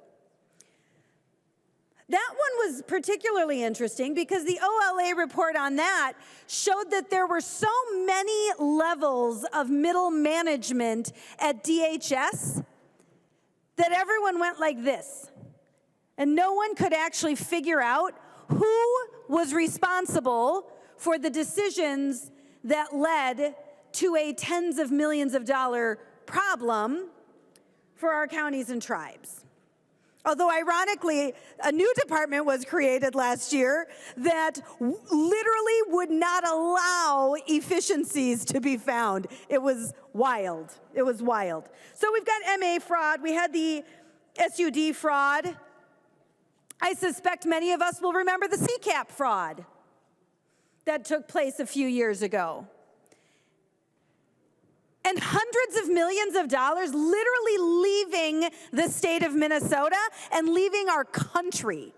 That one was particularly interesting because the OLA report on that showed that there were so many levels of middle management at DHS that everyone went like this. And no one could actually figure out who was responsible for the decisions that led to a tens of millions of dollar problem for our counties and tribes. Although ironically, a new department was created last year that literally would not allow efficiencies to be found. It was wild. It was wild. So we've got MA fraud. We had the SUD fraud. I suspect many of us will remember the CCAP fraud that took place a few years ago. And hundreds of millions of dollars literally leaving the state of Minnesota and leaving our country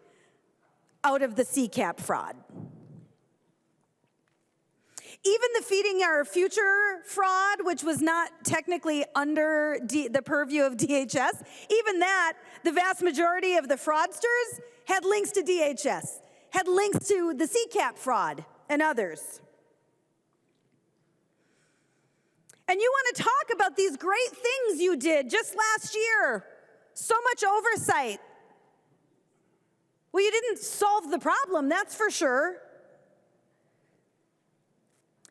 out of the CCAP fraud. Even the Feeding Our Future fraud, which was not technically under the purview of DHS, even that, the vast majority of the fraudsters had links to DHS, had links to the CCAP fraud and others. And you want to talk about these great things you did just last year. So much oversight. Well, you didn't solve the problem, that's for sure.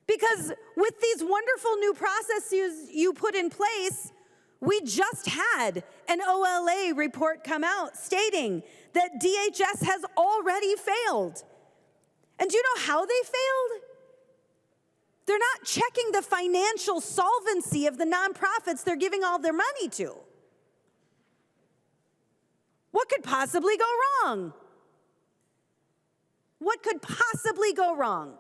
Because with these wonderful new processes you put in place, we just had an OLA report come out stating that DHS has already failed. And do you know how they failed? They're not checking the financial solvency of the nonprofits they're giving all their money to. What could possibly go wrong? What could possibly go wrong?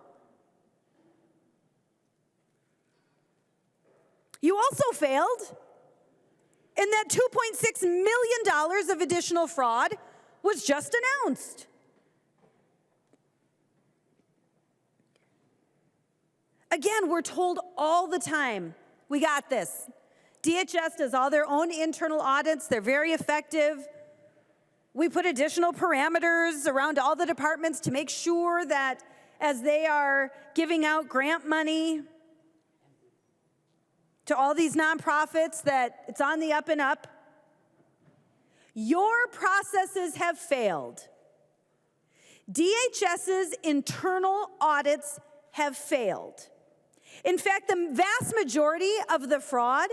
You also failed in that $2.6 million of additional fraud was just announced. Again, we're told all the time, we got this. DHS does all their own internal audits. They're very effective. We put additional parameters around all the departments to make sure that as they are giving out grant money to all these nonprofits, that it's on the up and up. Your processes have failed. DHS's internal audits have failed. In fact, the vast majority of the fraud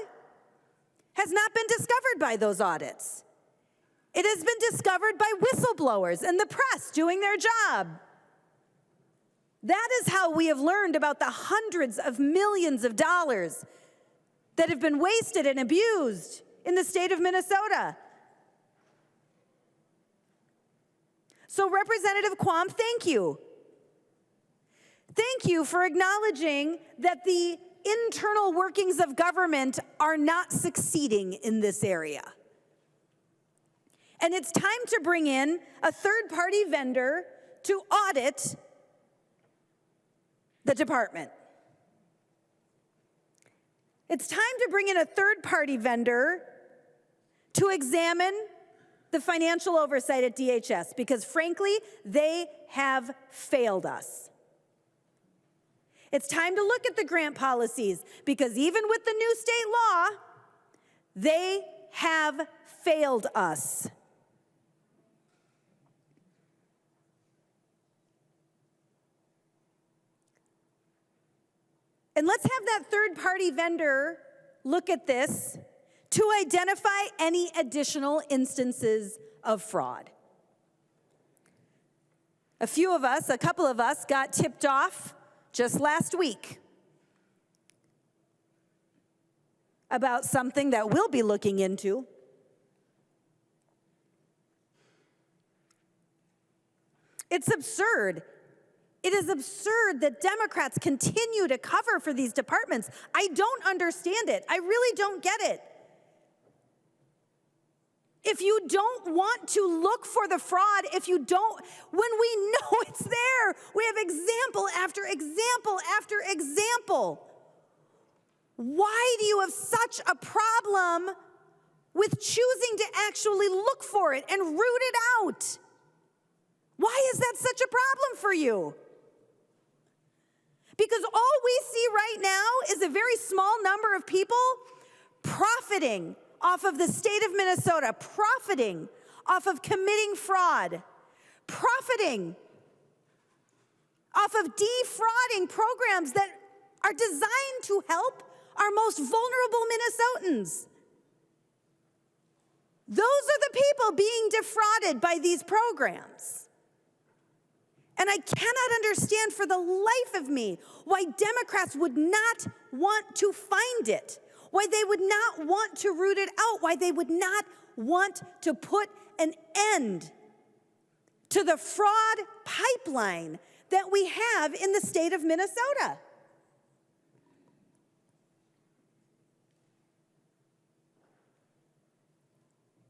has not been discovered by those audits. It has been discovered by whistleblowers and the press doing their job. That is how we have learned about the hundreds of millions of dollars that have been wasted and abused in the state of Minnesota. So Representative Quam, thank you. Thank you for acknowledging that the internal workings of government are not succeeding in this area. And it's time to bring in a third-party vendor to audit the department. It's time to bring in a third-party vendor to examine the financial oversight at DHS, because frankly, they have failed us. It's time to look at the grant policies, because even with the new state law, they have failed us. And let's have that third-party vendor look at this to identify any additional instances of fraud. A couple of us got tipped off just last week about something that we'll be looking into. It's absurd. It is absurd that Democrats continue to cover for these departments. I don't understand it. I really don't get it. If you don't want to look for the fraud, when we know it's there, we have example after example after example. Why do you have such a problem with choosing to actually look for it and root it out? Why is that such a problem for you? Because all we see right now is a very small number of people profiting off of the state of Minnesota, profiting off of committing fraud, profiting off of defrauding programs that are designed to help our most vulnerable Minnesotans. Those are the people being defrauded by these programs. And I cannot understand for the life of me why Democrats would not want to find it, why they would not want to root it out, why they would not want to put an end to the fraud pipeline that we have in the state of Minnesota.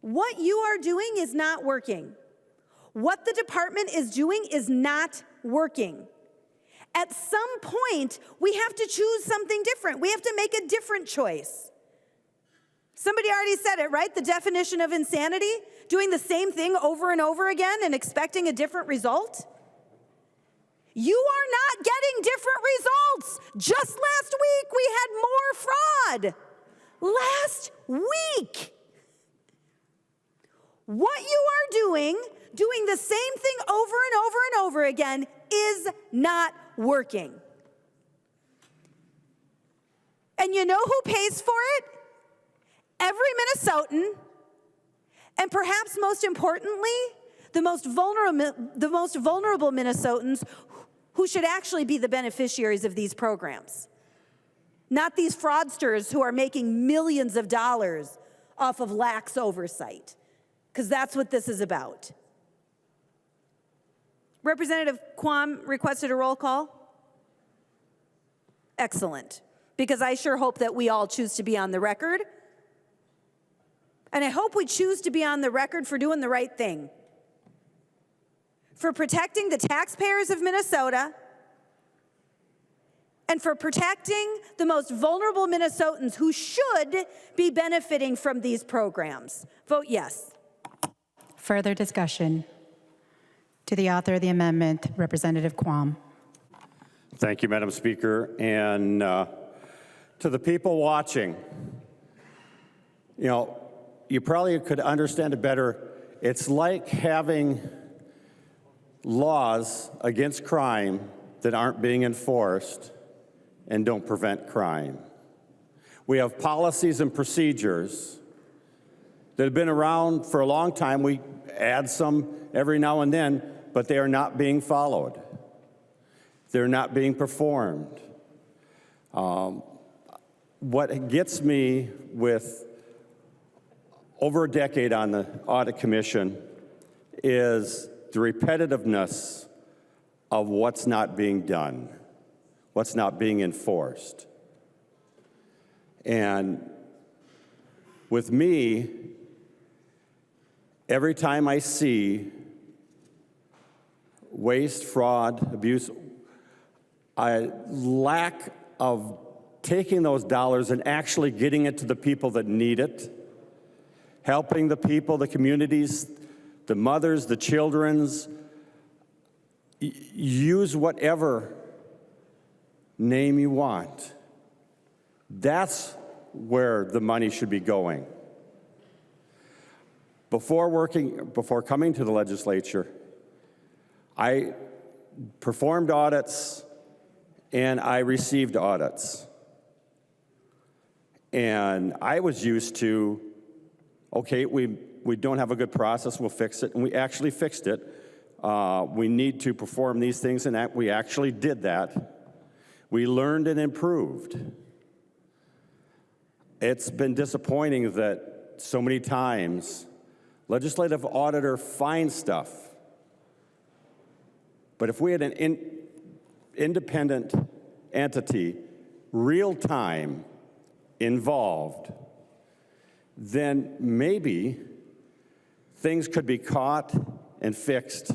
What you are doing is not working. What the department is doing is not working. At some point, we have to choose something different. We have to make a different choice. Somebody already said it, right? The definition of insanity? Doing the same thing over and over again and expecting a different result? You are not getting different results. Just last week, we had more fraud. Last week. What you are doing doing the same thing over and over and over again is not working. And you know who pays for it? Every Minnesotan, and perhaps most importantly, the most vulnerable Minnesotans who should actually be the beneficiaries of these programs. Not these fraudsters who are making millions of dollars off of lax oversight, because that's what this is about. Representative Quam requested a roll call. Excellent, because I sure hope that we all choose to be on the record. And I hope we choose to be on the record for doing the right thing, for protecting the taxpayers of Minnesota, and for protecting the most vulnerable Minnesotans who should be benefiting from these programs. Vote yes. Further discussion. To the author of the amendment, Representative Quam. Thank you, Madam Speaker. And to the people watching, you know, you probably could understand it better. It's like having laws against crime that aren't being enforced and don't prevent crime. We have policies and procedures that have been around for a long time. We add some every now and then, but they are not being followed. They're not being performed. What gets me with over a decade on the Audit Commission is the repetitiveness of what's not being done, what's not being enforced. And with me, every time I see waste, fraud, abuse, a lack of taking those dollars and actually getting it to the people that need it, helping the people, the communities, the mothers, the children's, use whatever name you want. That's where the money should be going. Before coming to the legislature, I performed audits and I received audits. And I was used to, okay, we don't have a good process, we'll fix it, and we actually fixed it. We need to perform these things, and we actually did that. We learned and improved. It's been disappointing that so many times legislative auditor finds stuff, but if we had an independent entity, real time, involved, then maybe things could be caught and fixed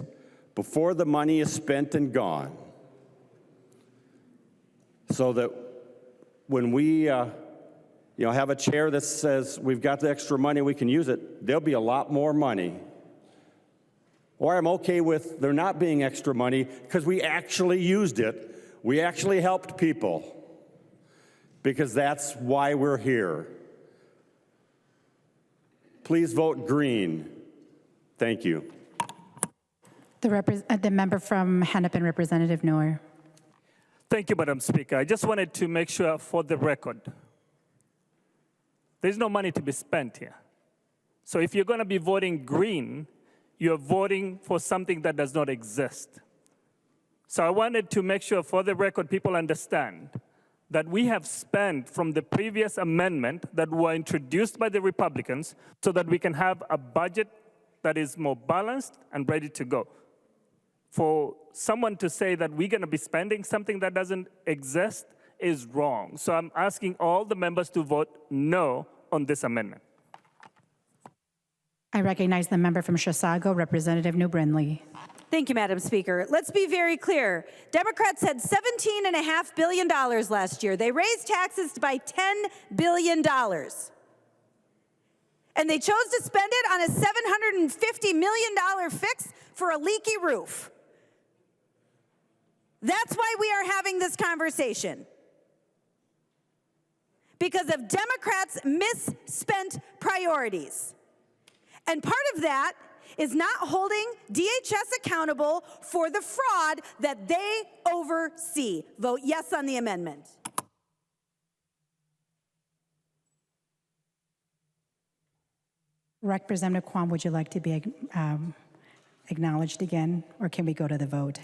before the money is spent and gone. So that when we have a chair that says we've got the extra money, we can use it, there'll be a lot more money. Or I'm okay with there not being extra money because we actually used it. We actually helped people. Because that's why we're here. Please vote green. Thank you. The member from Hennepin, Representative Noor. Thank you, Madam Speaker. I just wanted to make sure for the record, there's no money to be spent here. So if you're going to be voting green, you're voting for something that does not exist. So I wanted to make sure for the record people understand that we have spent from the previous amendment that were introduced by the Republicans so that we can have a budget that is more balanced and ready to go. For someone to say that we're going to be spending something that doesn't exist is wrong. So I'm asking all the members to vote no on this amendment. I recognize the member from Chisago, Representative New Brindley. Thank you, Madam Speaker. Let's be very clear. Democrats had $17.5 billion last year. They raised taxes by $10 billion. And they chose to spend it on a $750 million fix for a leaky roof. That's why we are having this conversation. Because of Democrats' misspent priorities. And part of that is not holding DHS accountable for the fraud that they oversee. Vote yes on the amendment. Representative Kwan, would you like to be acknowledged again, or can we go to the vote?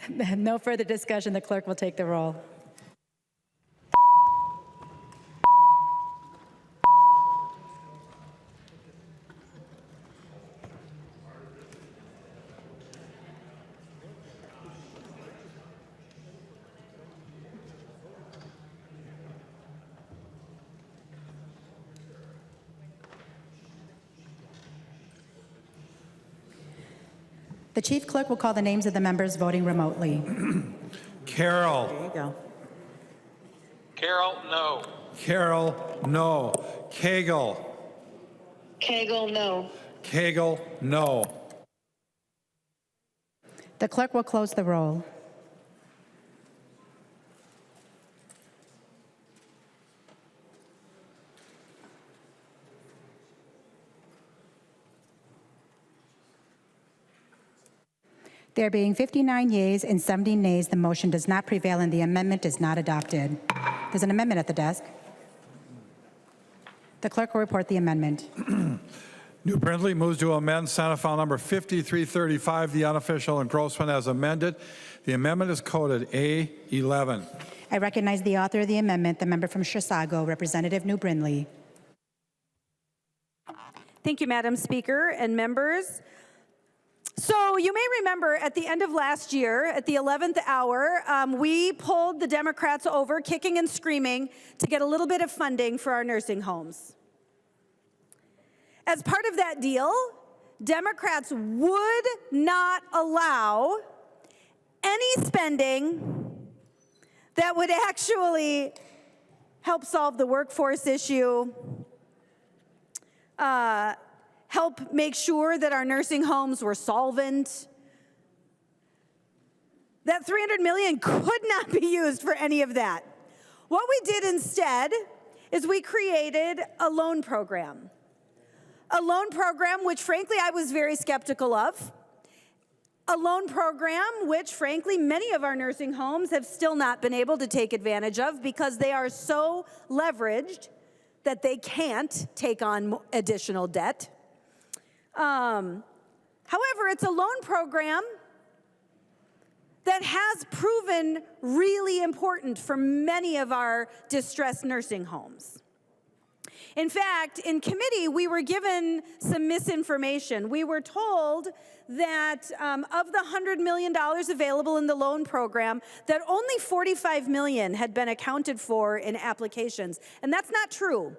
No further discussion. The clerk will take the roll. The chief clerk will call the names of the members voting remotely. Carroll. There you go. Carroll, no. Carroll, no. Cagle. Cagle, no. Cagle, no. The clerk will close the roll. There being 59 yeas and 70 nays, the motion does not prevail and the amendment is not adopted. There's an amendment at the desk. The clerk will report the amendment. New Brindley moves to amend Senate File Number 5335, the unofficial engrossment as amended. The amendment is coded A11. I recognize the author of the amendment, the member from Chisago, Representative New Brindley. Thank you, Madam Speaker and members. So you may remember at the end of last year, at the 11th hour, we pulled the Democrats over, kicking and screaming, to get a little bit of funding for our nursing homes. As part of that deal, Democrats would not allow any spending that would actually help solve the workforce issue, help make sure that our nursing homes were solvent. That $300 million could not be used for any of that. What we did instead is we created a loan program. A loan program which, frankly, I was very skeptical of. A loan program which, frankly, many of our nursing homes have still not been able to take advantage of because they are so leveraged that they can't take on additional debt. However, it's a loan program that has proven really important for many of our distressed nursing homes. In fact, in committee, we were given some misinformation. We were told that of the $100 million available in the loan program, that only $45 million had been accounted for in applications, and that's not true.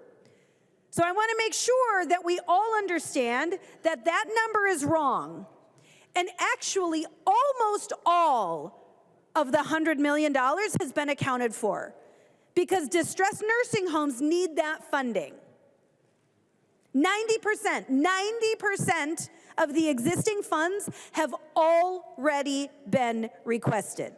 So I want to make sure that we all understand that that number is wrong. And actually, almost all of the $100 million has been accounted for because distressed nursing homes need that funding. 90% of the existing funds have already been requested.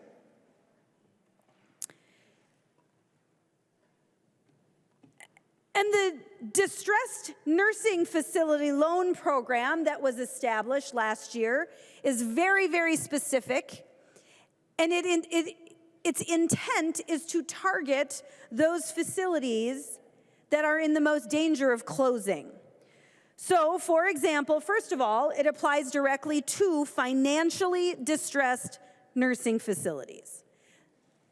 And the distressed nursing facility loan program that was established last year is very, very specific. And its intent is to target those facilities that are in the most danger of closing. So, for example, first of all, it applies directly to financially distressed nursing facilities.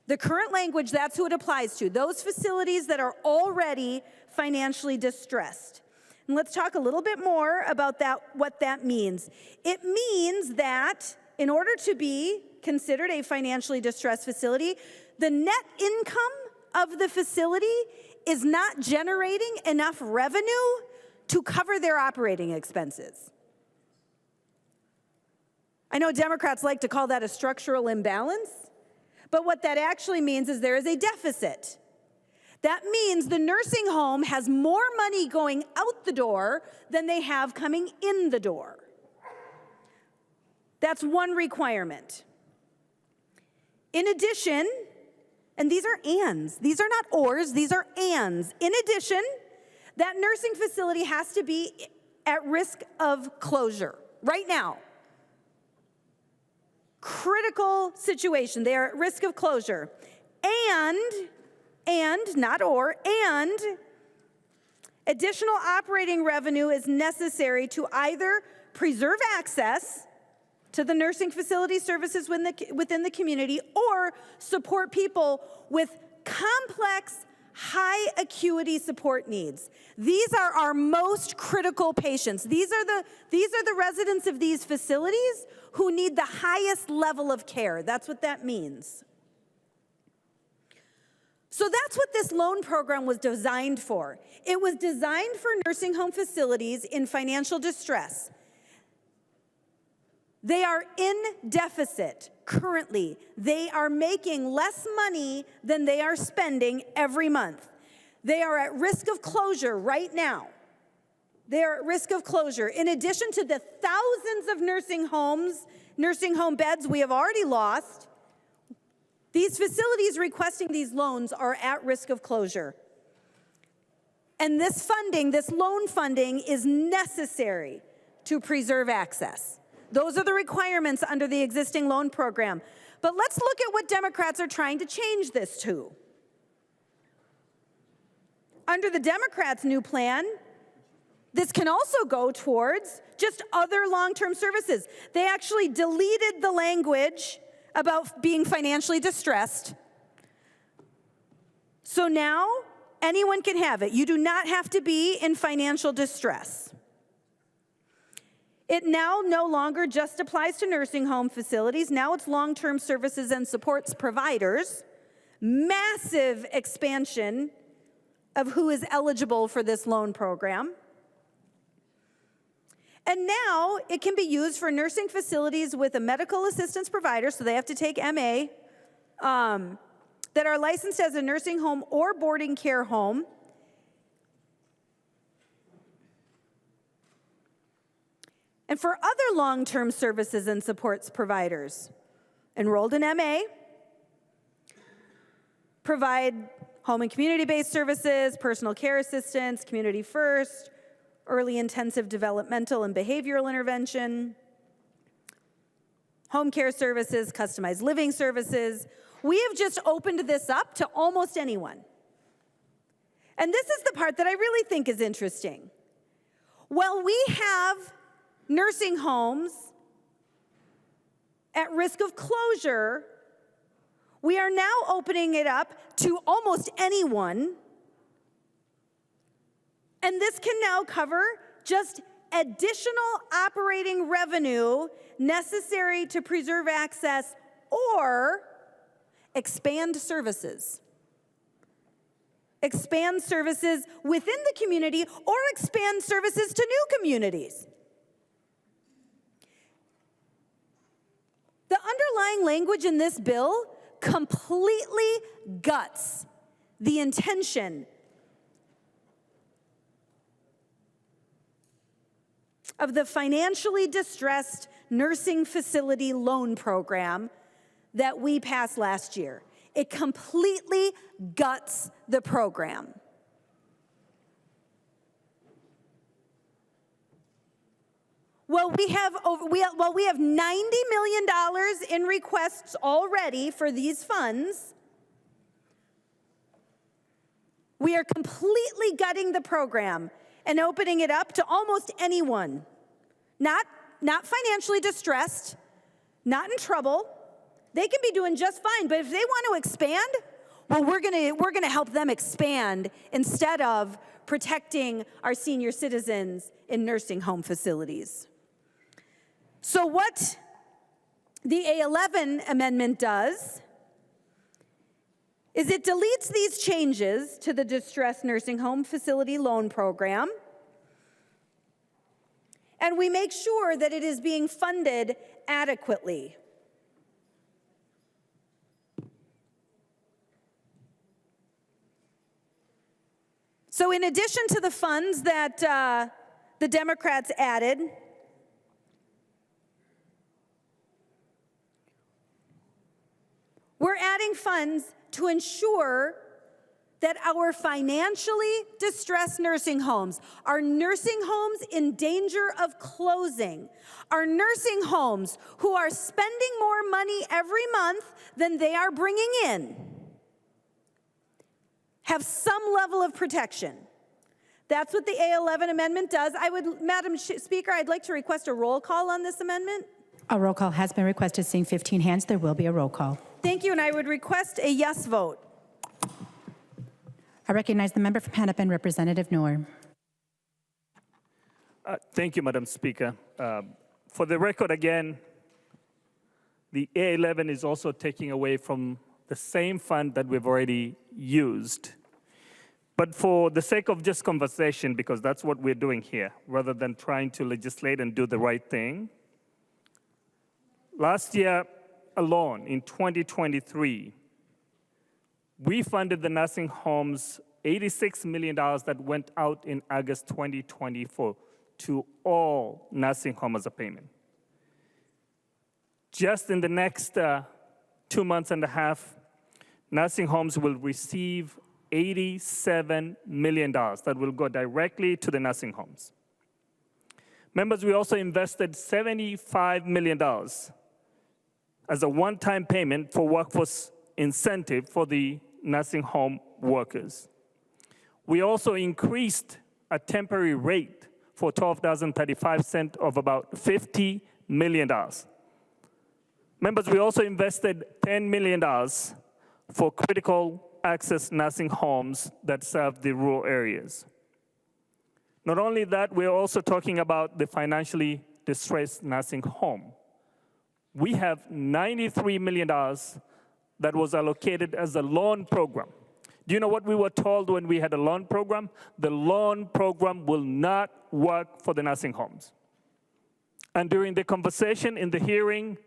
The current language, that's who it applies to, those facilities that are already financially distressed. And let's talk a little bit more about that, what that means. It means that in order to be considered a financially distressed facility, the net income of the facility is not generating enough revenue to cover their operating expenses. I know Democrats like to call that a structural imbalance, but what that actually means is there is a deficit. That means the nursing home has more money going out the door than they have coming in the door. That's one requirement. In addition, and these are ands, these are not ors, these are ands. In addition, that nursing facility has to be at risk of closure right now. Critical situation, they are at risk of closure. Not or, and additional operating revenue is necessary to either preserve access to the nursing facility services within the community or support people with complex, high acuity support needs. These are our most critical patients. These are the residents of these facilities who need the highest level of care. That's what that means. So that's what this loan program was designed for. It was designed for nursing home facilities in financial distress. They are in deficit currently. They are making less money than they are spending every month. They are at risk of closure right now. They are at risk of closure. In addition to the thousands of nursing home beds we have already lost, these facilities requesting these loans are at risk of closure. And this funding, this loan funding, is necessary to preserve access. Those are the requirements under the existing loan program. But let's look at what Democrats are trying to change this to. Under the Democrats' new plan, this can also go towards just other long-term services. They actually deleted the language about being financially distressed. So now anyone can have it. You do not have to be in financial distress. It now no longer just applies to nursing home facilities. Now it's long-term services and supports providers. Massive expansion of who is eligible for this loan program. And now it can be used for nursing facilities with a medical assistance provider, so they have to take MA, that are licensed as a nursing home or boarding care home. And for other long-term services and supports providers, enrolled in MA, provide home and community-based services, personal care assistance, community first, early intensive developmental and behavioral intervention, home care services, customized living services. We have just opened this up to almost anyone. And this is the part that I really think is interesting. While we have nursing homes at risk of closure, we are now opening it up to almost anyone. And this can now cover just additional operating revenue necessary to preserve access or expand services. Expand services within the community or expand services to new communities. The underlying language in this bill completely guts the intention of the financially distressed nursing facility loan program that we passed last year. It completely guts the program. Well, we have $90 million in requests already for these funds. We are completely gutting the program and opening it up to almost anyone. Not financially distressed, not in trouble. They can be doing just fine, but if they want to expand, well, we're gonna help them expand instead of protecting our senior citizens in nursing home facilities. So what the A11 amendment does is it deletes these changes to the distressed nursing home facility loan program, and we make sure that it is being funded adequately. So in addition to the funds that the Democrats added, we're adding funds to ensure that our financially distressed nursing homes, our nursing homes in danger of closing, our nursing homes who are spending more money every month than they are bringing in, have some level of protection. That's what the A11 amendment does. Madam Speaker, I'd like to request a roll call on this amendment. A roll call has been requested. Seeing 15 hands, there will be a roll call. Thank you, and I would request a yes vote. I recognize the member from Hennepin, Representative Noor. Thank you, Madam Speaker. For the record, again, the A11 is also taking away from the same fund that we've already used. But for the sake of just conversation, because that's what we're doing here, rather than trying to legislate and do the right thing, last year alone, in 2023, we funded the nursing homes $86 million that went out in August 2024 to all nursing homes as a payment. Just in the next 2 months and a half, nursing homes will receive $87 million that will go directly to the nursing homes. Members, we also invested $75 million as a one-time payment for workforce incentive for the nursing home workers. We also increased a temporary rate for $12.35 of about $50 million. Members, we also invested $10 million for critical access nursing homes that serve the rural areas. Not only that, we're also talking about the financially distressed nursing home. We have $93 million that was allocated as a loan program. Do you know what we were told when we had a loan program? The loan program will not work for the nursing homes. And during the conversation in the hearing,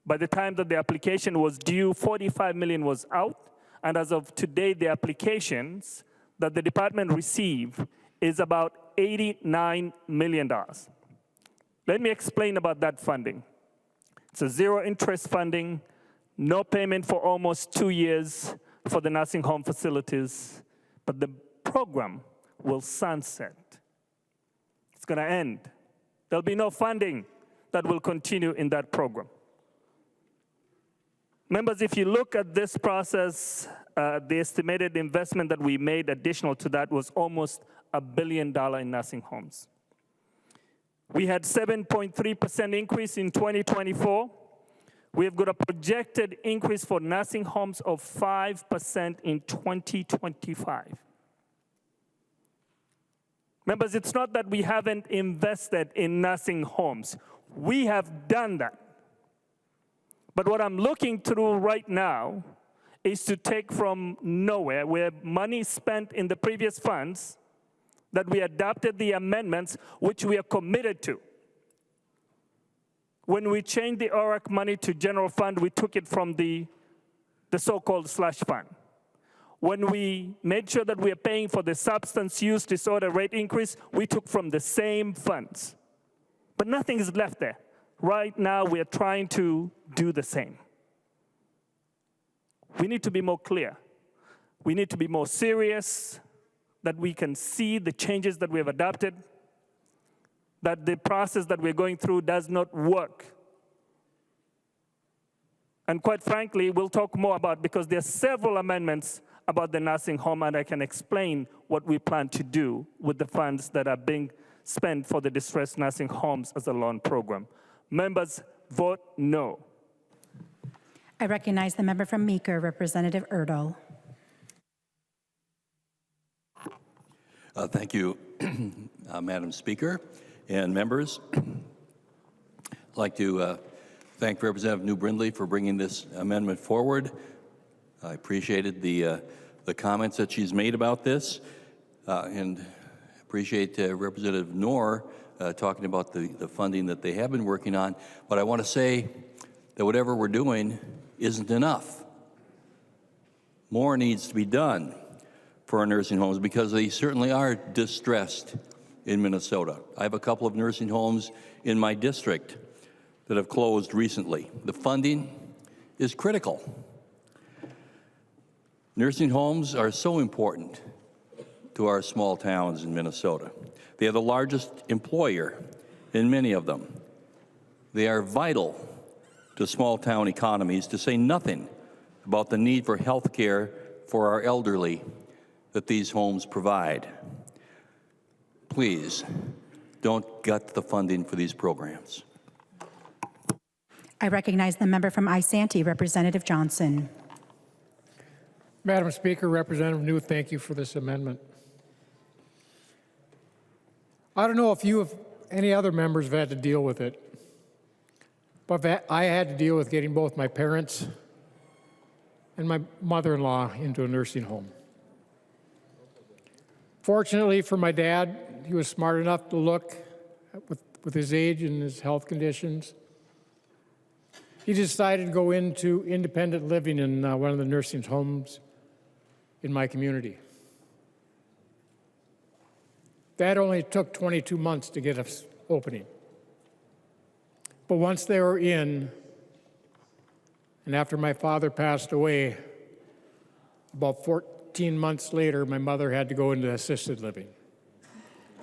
by the time that the application was due, $45 million was out. And as of today, the applications that the department received is about $89 million. Let me explain about that funding. It's a zero-interest funding, no payment for almost 2 years for the nursing home facilities, but the program will sunset. It's going to end. There'll be no funding that will continue in that program. Members, if you look at this process, the estimated investment that we made additional to that was almost $1 billion in nursing homes. We had 7.3% increase in 2024. We've got a projected increase for nursing homes of 5% in 2025. Members, it's not that we haven't invested in nursing homes. We have done that. But what I'm looking through right now is to take from nowhere, where money spent in the previous funds, that we adopted the amendments which we are committed to. When we changed the ORAC money to general fund, we took it from the so-called slush fund. When we made sure that we are paying for the substance use disorder rate increase, we took from the same funds. But nothing is left there. Right now, we are trying to do the same. We need to be more clear. We need to be more serious, that we can see the changes that we have adopted, that the process that we're going through does not work. And quite frankly, we'll talk more about, because there are several amendments about the nursing home, and I can explain what we plan to do with the funds that are being spent for the distressed nursing homes as a loan program. Members, vote no. I recognize the member from Meeker, Representative Erdahl. Thank you, Madam Speaker and members. I'd like to thank Representative New Brindley for bringing this amendment forward. I appreciated the comments that she's made about this, and appreciate Representative Noor talking about the funding that they have been working on. But I want to say that whatever we're doing isn't enough. More needs to be done for our nursing homes, because they certainly are distressed in Minnesota. I have a couple of nursing homes in my district that have closed recently. The funding is critical. Nursing homes are so important to our small towns in Minnesota. They are the largest employer in many of them. They are vital to small town economies, to say nothing about the need for health care for our elderly that these homes provide. Please, don't gut the funding for these programs. I recognize the member from Isanti, Representative Johnson. Madam Speaker, Representative Noor, thank you for this amendment. I don't know if you, any other members have had to deal with it, but I had to deal with getting both my parents and my mother-in-law into a nursing home. Fortunately for my dad, he was smart enough to look with his age and his health conditions. He decided to go into independent living in one of the nursing homes in my community. That only took 22 months to get us opening. But once they were in, and after my father passed away, about 14 months later, my mother had to go into assisted living.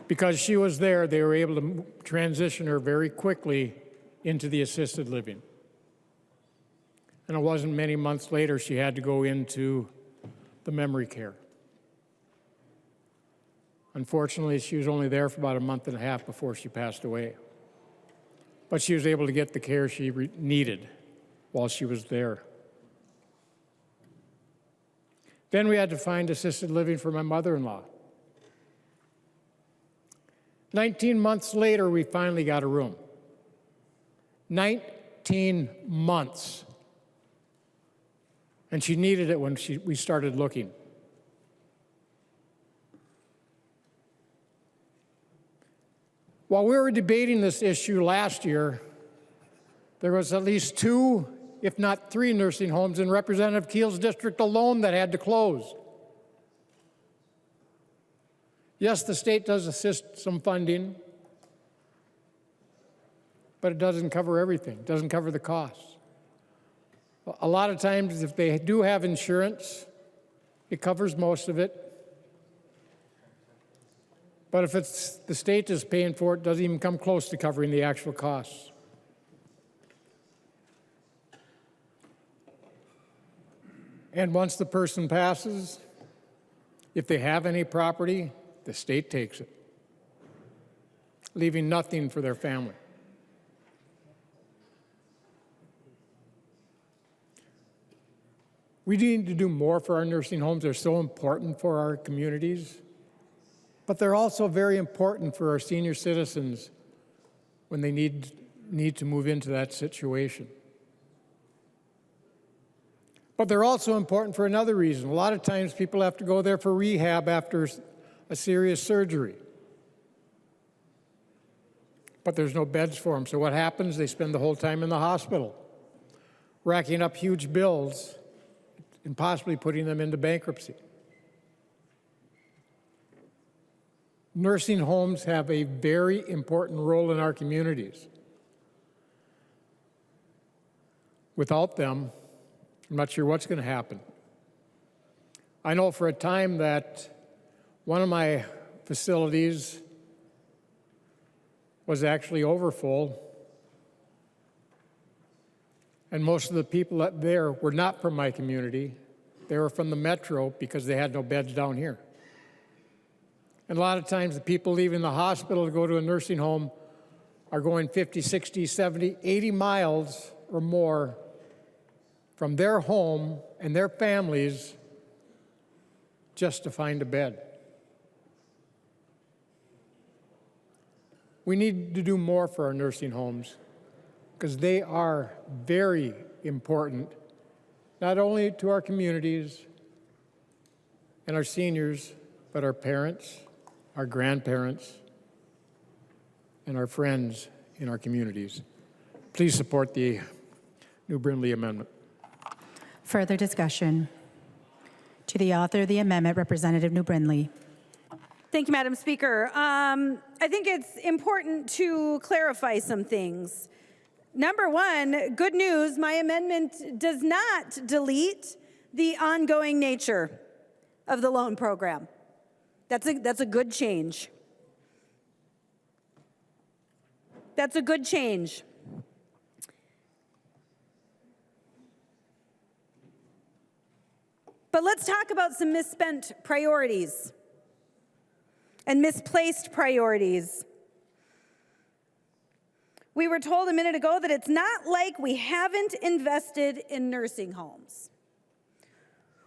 Because she was there, they were able to transition her very quickly into the assisted living. And it wasn't many months later she had to go into the memory care. Unfortunately, she was only there for about a month and a half before she passed away. But she was able to get the care she needed while she was there. Then we had to find assisted living for my mother-in-law. 19 months later, we finally got a room. 19 months. And she needed it when we started looking. While we were debating this issue last year, there was at least 2, if not 3 nursing homes in Representative Keel's district alone that had to close. Yes, the state does assist some funding, but it doesn't cover everything. It doesn't cover the costs. A lot of times, if they do have insurance, it covers most of it. But if it's the state is paying for it, it doesn't even come close to covering the actual costs. And once the person passes, if they have any property, the state takes it, leaving nothing for their family. We need to do more for our nursing homes. They're so important for our communities, but they're also very important for our senior citizens when they need to move into that situation. But they're also important for another reason. A lot of times people have to go there for rehab after a serious surgery. But there's no beds for them. So what happens? They spend the whole time in the hospital, racking up huge bills and possibly putting them into bankruptcy. Nursing homes have a very important role in our communities. Without them, I'm not sure what's going to happen. I know for a time that one of my facilities was actually overfull, and most of the people up there were not from my community. They were from the metro because they had no beds down here. And a lot of times the people leaving the hospital to go to a nursing home are going 50, 60, 70, 80 miles or more from their home and their families just to find a bed. We need to do more for our nursing homes because they are very important, not only to our communities and our seniors, but our parents, our grandparents, and our friends in our communities. Please support the New Brindley Amendment. Further discussion. To the author of the amendment, Representative New Brindley. Thank you, Madam Speaker. I think it's important to clarify some things. Number one, good news, my amendment does not delete the ongoing nature of the loan program. That's a good change. That's a good change. But let's talk about some misspent priorities and misplaced priorities. We were told a minute ago that it's not like we haven't invested in nursing homes.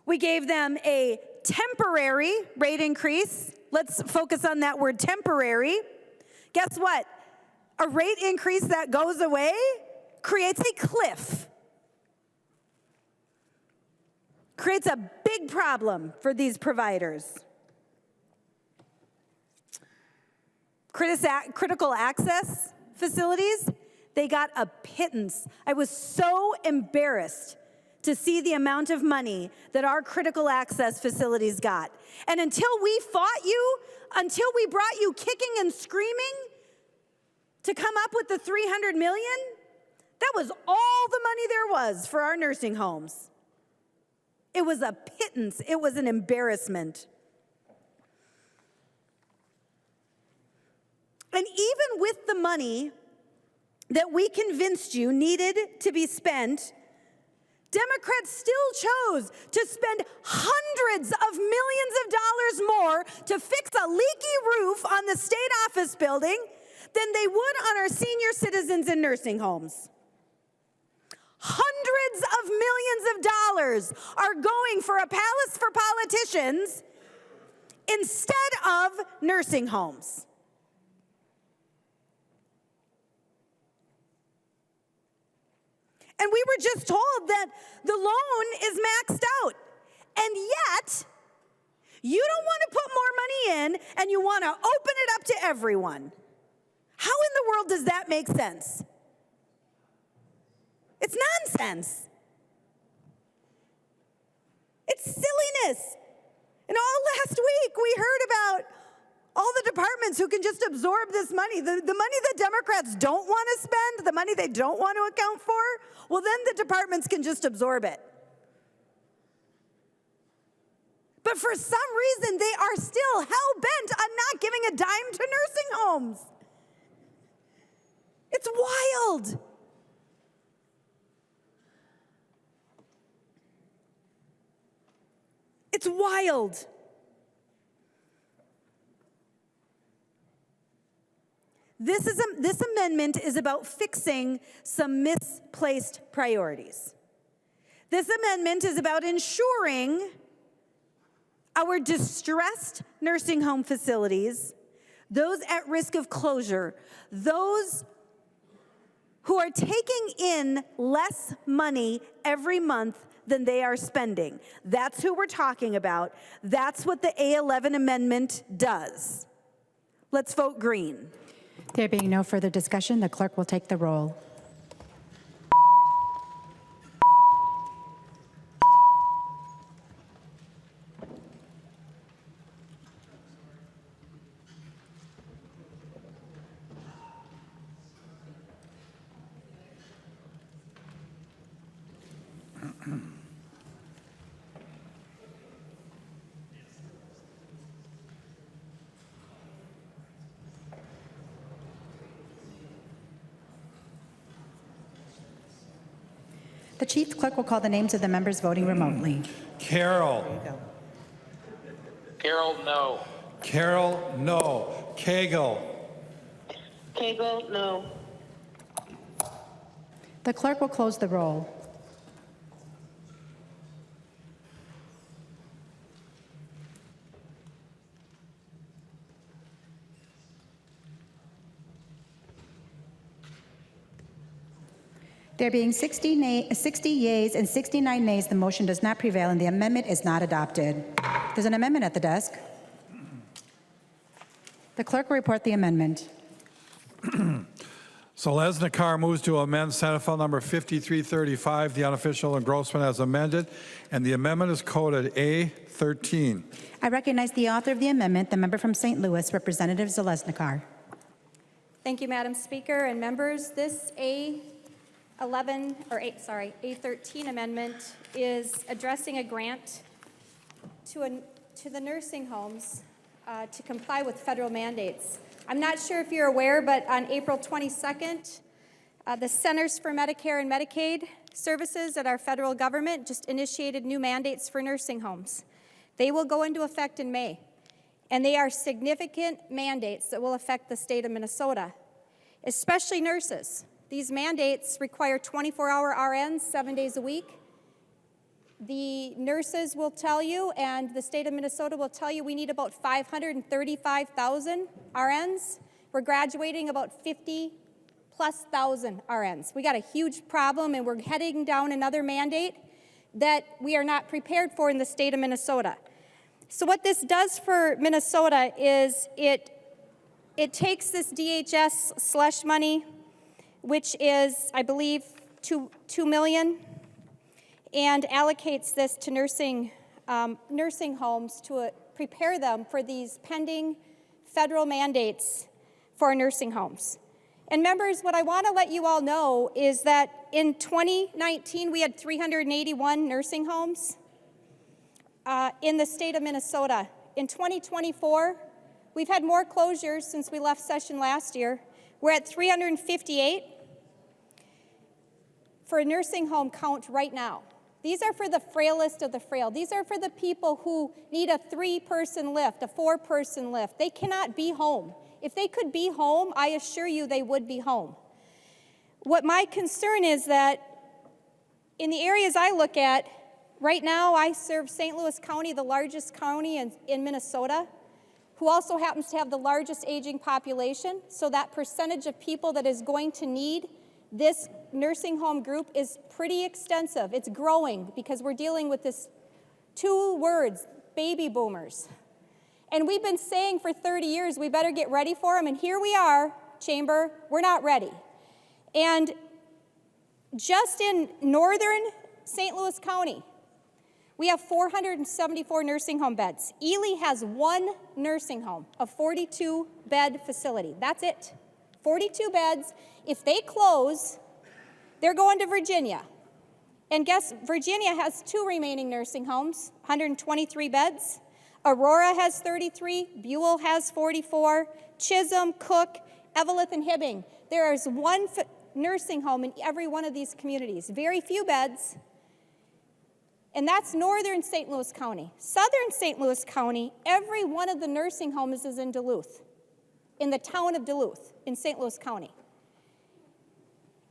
We gave them a temporary rate increase. Let's focus on that word temporary. Guess what? A rate increase that goes away creates a cliff. Creates a big problem for these providers. Critical access facilities, they got a pittance. I was so embarrassed to see the amount of money that our critical access facilities got. And until we fought you, until we brought you kicking and screaming to come up with the $300 million, that was all the money there was for our nursing homes. It was a pittance. It was an embarrassment. And even with the money that we convinced you needed to be spent, Democrats still chose to spend hundreds of millions of dollars more to fix a leaky roof on the state office building than they would on our senior citizens in nursing homes. Hundreds of millions of dollars are going for a palace for politicians instead of nursing homes. And we were just told that the loan is maxed out. And yet, you don't want to put more money in and you want to open it up to everyone. How in the world does that make sense? It's nonsense. It's silliness. And all last week, we heard about all the departments who can just absorb this money. The money that Democrats don't want to spend, the money they don't want to account for, well, then the departments can just absorb it. But for some reason, they are still hell-bent on not giving a dime to nursing homes. It's wild. It's wild. This amendment is about fixing some misplaced priorities. This amendment is about ensuring our distressed nursing home facilities, those at risk of closure, those who are taking in less money every month than they are spending. That's who we're talking about. That's what the A11 amendment does. Let's vote green. There being no further discussion, the clerk will take the roll. The chief clerk will call the names of the members voting remotely. Carroll. Carroll, no. Carroll, no. Cagle. Cagle, no. The clerk will close the roll. There being 60 yeas and 69 nays, the motion does not prevail and the amendment is not adopted. There's an amendment at the desk. The clerk will report the amendment. Zeleznikar moves to amend Senate File Number 5335, the unofficial engrossment as amended, and the amendment is coded A13. I recognize the author of the amendment, the member from St. Louis, Representative Zeleznikar. Thank you, Madam Speaker and members. This A13 amendment is addressing a grant to the nursing homes to comply with federal mandates. I'm not sure if you're aware, but on April 22nd, the Centers for Medicare and Medicaid Services at our federal government just initiated new mandates for nursing homes. They will go into effect in May, and they are significant mandates that will affect the state of Minnesota, especially nurses. These mandates require 24-hour RNs 7 days a week. The nurses will tell you, and the state of Minnesota will tell you, we need about 535,000 RNs. We're graduating about 50+ thousand RNs. We got a huge problem, and we're heading down another mandate that we are not prepared for in the state of Minnesota. So what this does for Minnesota is it takes this DHS slush money, which is, I believe, $2 million, and allocates this to nursing homes to prepare them for these pending federal mandates for our nursing homes. And members, what I want to let you all know is that in 2019, we had 381 nursing homes in the state of Minnesota. In 2024, we've had more closures since we left session last year. We're at 358 for a nursing home count right now. These are for the frailest of the frail. These are for the people who need a 3-person lift, a 4-person lift. They cannot be home. If they could be home, I assure you they would be home. What my concern is that in the areas I look at, right now I serve St. Louis County, the largest county in Minnesota, who also happens to have the largest aging population. So that percentage of people that is going to need this nursing home group is pretty extensive. It's growing because we're dealing with this 2 words, baby boomers. And we've been saying for 30 years, we better get ready for them. And here we are, Chamber, we're not ready. And just in northern St. Louis County, we have 474 nursing home beds. Ely has 1 nursing home, a 42-bed facility. That's it. 42 beds. If they close, they're going to Virginia. And guess, Virginia has 2 remaining nursing homes, 123 beds. Aurora has 33, Buell has 44, Chisholm, Cook, Eveleth, and Hibbing. There is 1 nursing home in every one of these communities. Very few beds. And that's northern St. Louis County. Southern St. Louis County, every one of the nursing homes is in Duluth, in the town of Duluth, in St. Louis County.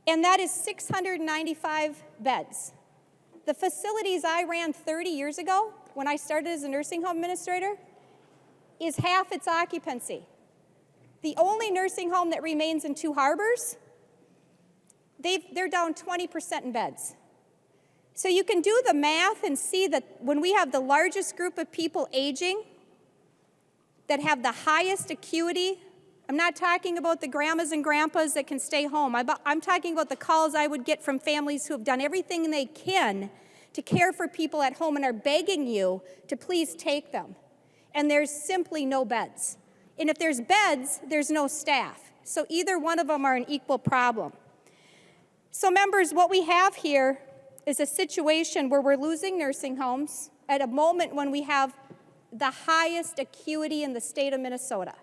And that is 695 beds. The facilities I ran 30 years ago, when I started as a nursing home administrator, is half its occupancy. The only nursing home that remains in 2 Harbors, they're down 20% in beds. So you can do the math and see that when we have the largest group of people aging, that have the highest acuity, I'm not talking about the grandmas and grandpas that can stay home. I'm talking about the calls I would get from families who have done everything they can to care for people at home and are begging you to please take them. And there's simply no beds. And if there's beds, there's no staff. So either one of them are an equal problem. So members, what we have here is a situation where we're losing nursing homes at a moment when we have the highest acuity in the state of Minnesota.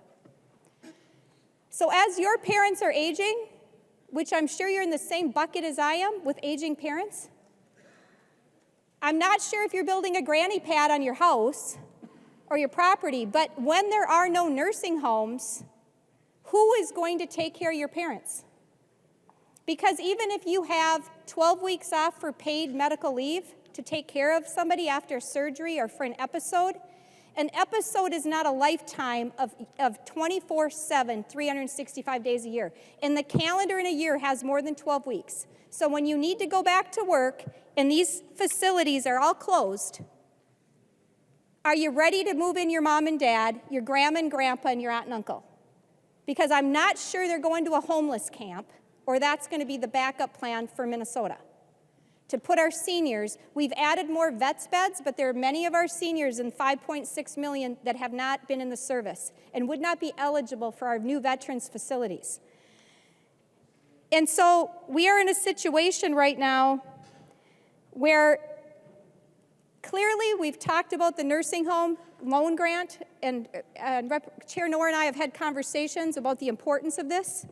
So as your parents are aging, which I'm sure you're in the same bucket as I am with aging parents, I'm not sure if you're building a granny pad on your house or your property, but when there are no nursing homes, who is going to take care of your parents? Because even if you have 12 weeks off for paid medical leave to take care of somebody after surgery or for an episode is not a lifetime of 24/7, 365 days a year. And the calendar in a year has more than 12 weeks. So when you need to go back to work and these facilities are all closed, are you ready to move in your mom and dad, your grandma and grandpa, and your aunt and uncle? Because I'm not sure they're going to a homeless camp, or that's going to be the backup plan for Minnesota. To put our seniors, we've added more vets beds, but there are many of our seniors in 5.6 million that have not been in the service and would not be eligible for our new veterans facilities. And so we are in a situation right now where clearly we've talked about the nursing home loan grant, and Chair Noor and I have had conversations about the importance of this.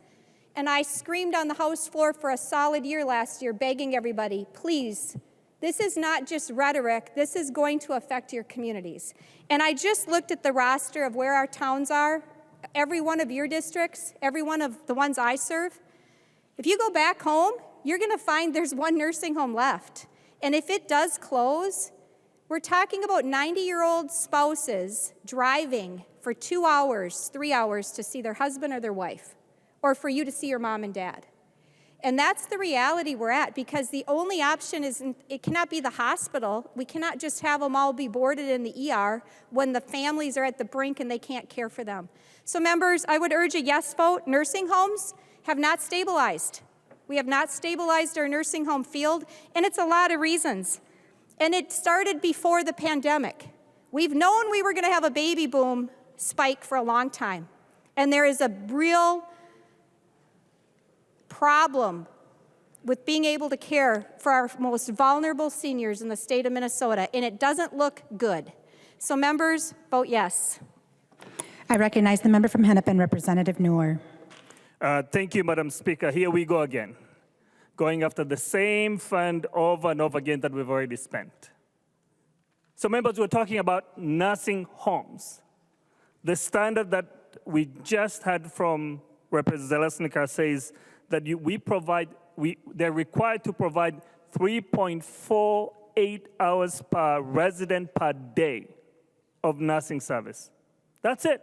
And I screamed on the House floor for a solid year last year, begging everybody, please, this is not just rhetoric, this is going to affect your communities. And I just looked at the roster of where our towns are, every one of your districts, every one of the ones I serve. If you go back home, you're gonna find there's one nursing home left. And if it does close, we're talking about 90-year-old spouses driving for 2 hours, 3 hours to see their husband or their wife, or for you to see your mom and dad. And that's the reality we're at, because the only option is, it cannot be the hospital. We cannot just have them all be boarded in the ER when the families are at the brink and they can't care for them. So members, I would urge a yes vote. Nursing homes have not stabilized. We have not stabilized our nursing home field, and it's a lot of reasons. And it started before the pandemic. We've known we were gonna have a baby boom spike for a long time. And there is a real problem with being able to care for our most vulnerable seniors in the state of Minnesota, and it doesn't look good. So members, vote yes. I recognize the member from Hennepin, Representative Noor. Thank you, Madam Speaker. Here we go again, going after the same fund over and over again that we've already spent. So members, we're talking about nursing homes. The standard that we just had from Representative Zelesnika says that they're required to provide 3.48 hours per resident per day of nursing service. That's it.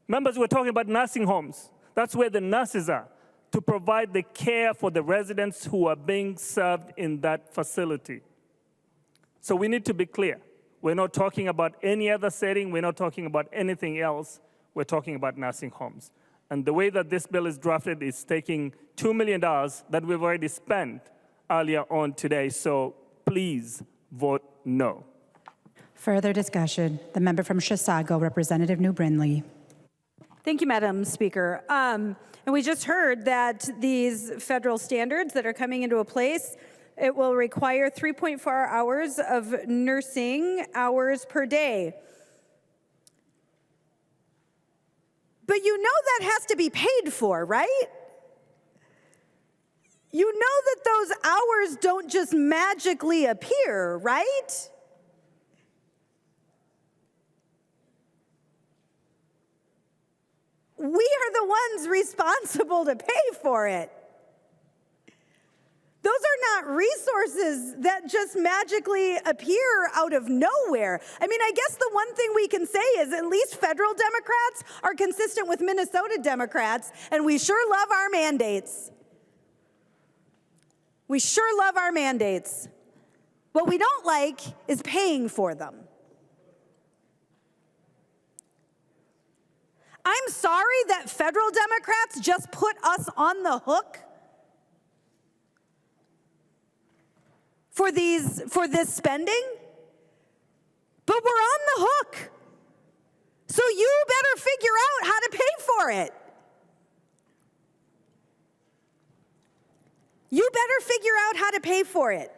Members, we're talking about nursing homes. That's where the nurses are, to provide the care for the residents who are being served in that facility. So we need to be clear. We're not talking about any other setting. We're not talking about anything else. We're talking about nursing homes. And the way that this bill is drafted is taking $2 million that we've already spent earlier on today. So please vote no. Further discussion. The member from Chisago, Representative New Brindley. Thank you, Madam Speaker. And we just heard that these federal standards that are coming into place, it will require 3.4 hours of nursing hours per day. But you know that has to be paid for, right? You know that those hours don't just magically appear, right? We are the ones responsible to pay for it. Those are not resources that just magically appear out of nowhere. I mean, I guess the one thing we can say is at least federal Democrats are consistent with Minnesota Democrats, and we sure love our mandates. We sure love our mandates. What we don't like is paying for them. I'm sorry that federal Democrats just put us on the hook for this spending, but we're on the hook. So you better figure out how to pay for it. You better figure out how to pay for it.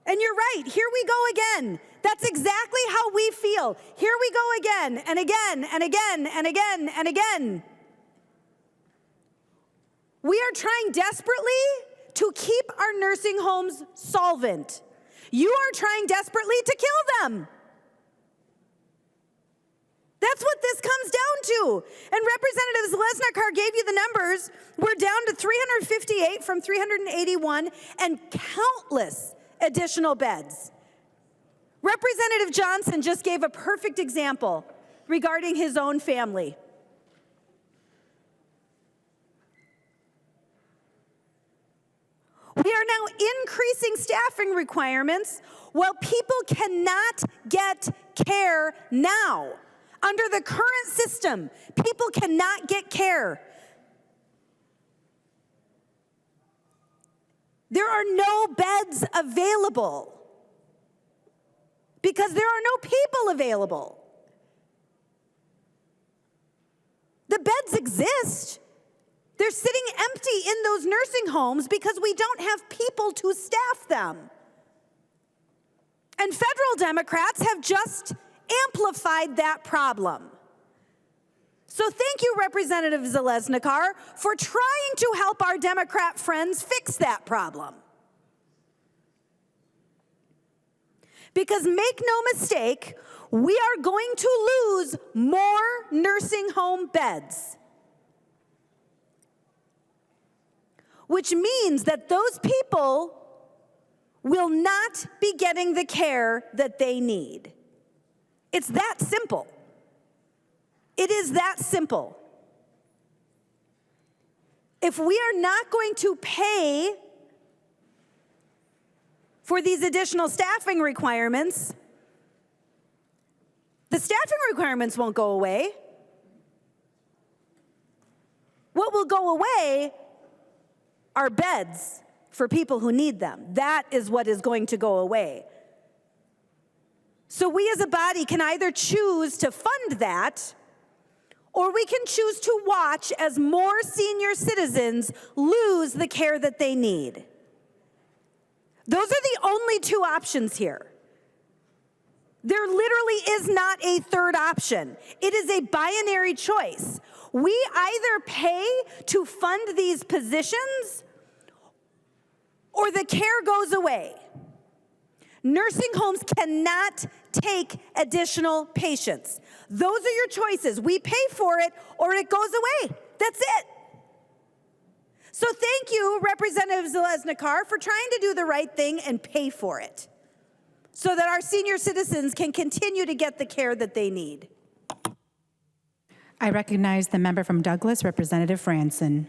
And you're right, here we go again. That's exactly how we feel. Here we go again, and again, and again, and again, and again. We are trying desperately to keep our nursing homes solvent. You are trying desperately to kill them. That's what this comes down to. And Representative Zelesnikar gave you the numbers. We're down to 358 from 381 and countless additional beds. Representative Johnson just gave a perfect example regarding his own family. We are now increasing staffing requirements while people cannot get care now. Under the current system, people cannot get care. There are no beds available because there are no people available. The beds exist. They're sitting empty in those nursing homes because we don't have people to staff them. And federal Democrats have just amplified that problem. So thank you, Representative Zalesnikar, for trying to help our Democrat friends fix that problem. Because make no mistake, we are going to lose more nursing home beds. Which means that those people will not be getting the care that they need. It's that simple. It is that simple. If we are not going to pay for these additional staffing requirements, the staffing requirements won't go away. What will go away are beds for people who need them. That is what is going to go away. So we as a body can either choose to fund that, or we can choose to watch as more senior citizens lose the care that they need. Those are the only two options here. There literally is not a third option. It is a binary choice. We either pay to fund these positions or the care goes away. Nursing homes cannot take additional patients. Those are your choices. We pay for it or it goes away. That's it. So thank you, Representative Zalesnikar, for trying to do the right thing and pay for it so that our senior citizens can continue to get the care that they need. I recognize the member from Douglas, Representative Franson.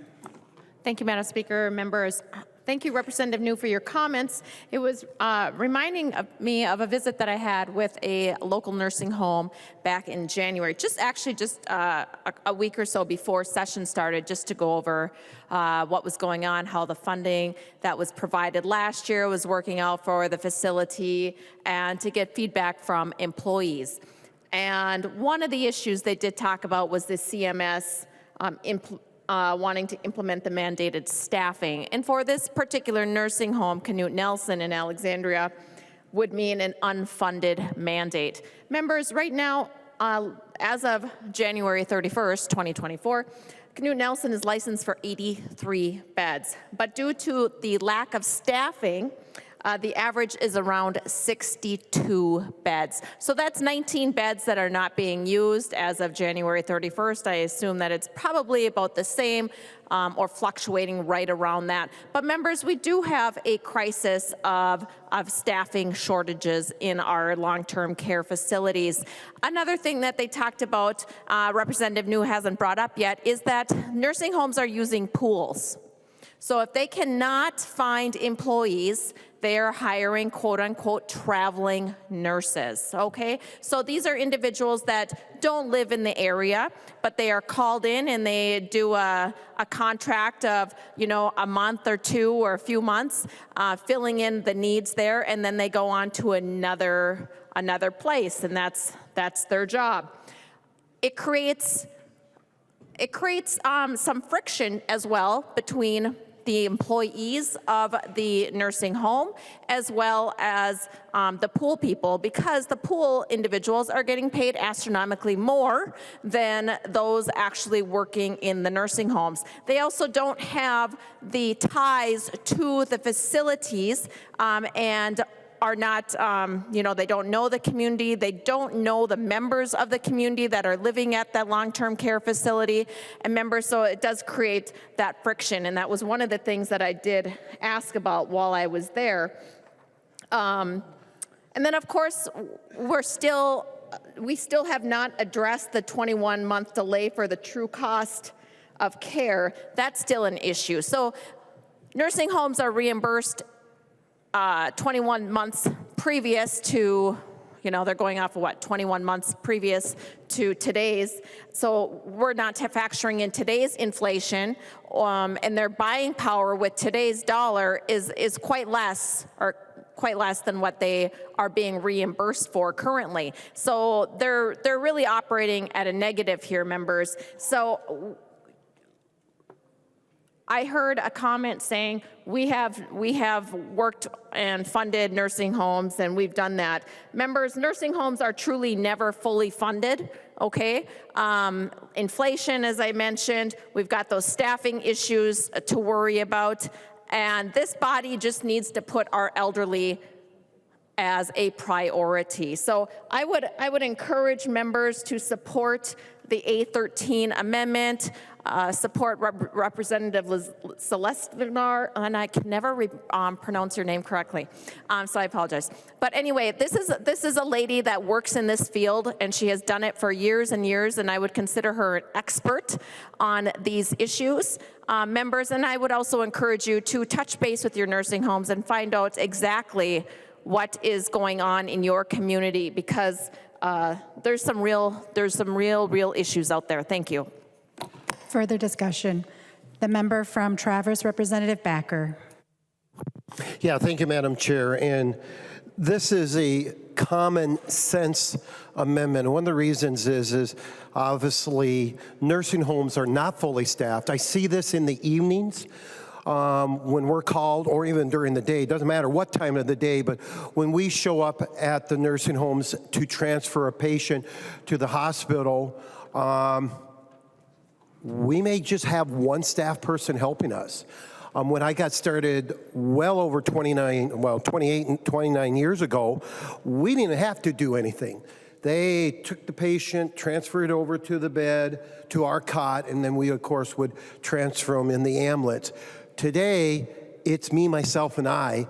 Thank you, Madam Speaker. Members, thank you, Representative Noor, for your comments. It was reminding me of a visit that I had with a local nursing home back in January, just a week or so before session started, just to go over what was going on, how the funding that was provided last year was working out for the facility, and to get feedback from employees. And one of the issues they did talk about was the CMS wanting to implement the mandated staffing. And for this particular nursing home, Canute Nelson in Alexandria, would mean an unfunded mandate. Members, right now, as of January 31st, 2024, Canute Nelson is licensed for 83 beds. But due to the lack of staffing, the average is around 62 beds. So that's 19 beds that are not being used as of January 31st. I assume that it's probably about the same or fluctuating right around that. But members, we do have a crisis of staffing shortages in our long-term care facilities. Another thing that they talked about, Representative Noor hasn't brought up yet, is that nursing homes are using pools. So if they cannot find employees, they're hiring quote-unquote traveling nurses, okay? So these are individuals that don't live in the area, but they are called in and they do a contract of, a month or two or a few months, filling in the needs there, and then they go on to another place, and that's their job. It creates some friction as well between the employees of the nursing home as well as the pool people, because the pool individuals are getting paid astronomically more than those actually working in the nursing homes. They also don't have the ties to the facilities and are not, they don't know the community, they don't know the members of the community that are living at that long-term care facility and members, so it does create that friction, and that was one of the things that I did ask about while I was there. And then, of course, we still have not addressed the 21-month delay for the true cost of care. That's still an issue. So nursing homes are reimbursed 21 months previous to, they're going off of what, 21 months previous to today's. So we're not factoring in today's inflation, and their buying power with today's dollar is quite less than what they are being reimbursed for currently. So they're really operating at a negative here, members. So I heard a comment saying we have worked and funded nursing homes, and we've done that. Members, nursing homes are truly never fully funded, okay? Inflation, as I mentioned, we've got those staffing issues to worry about, and this body just needs to put our elderly as a priority. So I would encourage members to support the A13 amendment, support Representative Celestinar, and I can never pronounce your name correctly, so I apologize. But anyway, this is a lady that works in this field, and she has done it for years and years, and I would consider her an expert on these issues. Members, and I would also encourage you to touch base with your nursing homes and find out exactly what is going on in your community, because there's some real issues out there. Thank you. Further discussion. The member from Traverse, Representative Backer. Yeah, thank you, Madam Chair. And this is a common sense amendment. One of the reasons is obviously nursing homes are not fully staffed. I see this in the evenings when we're called, or even during the day. It doesn't matter what time of the day, but when we show up at the nursing homes to transfer a patient to the hospital, we may just have one staff person helping us. When I got started well over 28 and 29 years ago, we didn't have to do anything. They took the patient, transferred it over to the bed, to our cot, and then we, of course, would transfer them in the ambulance. Today, it's me, myself, and I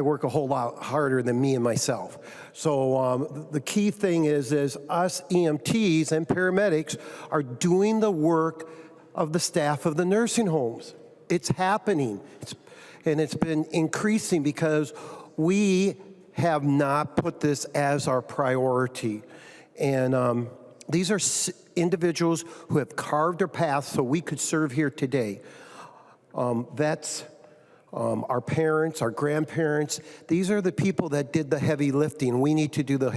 work a whole lot harder than me and myself. So the key thing is us EMTs and paramedics are doing the work of the staff of the nursing homes. It's happening, and it's been increasing because we have not put this as our priority. And these are individuals who have carved their path so we could serve here today. Vets, our parents, our grandparents, these are the people that did the heavy lifting. We need to do the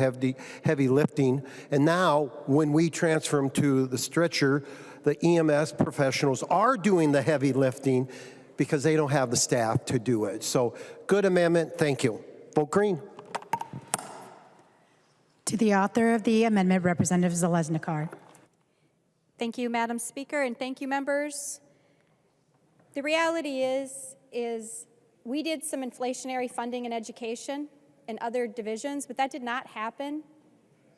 heavy lifting. And now, when we transfer them to the stretcher, the EMS professionals are doing the heavy lifting because they don't have the staff to do it. So, good amendment. Thank you. Vote green. To the author of the amendment, Representative Zalesnikar. Thank you, Madam Speaker, and thank you, members. The reality is we did some inflationary funding in education and other divisions, but that did not happen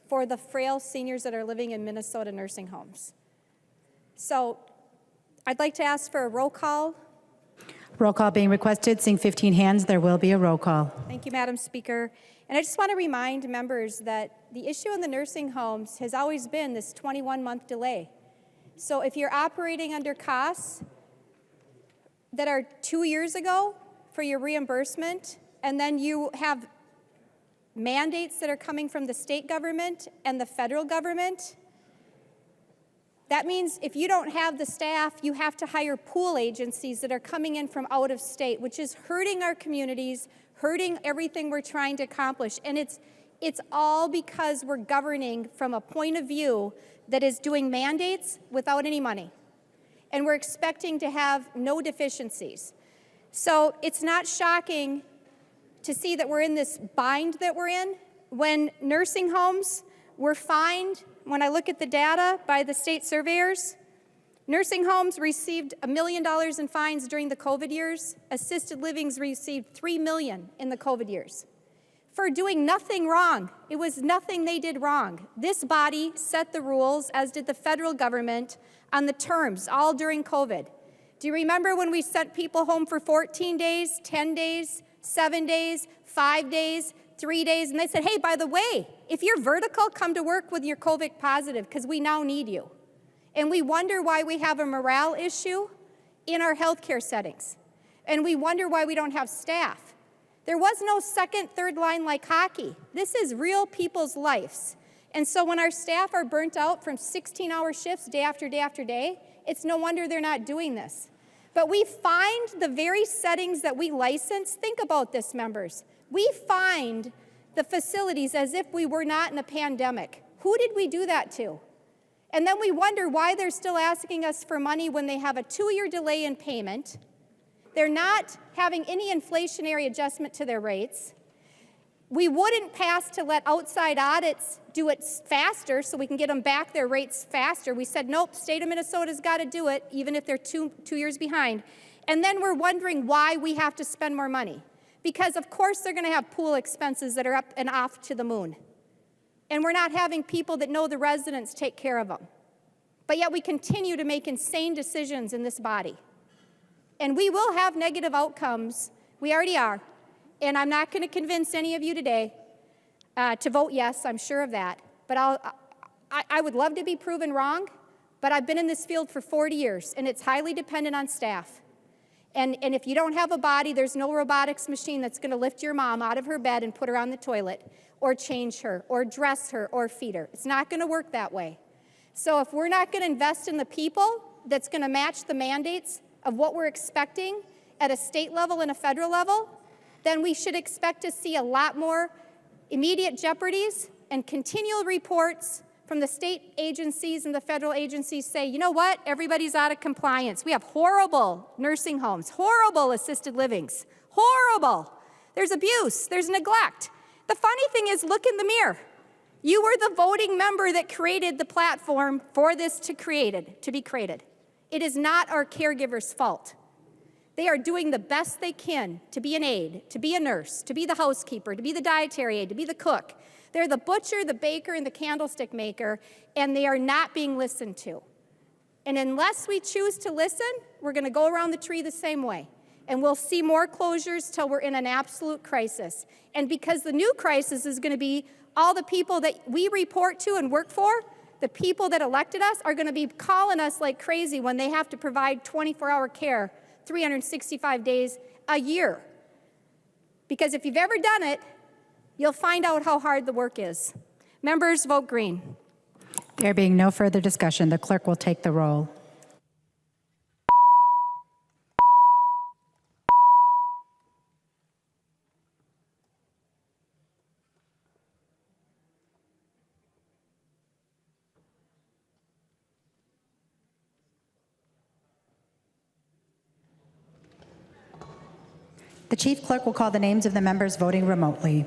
for the frail seniors that are living in Minnesota nursing homes. So I'd like to ask for a roll call. Roll call being requested. Seeing 15 hands, there will be a roll call. Thank you, Madam Speaker. And I just want to remind members that the issue in the nursing homes has always been this 21-month delay. So if you're operating under costs that are 2 years ago for your reimbursement, and then you have mandates that are coming from the state government and the federal government, that means if you don't have the staff, you have to hire pool agencies that are coming in from out of state, which is hurting our communities, hurting everything we're trying to accomplish. And it's all because we're governing from a point of view that is doing mandates without any money. And we're expecting to have no deficiencies. So it's not shocking to see that we're in this bind that we're in. When nursing homes were fined, when I look at the data by the state surveyors, nursing homes received $1 million in fines during the COVID years. Assisted livings received $3 million in the COVID years for doing nothing wrong. It was nothing they did wrong. This body set the rules, as did the federal government, on the terms, all during COVID. Do you remember when we sent people home for 14 days, 10 days, 7 days, 5 days, 3 days, and they said, hey, by the way, if you're vertical, come to work with your COVID positive because we now need you. And we wonder why we have a morale issue in our healthcare settings. And we wonder why we don't have staff. There was no second, third line like hockey. This is real people's lives. And so when our staff are burnt out from 16-hour shifts day after day after day, it's no wonder they're not doing this. But we find the very settings that we license. Think about this, members. We find the facilities as if we were not in a pandemic. Who did we do that to? And then we wonder why they're still asking us for money when they have a 2-year delay in payment. They're not having any inflationary adjustment to their rates. We wouldn't pass to let outside audits do it faster so we can get them back their rates faster. We said, nope, state of Minnesota's got to do it, even if they're two years behind. And then we're wondering why we have to spend more money. Because of course they're going to have pool expenses that are up and off to the moon. And we're not having people that know the residents take care of them. But yet we continue to make insane decisions in this body. And we will have negative outcomes. We already are. And I'm not going to convince any of you today to vote yes, I'm sure of that. But I would love to be proven wrong, but I've been in this field for 40 years, and it's highly dependent on staff. And if you don't have a body, there's no robotics machine that's going to lift your mom out of her bed and put her on the toilet, or change her, or dress her, or feed her. It's not going to work that way. So if we're not going to invest in the people that's going to match the mandates of what we're expecting at a state level and a federal level, then we should expect to see a lot more immediate jeopardies and continual reports from the state agencies and the federal agencies say, you know what, everybody's out of compliance. We have horrible nursing homes, horrible assisted livings, horrible. There's abuse, there's neglect. The funny thing is, look in the mirror. You were the voting member that created the platform for this to be created. It is not our caregivers' fault. They are doing the best they can to be an aide, to be a nurse, to be the housekeeper, to be the dietary aide, to be the cook. They're the butcher, the baker, and the candlestick maker, and they are not being listened to. And unless we choose to listen, we're going to go around the tree the same way. And we'll see more closures till we're in an absolute crisis. And because the new crisis is going to be all the people that we report to and work for, the people that elected us are going to be calling us like crazy when they have to provide 24-hour care 365 days a year. Because if you've ever done it, you'll find out how hard the work is. Members, vote green. There being no further discussion, the clerk will take the roll. The chief clerk will call the names of the members voting remotely.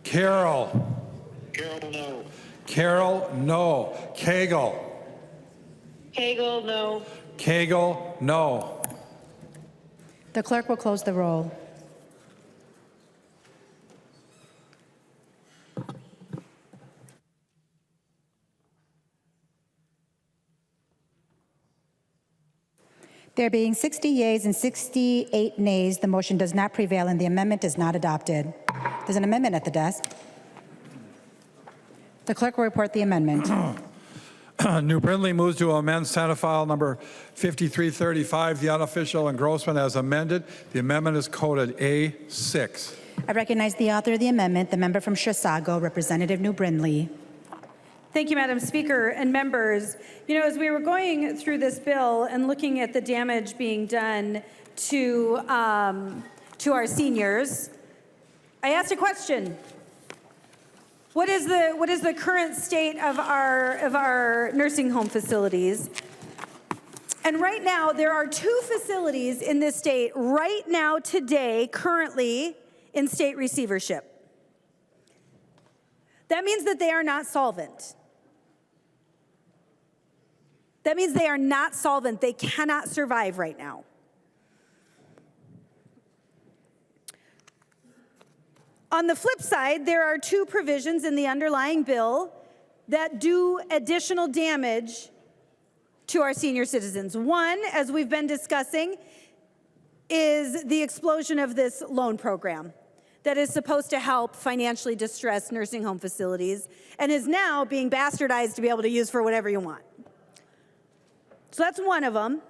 Carroll. Carroll, no. Carroll, no. Cagle. Cagle, no. Cagle, no. The clerk will close the roll. There being 60 yeas and 68 nays, the motion does not prevail and the amendment is not adopted. There's an amendment at the desk. The clerk will report the amendment. New Brindley moves to amend Senate File number 5335, the unofficial engrossment as amended. The amendment is coded A6. I recognize the author of the amendment, the member from Chisago, Representative New Brindley. Thank you, Madam Speaker and members. You know, as we were going through this bill and looking at the damage being done to our seniors, I asked a question. What is the current state of our nursing home facilities? And right now, there are 2 facilities in this state right now, today, currently in state receivership. That means that they are not solvent. That means they are not solvent. They cannot survive right now. On the flip side, there are 2 provisions in the underlying bill that do additional damage to our senior citizens. One, as we've been discussing, is the explosion of this loan program that is supposed to help financially distressed nursing home facilities and is now being bastardized to be able to use for whatever you want. So that's one of them.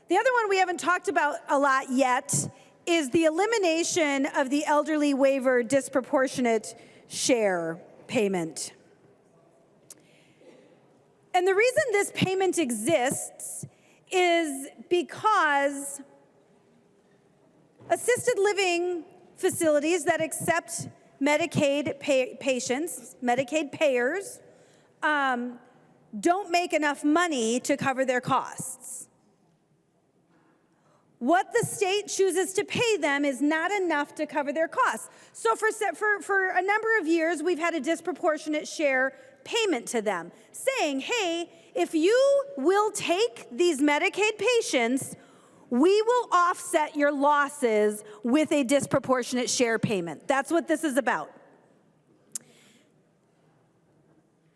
The other one we haven't talked about a lot yet is the elimination of the elderly waiver disproportionate share payment. And the reason this payment exists is because assisted living facilities that accept Medicaid patients, Medicaid payers, don't make enough money to cover their costs. What the state chooses to pay them is not enough to cover their costs. So for a number of years, we've had a disproportionate share payment to them, saying, hey, if you will take these Medicaid patients, we will offset your losses with a disproportionate share payment. That's what this is about.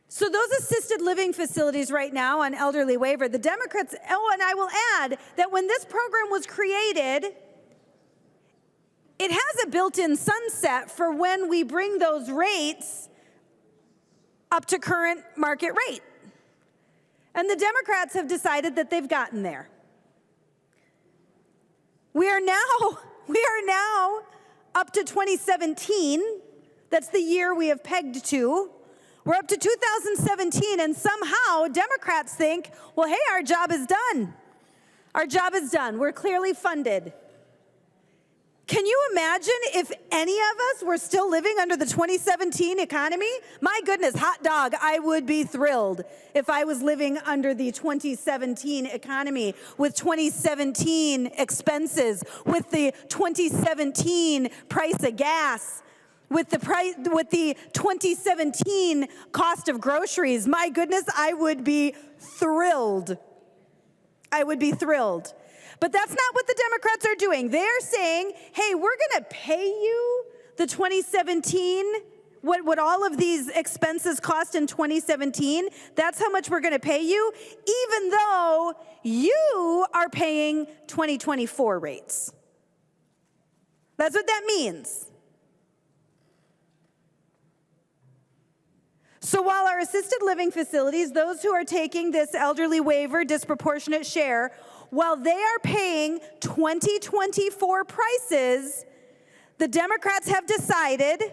So those assisted living facilities right now on elderly waiver, the Democrats, oh, and I will add that when this program was created, it has a built-in sunset for when we bring those rates up to current market rate. And the Democrats have decided that they've gotten there. We are now up to 2017. That's the year we have pegged to. We're up to 2017, and somehow Democrats think, well, hey, our job is done. Our job is done. We're clearly funded. Can you imagine if any of us were still living under the 2017 economy? My goodness, hot dog, I would be thrilled if I was living under the 2017 economy with 2017 expenses, with the 2017 price of gas, with the 2017 cost of groceries. My goodness, I would be thrilled. I would be thrilled. But that's not what the Democrats are doing. They're saying, hey, we're going to pay you the 2017, what all of these expenses cost in 2017. That's how much we're going to pay you, even though you are paying 2024 rates. That's what that means. So while our assisted living facilities, those who are taking this elderly waiver disproportionate share, while they are paying 2024 prices, the Democrats have decided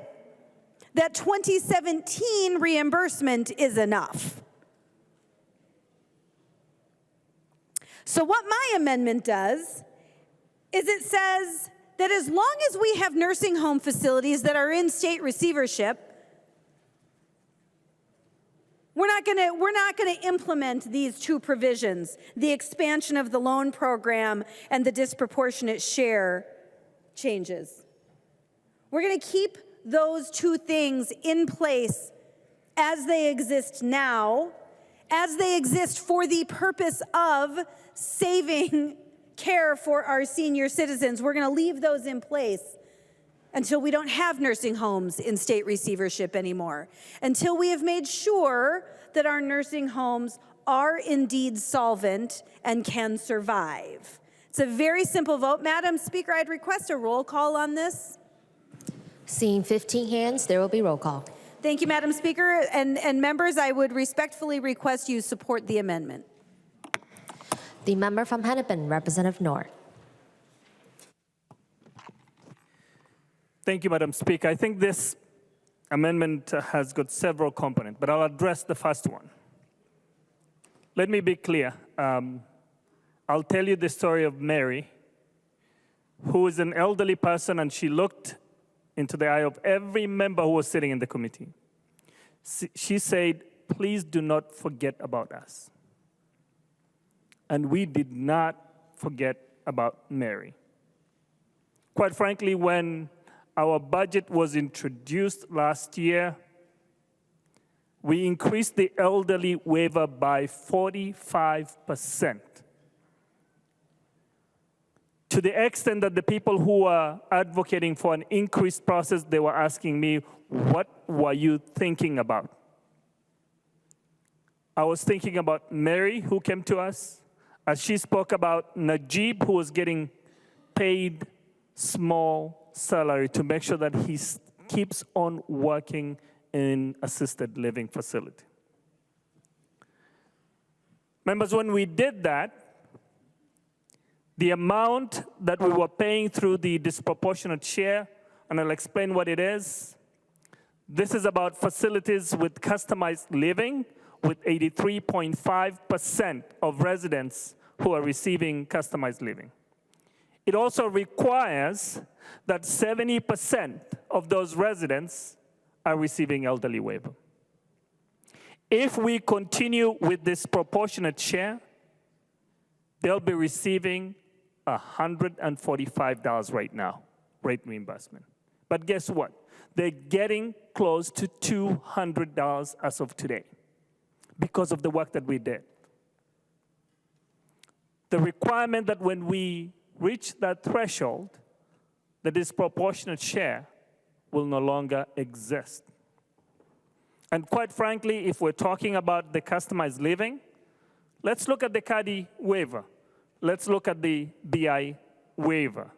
that 2017 reimbursement is enough. So what my amendment does is it says that as long as we have nursing home facilities that are in state receivership, we're not going to implement these two provisions, the expansion of the loan program and the disproportionate share changes. We're going to keep those two things in place as they exist now, as they exist for the purpose of saving care for our senior citizens. We're going to leave those in place until we don't have nursing homes in state receivership anymore, until we have made sure that our nursing homes are indeed solvent and can survive. It's a very simple vote. Madam Speaker, I'd request a roll call on this. Seeing 15 hands, there will be roll call. Thank you, Madam Speaker. And members, I would respectfully request you support the amendment. The member from Hennepin, Representative Noor. Thank you, Madam Speaker. I think this amendment has got several components, but I'll address the first one. Let me be clear. I'll tell you the story of Mary, who is an elderly person, and she looked into the eye of every member who was sitting in the committee. She said, please do not forget about us. And we did not forget about Mary. Quite frankly, when our budget was introduced last year, we increased the elderly waiver by 45%. To the extent that the people who are advocating for an increased process, they were asking me, what were you thinking about? I was thinking about Mary, who came to us, as she spoke about Najib, who was getting paid small salary to make sure that he keeps on working in assisted living facility. Members, when we did that, the amount that we were paying through the disproportionate share, and I'll explain what it is. This is about facilities with customized living, with 83.5% of residents who are receiving customized living. It also requires that 70% of those residents are receiving elderly waiver. If we continue with this proportionate share, they'll be receiving $145 right now, rate reimbursement. But guess what? They're getting close to $200 as of today because of the work that we did. The requirement that when we reach that threshold, the disproportionate share will no longer exist. And quite frankly, if we're talking about the customized living, let's look at the CADI waiver. Let's look at the BI waiver.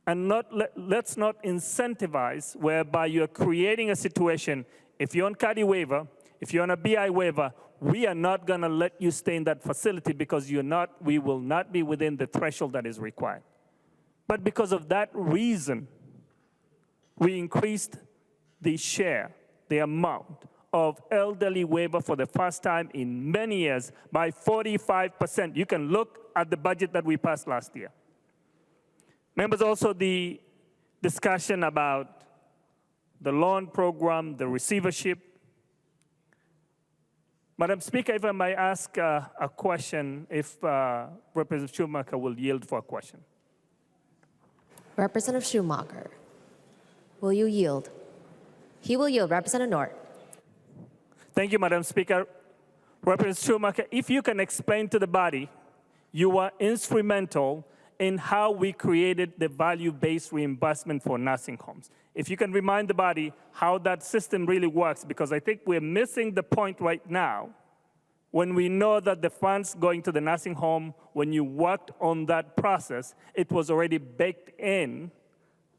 And let's not incentivize whereby you're creating a situation, if you're on CADI waiver, if you're on a BI waiver, we are not going to let you stay in that facility because we will not be within the threshold that is required. But because of that reason, we increased the share, the amount of elderly waiver for the first time in many years by 45%. You can look at the budget that we passed last year. Members, also the discussion about the loan program, the receivership. Madam Speaker, if I may ask a question, if Representative Schumacher will yield for a question. Representative Schumacher, will you yield? He will yield. Representative Noor. Thank you, Madam Speaker. Representative Schumacher, if you can explain to the body, you were instrumental in how we created the value-based reimbursement for nursing homes. If you can remind the body how that system really works, because I think we're missing the point right now when we know that the funds going to the nursing home, when you worked on that process, it was already baked in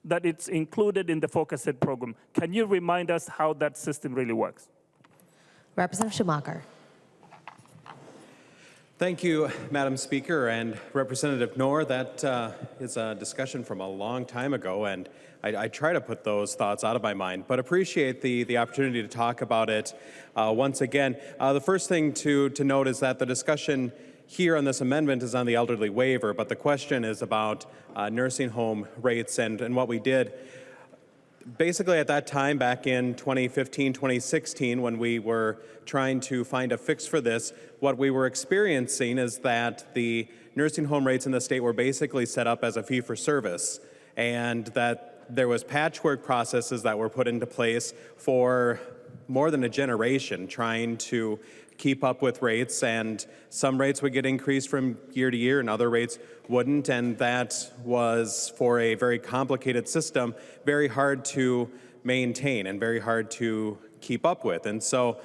that it's included in the Focus Ed program. Can you remind us how that system really works? Representative Schumacher. Thank you, Madam Speaker, and Representative Noor. That is a discussion from a long time ago, and I try to put those thoughts out of my mind, but appreciate the opportunity to talk about it once again. The first thing to note is that the discussion here on this amendment is on the elderly waiver, but the question is about nursing home rates and what we did. Basically, at that time, back in 2015, 2016, when we were trying to find a fix for this, what we were experiencing is that the nursing home rates in the state were basically set up as a fee-for-service, and that there was patchwork processes that were put into place for more than a generation trying to keep up with rates, and some rates would get increased from year to year and other rates wouldn't, and that was, for a very complicated system, very hard to maintain and very hard to keep up with. And so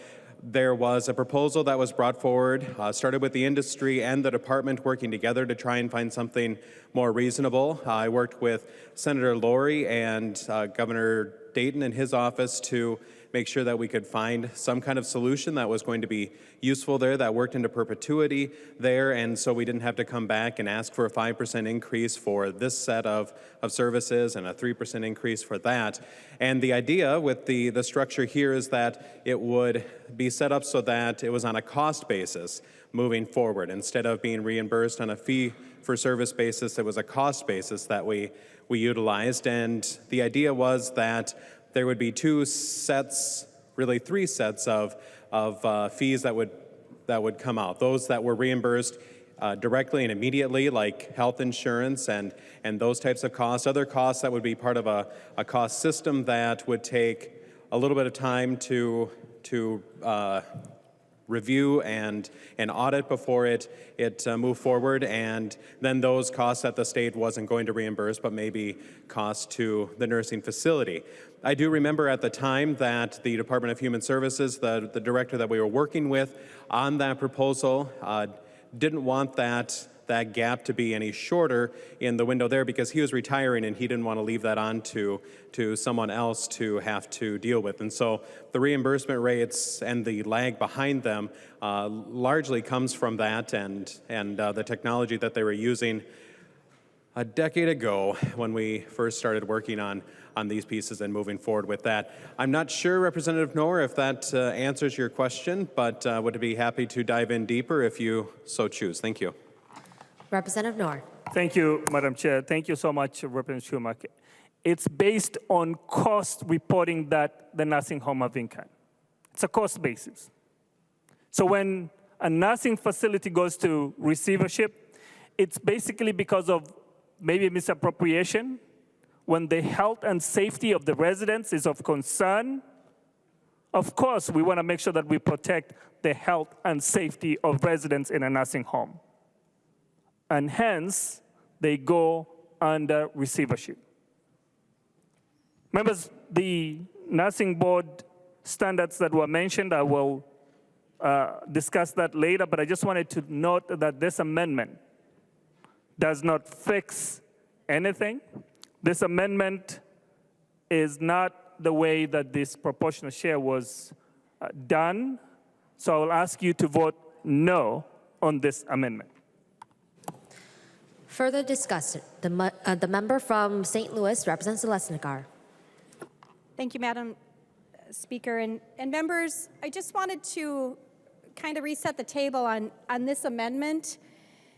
there was a proposal that was brought forward, started with the industry and the department working together to try and find something more reasonable. I worked with Senator Laurie and Governor Dayton in his office to make sure that we could find some kind of solution that was going to be useful there, that worked into perpetuity there, and so we didn't have to come back and ask for a 5% increase for this set of services and a 3% increase for that. And the idea with the structure here is that it would be set up so that it was on a cost basis moving forward. Instead of being reimbursed on a fee-for-service basis, it was a cost basis that we utilized, and the idea was that there would be two sets, really three sets of fees that would come out. Those that were reimbursed directly and immediately, like health insurance and those types of costs. Other costs that would be part of a cost system that would take a little bit of time to review and audit before it moved forward, and then those costs that the state wasn't going to reimburse, but maybe cost to the nursing facility. I do remember at the time that the Department of Human Services, the director that we were working with on that proposal, didn't want that gap to be any shorter in the window there because he was retiring and he didn't want to leave that on to someone else to have to deal with. And so the reimbursement rates and the lag behind them largely comes from that and the technology that they were using a decade ago when we first started working on these pieces and moving forward with that. I'm not sure, Representative Noor, if that answers your question, but would be happy to dive in deeper if you so choose. Thank you. Representative Noor. Thank you, Madam Chair. Thank you so much, Representative Schumacher. It's based on cost reporting that the nursing home have incurred. It's a cost basis. So when a nursing facility goes to receivership, it's basically because of maybe misappropriation, when the health and safety of the residents is of concern. Of course, we want to make sure that we protect the health and safety of residents in a nursing home. And hence, they go under receivership. Members, the nursing board standards that were mentioned, I will discuss that later, but I just wanted to note that this amendment does not fix anything. This amendment is not the way that this proportional share was done. So I will ask you to vote no on this amendment. Further discussion. The member from St. Louis, Representative Lesnigar. Thank you, Madam Speaker. And members, I just wanted to kind of reset the table on this amendment.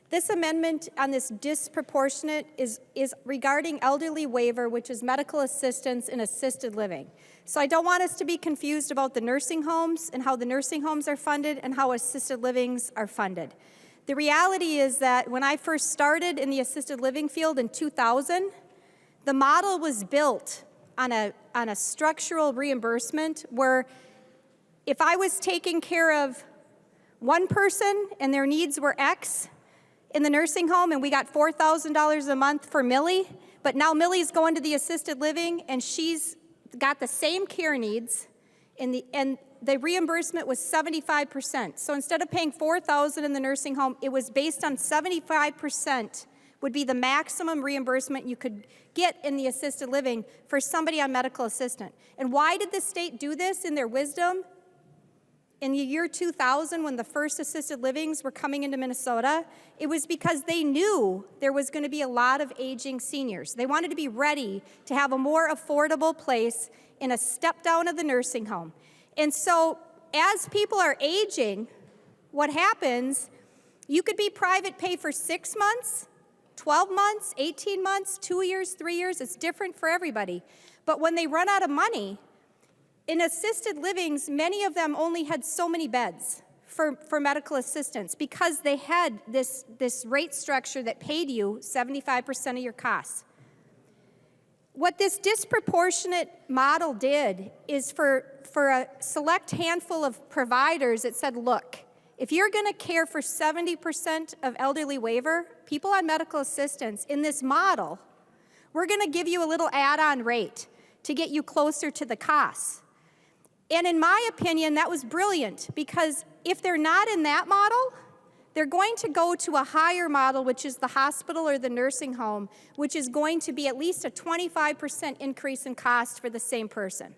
This amendment on this disproportionate is regarding elderly waiver, which is medical assistance in assisted living. So I don't want us to be confused about the nursing homes and how the nursing homes are funded and how assisted livings are funded. The reality is that when I first started in the assisted living field in 2000, the model was built on a structural reimbursement where if I was taking care of one person and their needs were X in the nursing home and we got $4,000 a month for Millie, but now Millie's going to the assisted living and she's got the same care needs and the reimbursement was 75%. So instead of paying $4,000 in the nursing home, it was based on 75% would be the maximum reimbursement you could get in the assisted living for somebody on medical assistance. And why did the state do this in their wisdom? In the year 2000, when the first assisted livings were coming into Minnesota, it was because they knew there was going to be a lot of aging seniors. They wanted to be ready to have a more affordable place in a step down of the nursing home. And so as people are aging, what happens, you could be private pay for 6 months, 12 months, 18 months, 2 years, 3 years. It's different for everybody. But when they run out of money, in assisted livings, many of them only had so many beds for medical assistance because they had this rate structure that paid you 75% of your costs. What this disproportionate model did is for a select handful of providers, it said, look, if you're going to care for 70% of elderly waiver, people on medical assistance, in this model, we're going to give you a little add-on rate to get you closer to the costs. And in my opinion, that was brilliant because if they're not in that model, they're going to go to a higher model, which is the hospital or the nursing home, which is going to be at least a 25% increase in cost for the same person.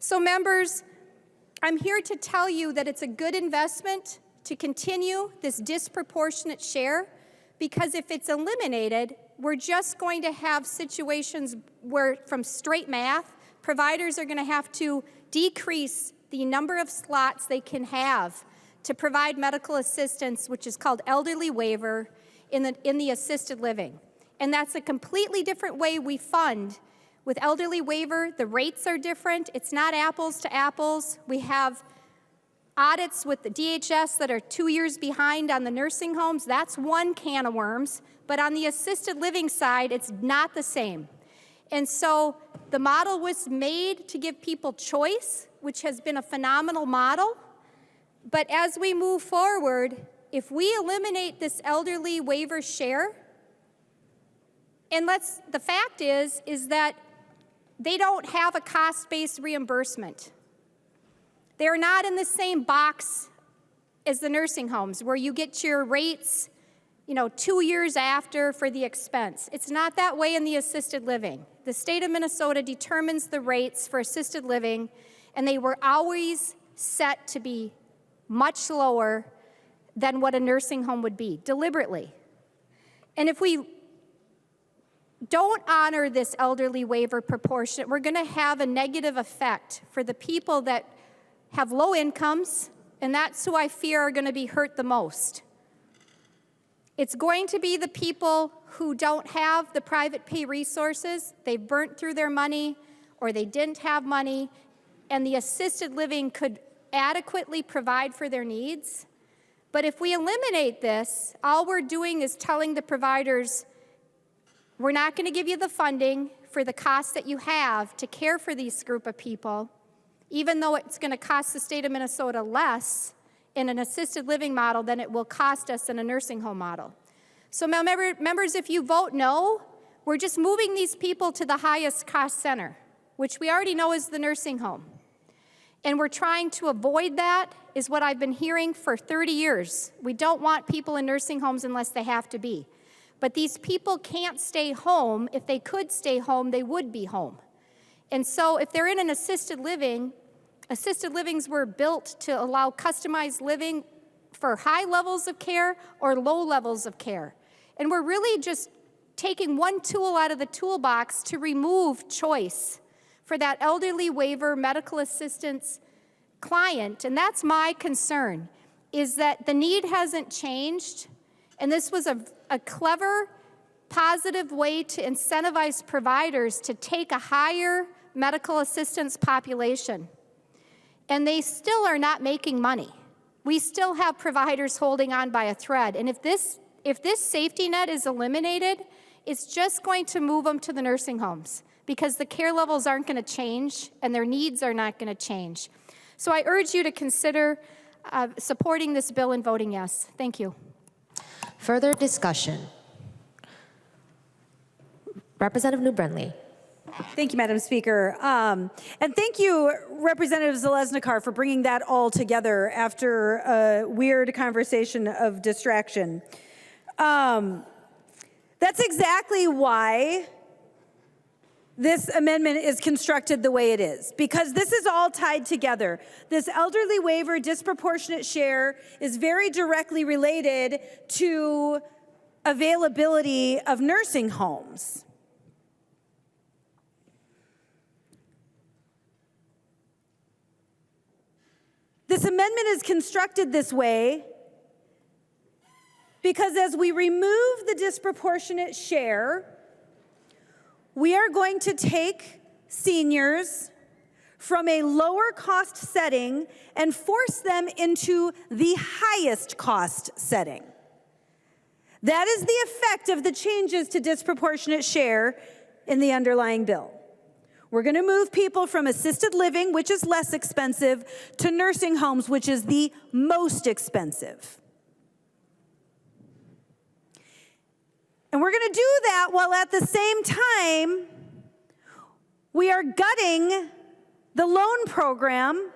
So members, I'm here to tell you that it's a good investment to continue this disproportionate share because if it's eliminated, we're just going to have situations where, from straight math, providers are going to have to decrease the number of slots they can have to provide medical assistance, which is called elderly waiver, in the assisted living. And that's a completely different way we fund. With elderly waiver, the rates are different. It's not apples to apples. We have audits with the DHS that are 2 years behind on the nursing homes. That's one can of worms. But on the assisted living side, it's not the same. And so the model was made to give people choice, which has been a phenomenal model. But as we move forward, if we eliminate this elderly waiver share, and the fact is that they don't have a cost-based reimbursement. They're not in the same box as the nursing homes where you get your rates 2 years after for the expense. It's not that way in the assisted living. The state of Minnesota determines the rates for assisted living, and they were always set to be much lower than what a nursing home would be, deliberately. And if we don't honor this elderly waiver proportion, we're going to have a negative effect for the people that have low incomes, and that's who I fear are going to be hurt the most. It's going to be the people who don't have the private pay resources, they burnt through their money, or they didn't have money, and the assisted living could adequately provide for their needs. But if we eliminate this, all we're doing is telling the providers, we're not going to give you the funding for the cost that you have to care for this group of people, even though it's going to cost the state of Minnesota less in an assisted living model than it will cost us in a nursing home model. So members, if you vote no, we're just moving these people to the highest cost center, which we already know is the nursing home. And we're trying to avoid that, is what I've been hearing for 30 years. We don't want people in nursing homes unless they have to be. But these people can't stay home. If they could stay home, they would be home. And so if they're in an assisted livings were built to allow customized living for high levels of care or low levels of care. And we're really just taking one tool out of the toolbox to remove choice for that elderly waiver medical assistance client. And that's my concern, is that the need hasn't changed. And this was a clever, positive way to incentivize providers to take a higher medical assistance population. And they still are not making money. We still have providers holding on by a thread. And if this safety net is eliminated, it's just going to move them to the nursing homes because the care levels aren't going to change and their needs are not going to change. So I urge you to consider supporting this bill and voting yes. Thank you. Further discussion. Representative New Brindley. Thank you, Madam Speaker. And thank you, Representative Zalesnikar, for bringing that all together after a weird conversation of distraction. That's exactly why this amendment is constructed the way it is, because this is all tied together. This elderly waiver disproportionate share is very directly related to availability of nursing homes. This amendment is constructed this way because as we remove the disproportionate share, we are going to take seniors from a lower cost setting and force them into the highest cost setting. That is the effect of the changes to disproportionate share in the underlying bill. We're going to move people from assisted living, which is less expensive, to nursing homes, which is the most expensive. And we're going to do that while at the same time we are gutting the loan program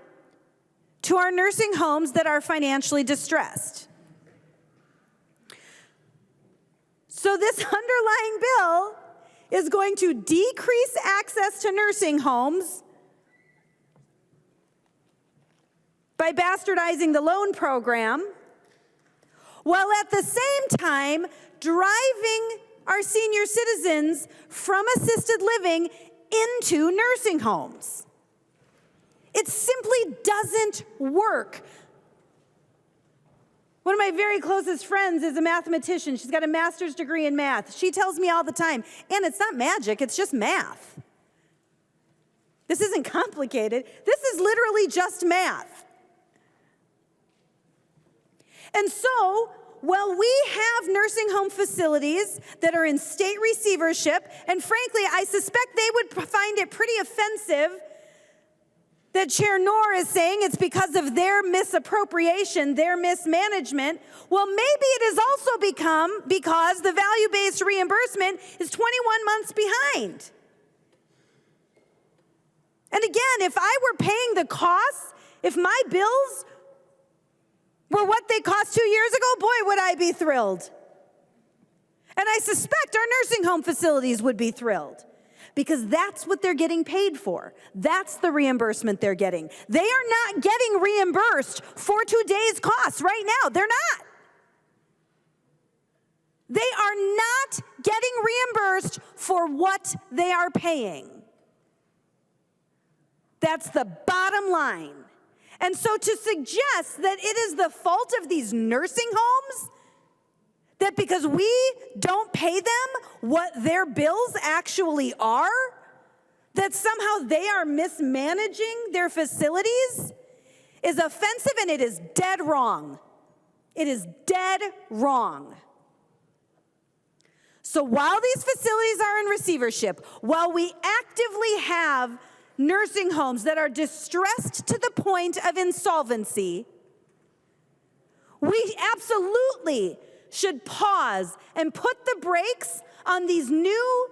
to our nursing homes that are financially distressed. So this underlying bill is going to decrease access to nursing homes by bastardizing the loan program, while at the same time driving our senior citizens from assisted living into nursing homes. It simply doesn't work. One of my very closest friends is a mathematician. She's got a master's degree in math. She tells me all the time, and it's not magic, it's just math. This isn't complicated. This is literally just math. And so, while we have nursing home facilities that are in state receivership, and frankly, I suspect they would find it pretty offensive that Chair Noor is saying it's because of their misappropriation, their mismanagement. Well, maybe it has also become because the value-based reimbursement is 21 months behind. And again, if I were paying the costs, if my bills were what they cost 2 years ago, boy, would I be thrilled. And I suspect our nursing home facilities would be thrilled, because that's what they're getting paid for. That's the reimbursement they're getting. They are not getting reimbursed for today's costs right now. They're not. They are not getting reimbursed for what they are paying. That's the bottom line. And so to suggest that it is the fault of these nursing homes, that because we don't pay them what their bills actually are, that somehow they are mismanaging their facilities, is offensive and it is dead wrong. It is dead wrong. So while these facilities are in receivership, while we actively have nursing homes that are distressed to the point of insolvency, we absolutely should pause and put the brakes on these new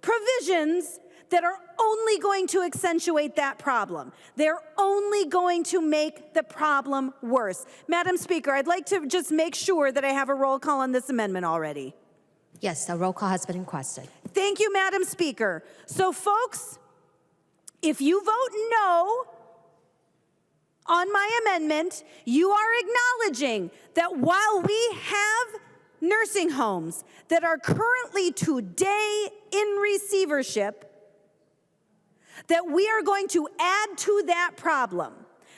provisions that are only going to accentuate that problem. They're only going to make the problem worse. Madam Speaker, I'd like to just make sure that I have a roll call on this amendment already. Yes, a roll call has been requested. Thank you, Madam Speaker. So, folks, if you vote no on my amendment, you are acknowledging that while we have nursing homes that are currently today in receivership, that we are going to add to that problem.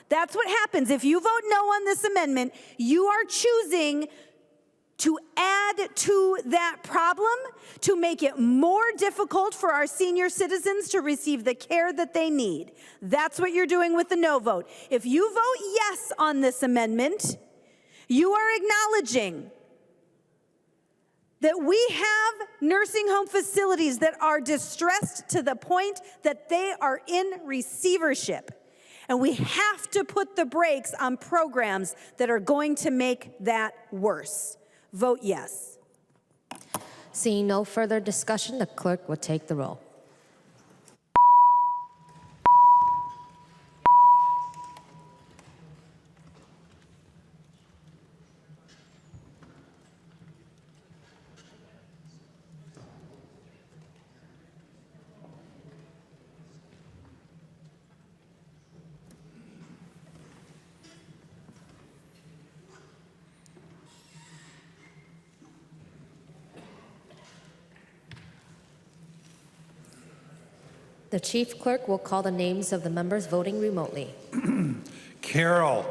That's what happens. If you vote no on this amendment, you are choosing to add to that problem, to make it more difficult for our senior citizens to receive the care that they need. That's what you're doing with the no vote. If you vote yes on this amendment, you are acknowledging that we have nursing home facilities that are distressed to the point that they are in receivership. And we have to put the brakes on programs that are going to make that worse. Vote yes. Seeing no further discussion, the clerk will take the roll. The chief clerk will call the names of the members voting remotely. Carroll.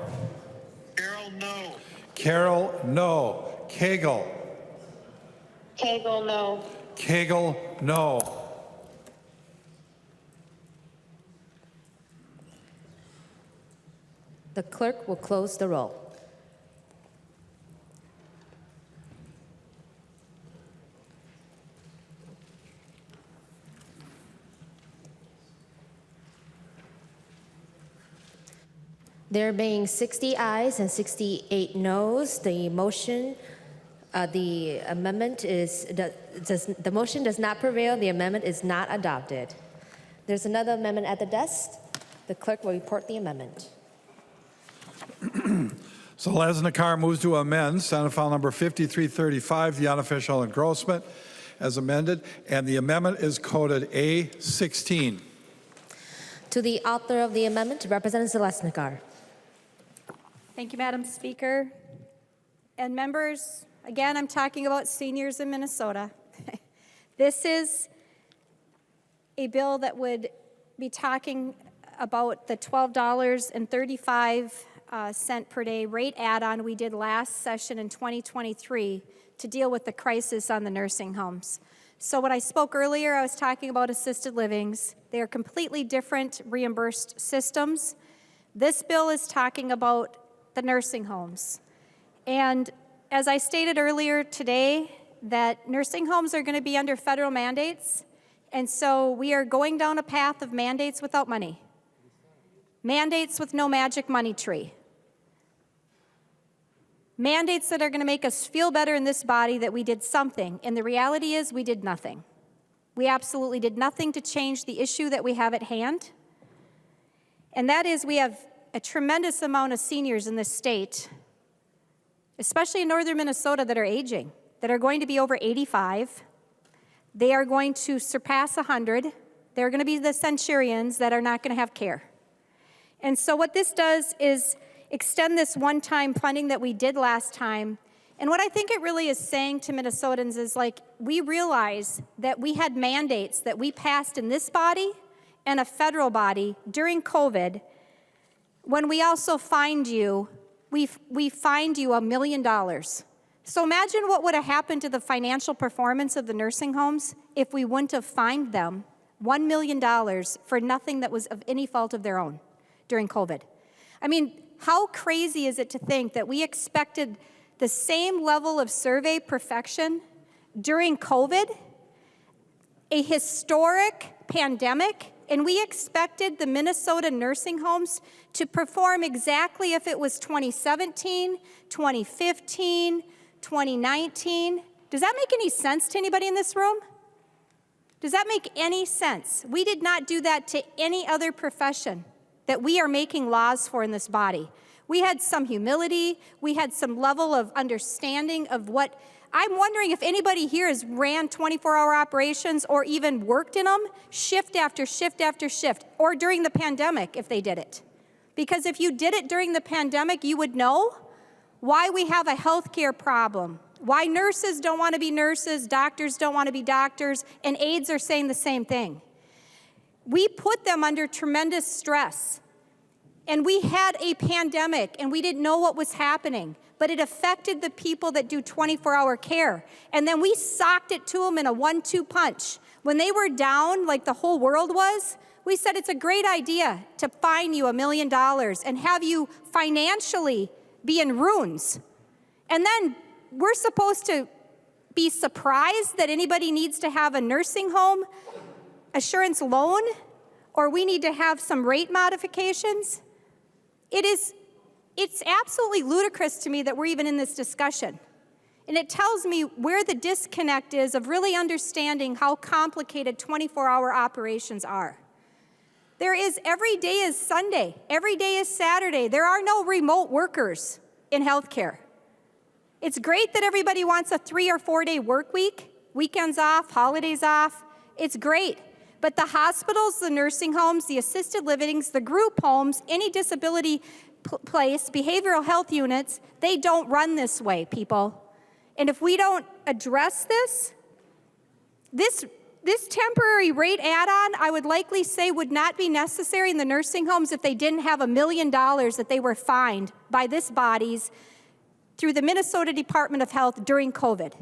Carroll, no. Carroll, no. Cagle. Cagle, no. Cagle, no. The clerk will close the roll. There being 60 ayes and 68 noes, the motion, the motion does not prevail. The amendment is not adopted. There's another amendment at the desk. The clerk will report the amendment. So Lesnikar moves to amend Senate File Number 5335, the unofficial engrossment, as amended, and the amendment is coded A16. To the author of the amendment, Representative Lesnikar. Thank you, Madam Speaker. And members, again, I'm talking about seniors in Minnesota. This is a bill that would be talking about the $12.35 per day rate add-on we did last session in 2023 to deal with the crisis on the nursing homes. So when I spoke earlier, I was talking about assisted livings. They are completely different reimbursed systems. This bill is talking about the nursing homes. And as I stated earlier today, that nursing homes are going to be under federal mandates, and so we are going down a path of mandates without money. Mandates with no magic money tree. Mandates that are going to make us feel better in this body that we did something, and the reality is we did nothing. We absolutely did nothing to change the issue that we have at hand, and that is we have a tremendous amount of seniors in this state, especially in northern Minnesota, that are aging, that are going to be over 85. They are going to surpass 100. They're going to be the centurions that are not going to have care. And so what this does is extend this one-time funding that we did last time. And what I think it really is saying to Minnesotans is, like, we realize that we had mandates that we passed in this body and a federal body during COVID. When we also fined you, we fined you $1 million. So imagine what would have happened to the financial performance of the nursing homes if we wouldn't have fined them $1 million for nothing that was of any fault of their own during COVID. I mean, how crazy is it to think that we expected the same level of survey perfection during COVID, a historic pandemic, and we expected the Minnesota nursing homes to perform exactly if it was 2017, 2015, 2019. Does that make any sense to anybody in this room? Does that make any sense? We did not do that to any other profession that we are making laws for in this body. We had some humility. We had some level of understanding of what. I'm wondering if anybody here has ran 24-hour operations or even worked in them shift after shift after shift, or during the pandemic if they did it. Because if you did it during the pandemic, you would know why we have a healthcare problem, why nurses don't want to be nurses, doctors don't want to be doctors, and aides are saying the same thing. We put them under tremendous stress. And we had a pandemic, and we didn't know what was happening, but it affected the people that do 24-hour care. And then we socked it to them in a 1-2 punch. When they were down, like the whole world was, we said it's a great idea to fine you $1 million and have you financially be in ruins. And then we're supposed to be surprised that anybody needs to have a nursing home assurance loan, or we need to have some rate modifications. It's absolutely ludicrous to me that we're even in this discussion. And it tells me where the disconnect is of really understanding how complicated 24-hour operations are. There is, every day is Sunday, every day is Saturday. There are no remote workers in healthcare. It's great that everybody wants a 3 or 4 day work week, weekends off, holidays off. It's great. But the hospitals, the nursing homes, the assisted livings, the group homes, any disability place, behavioral health units, they don't run this way, people. And if we don't address this temporary rate add-on, I would likely say would not be necessary in the nursing homes if they didn't have $1 million that they were fined by this body's through the Minnesota Department of Health during COVID.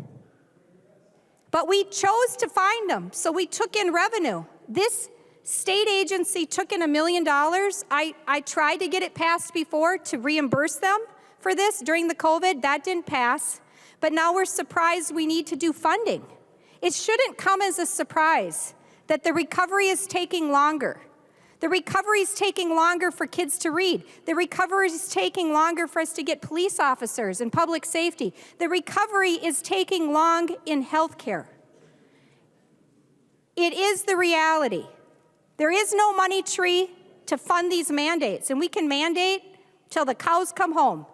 But we chose to find them, so we took in revenue. This state agency took in $1 million. I tried to get it passed before to reimburse them for this during the COVID. That didn't pass. But now we're surprised we need to do funding. It shouldn't come as a surprise that the recovery is taking longer. The recovery is taking longer for kids to read. The recovery is taking longer for us to get police officers and public safety. The recovery is taking long in healthcare. It is the reality. There is no money tree to fund these mandates, and we can mandate till the cows come home,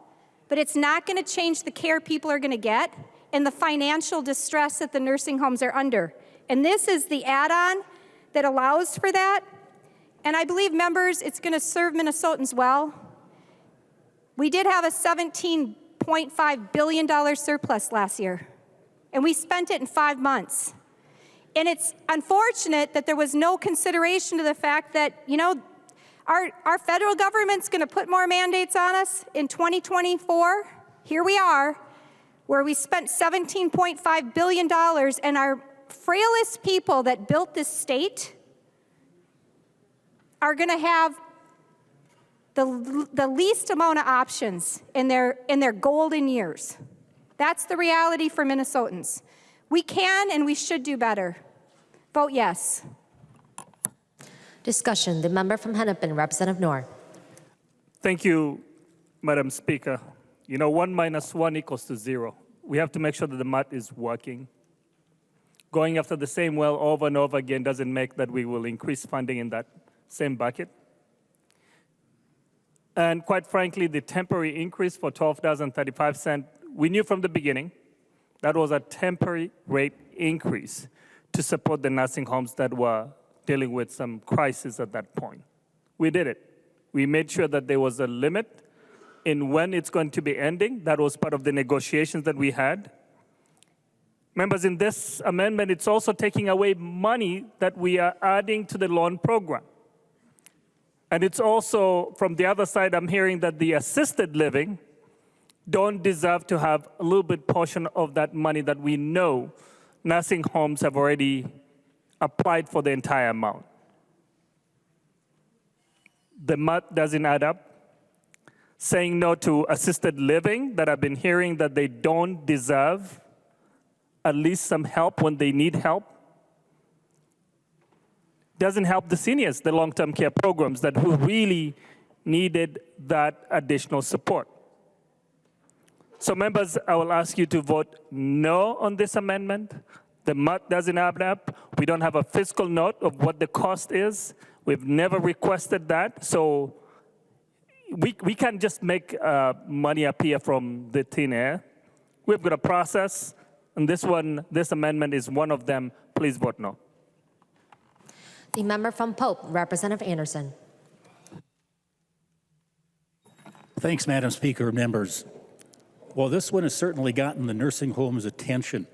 but it's not going to change the care people are going to get and the financial distress that the nursing homes are under. And this is the add-on that allows for that. And I believe, members, it's going to serve Minnesotans well. We did have a $17.5 billion surplus last year, and we spent it in 5 months. And it's unfortunate that there was no consideration to the fact that, our federal government's going to put more mandates on us in 2024. Here we are, where we spent $17.5 billion, and our frailest people that built this state are going to have the least amount of options in their golden years. That's the reality for Minnesotans. We can and we should do better. Vote yes. Discussion. The member from Hennepin, Representative Noor. Thank you, Madam Speaker. 1 minus 1 equals to 0. We have to make sure that the math is working. Going after the same well over and over again doesn't make that we will increase funding in that same bucket. And quite frankly, the temporary increase for $12.35, we knew from the beginning that was a temporary rate increase to support the nursing homes that were dealing with some crisis at that point. We did it. We made sure that there was a limit in when it's going to be ending. That was part of the negotiations that we had. Members, in this amendment, it's also taking away money that we are adding to the loan program. And it's also, from the other side, I'm hearing that the assisted living don't deserve to have a little bit portion of that money that we know nursing homes have already applied for the entire amount. The math doesn't add up. saying no to assisted living that I've been hearing that they don't deserve at least some help when they need help. Doesn't help the seniors, the long-term care programs that who really needed that additional support. So members, I will ask you to vote no on this amendment. The math doesn't add up. We don't have a fiscal note of what the cost is. We've never requested that. So we can't just make money appear from the thin air. We've got a process, and this amendment is one of them. Please vote no. The member from Pope, Representative Anderson. Thanks, Madam Speaker, members. Well, this one has certainly gotten the nursing home's attention.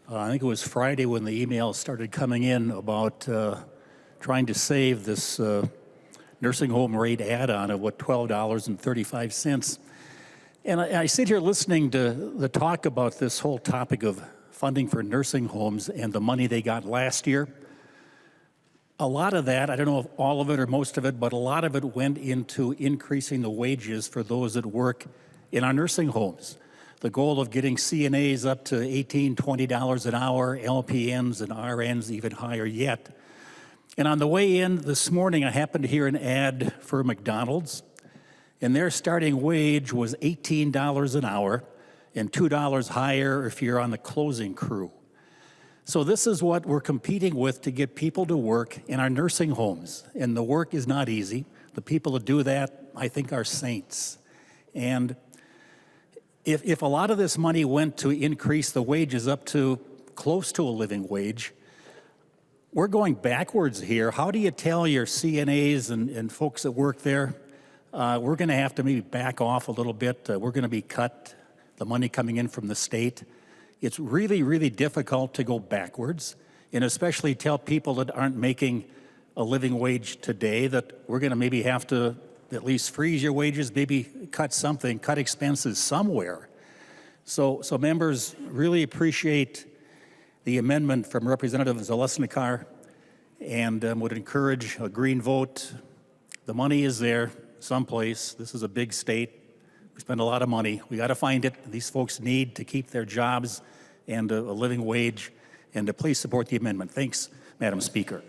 I think it was Friday when the emails started coming in about trying to save this nursing home rate add-on of $12.35. And I sit here listening to the talk about this whole topic of funding for nursing homes and the money they got last year. A lot of that, I don't know if all of it or most of it, but a lot of it went into increasing the wages for those that work in our nursing homes. The goal of getting CNAs up to $18, $20 an hour, LPNs and RNs even higher yet. And on the way in this morning, I happened to hear an ad for McDonald's, and their starting wage was $18 an hour and $2 higher if you're on the closing crew. So this is what we're competing with to get people to work in our nursing homes. And the work is not easy. The people that do that, I think, are saints. And if a lot of this money went to increase the wages up to close to a living wage, we're going backwards here. How do you tell your CNAs and folks that work there, we're going to have to maybe back off a little bit. We're going to be cut, the money coming in from the state. It's really, really difficult to go backwards, and especially tell people that aren't making a living wage today that we're going to maybe have to at least freeze your wages, maybe cut something, cut expenses somewhere. So members, really appreciate the amendment from Representative Zalesnikar and would encourage a green vote. The money is there someplace. This is a big state. We spend a lot of money. We got to find it. These folks need to keep their jobs and a living wage, and to please support the amendment. Thanks, Madam Speaker.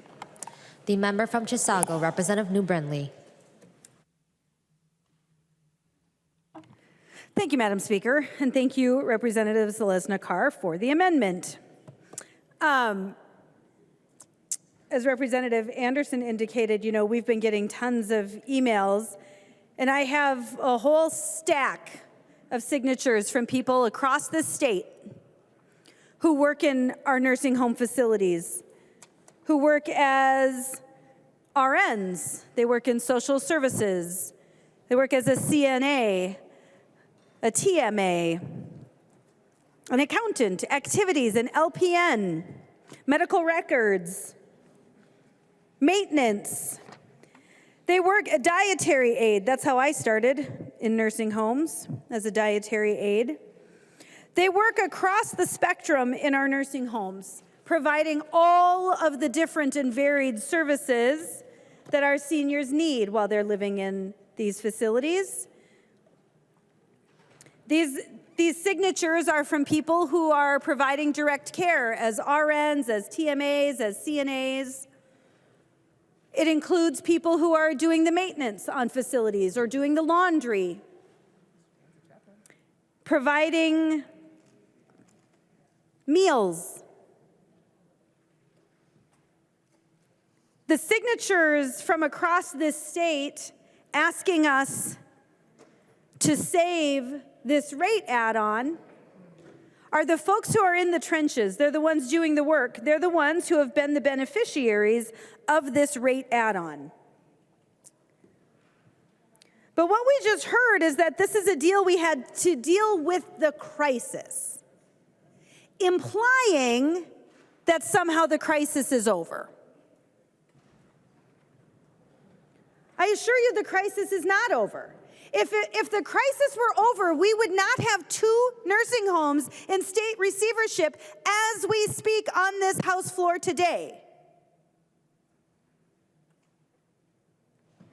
The member from Chisago, Representative New Brindley. Thank you, Madam Speaker, and thank you, Representative Zalesnikar, for the amendment. As Representative Anderson indicated, we've been getting tons of emails, and I have a whole stack of signatures from people across the state who work in our nursing home facilities, who work as RNs, they work in social services, they work as a CNA, a TMA, an accountant, activities, an LPN, medical records, maintenance. They work a dietary aide. That's how I started in nursing homes, as a dietary aide. They work across the spectrum in our nursing homes, providing all of the different and varied services that our seniors need while they're living in these facilities. These signatures are from people who are providing direct care as RNs, as TMAs, as CNAs. It includes people who are doing the maintenance on facilities or doing the laundry, providing meals. The signatures from across this state asking us to save this rate add-on are the folks who are in the trenches. They're the ones doing the work. They're the ones who have been the beneficiaries of this rate add-on. But what we just heard is that this is a deal we had to deal with the crisis, implying that somehow the crisis is over. I assure you the crisis is not over. If the crisis were over, we would not have 2 nursing homes in state receivership as we speak on this House floor today.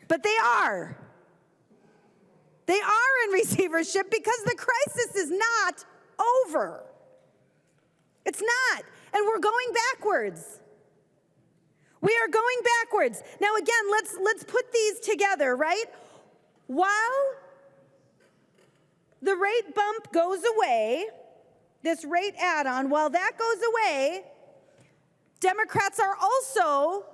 But they are. They are in receivership because the crisis is not over. It's not. And we're going backwards. We are going backwards. Now again, let's put these together, right? While the rate bump goes away, this rate add-on, while that goes away, Democrats are also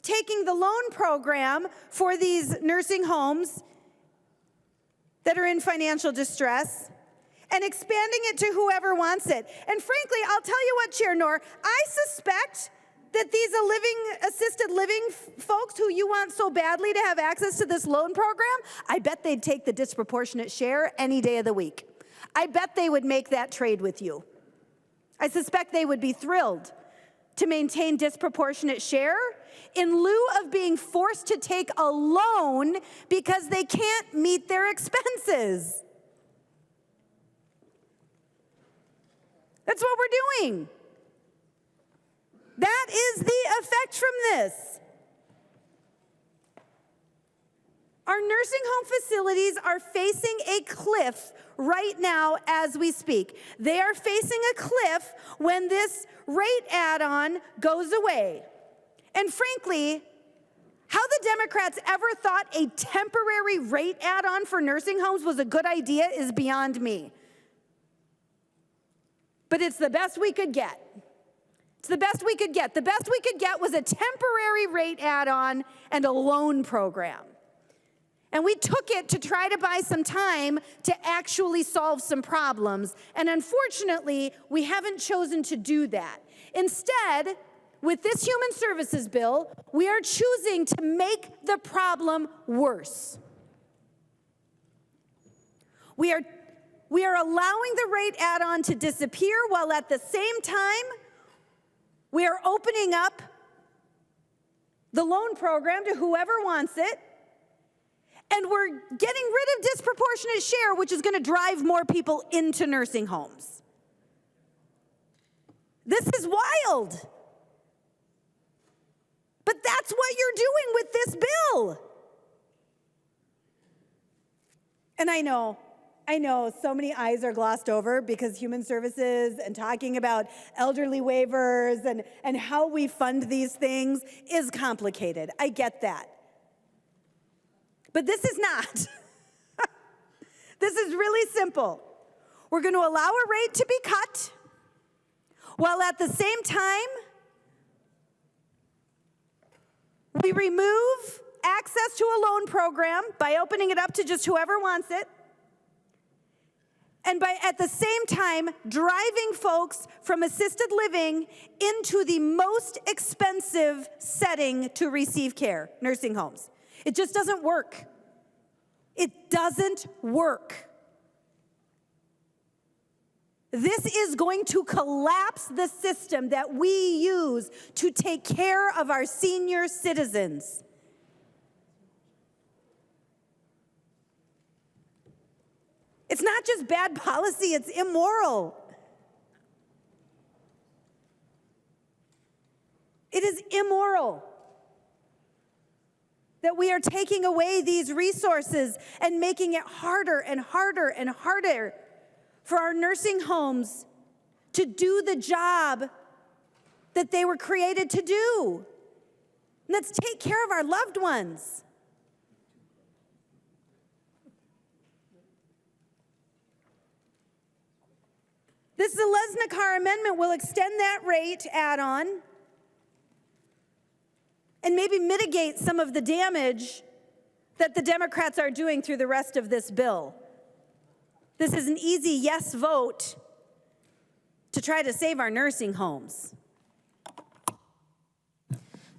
taking the loan program for these nursing homes that are in financial distress and expanding it to whoever wants it. And frankly, I'll tell you what, Chair Noor, I suspect that these assisted living folks who you want so badly to have access to this loan program, I bet they'd take the disproportionate share any day of the week. I bet they would make that trade with you. I suspect they would be thrilled to maintain disproportionate share in lieu of being forced to take a loan because they can't meet their expenses. That's what we're doing. That is the effect from this. Our nursing home facilities are facing a cliff right now as we speak. They are facing a cliff when this rate add-on goes away. And frankly, how the Democrats ever thought a temporary rate add-on for nursing homes was a good idea is beyond me. But it's the best we could get. It's the best we could get. The best we could get was a temporary rate add-on and a loan program. And we took it to try to buy some time to actually solve some problems. And unfortunately, we haven't chosen to do that. Instead, with this human services bill, we are choosing to make the problem worse. We are allowing the rate add-on to disappear while at the same time, we are opening up the loan program to whoever wants it. And we're getting rid of disproportionate share, which is going to drive more people into nursing homes. This is wild. But that's what you're doing with this bill. And I know, so many eyes are glossed over because human services and talking about elderly waivers and how we fund these things is complicated. I get that. But this is not. This is really simple. We're going to allow a rate to be cut while at the same time we remove access to a loan program by opening it up to just whoever wants it. And by at the same time driving folks from assisted living into the most expensive setting to receive care, nursing homes. It just doesn't work. It doesn't work. This is going to collapse the system that we use to take care of our senior citizens. It's not just bad policy, it's immoral. It is immoral that we are taking away these resources and making it harder and harder and harder for our nursing homes to do the job that they were created to do. And that's take care of our loved ones. This Zeleznikar amendment will extend that rate add-on and maybe mitigate some of the damage that the Democrats are doing through the rest of this bill. This is an easy yes vote to try to save our nursing homes.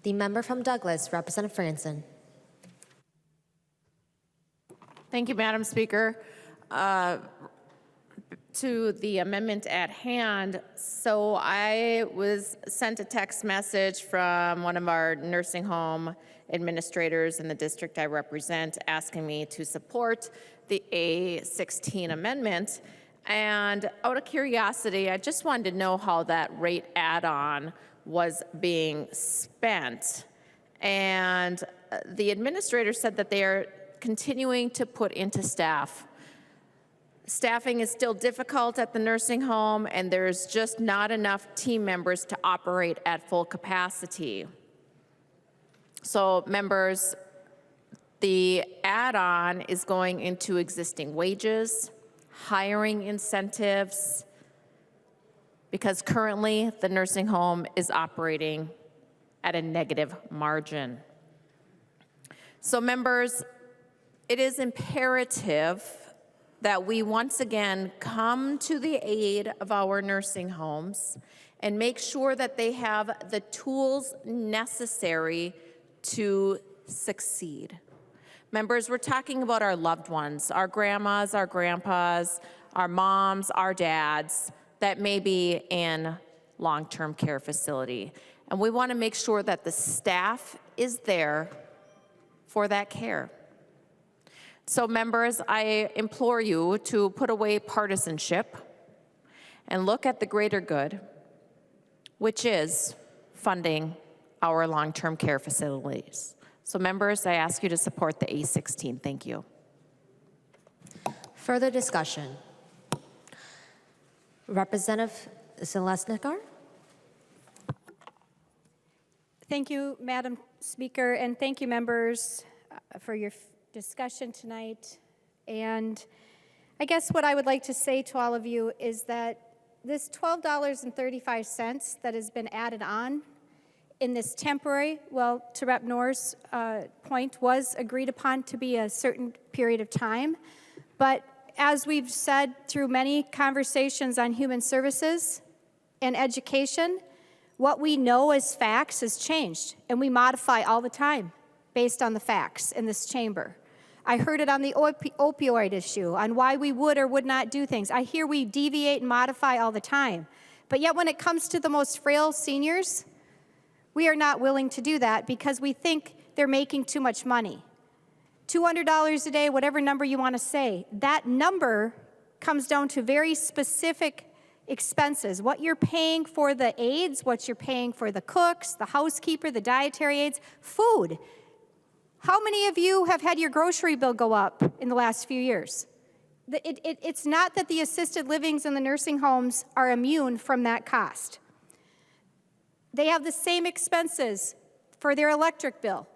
The member from Douglas, Representative Franson. Thank you, Madam Speaker. To the amendment at hand, so I was sent a text message from one of our nursing home administrators in the district I represent asking me to support the A16 amendment. And out of curiosity, I just wanted to know how that rate add-on was being spent. And the administrator said that they are continuing to put into staff. Staffing is still difficult at the nursing home, and there's just not enough team members to operate at full capacity. So members, the add-on is going into existing wages, hiring incentives, because currently the nursing home is operating at a negative margin. So members, it is imperative that we once again come to the aid of our nursing homes and make sure that they have the tools necessary to succeed. Members, we're talking about our loved ones, our grandmas, our grandpas, our moms, our dads that may be in long-term care facility. And we want to make sure that the staff is there for that care. So members, I implore you to put away partisanship and look at the greater good, which is funding our long-term care facilities. So members, I ask you to support the A16. Thank you. Further discussion. Representative Zelesnikar. Thank you, Madam Speaker, and thank you, members, for your discussion tonight. And I guess what I would like to say to all of you is that this $12.35 that has been added on in this temporary, well, to Rep. Noor's point, was agreed upon to be a certain period of time. But as we've said through many conversations on human services and education, what we know as facts has changed, and we modify all the time based on the facts in this chamber. I heard it on the opioid issue, on why we would or would not do things. I hear we deviate and modify all the time. But yet when it comes to the most frail seniors, we are not willing to do that because we think they're making too much money. $200 a day, whatever number you want to say, that number comes down to very specific expenses. What you're paying for the aides, what you're paying for the cooks, the housekeeper, the dietary aides, food. How many of you have had your grocery bill go up in the last few years? It's not that the assisted livings and the nursing homes are immune from that cost. They have the same expenses for their electric bill.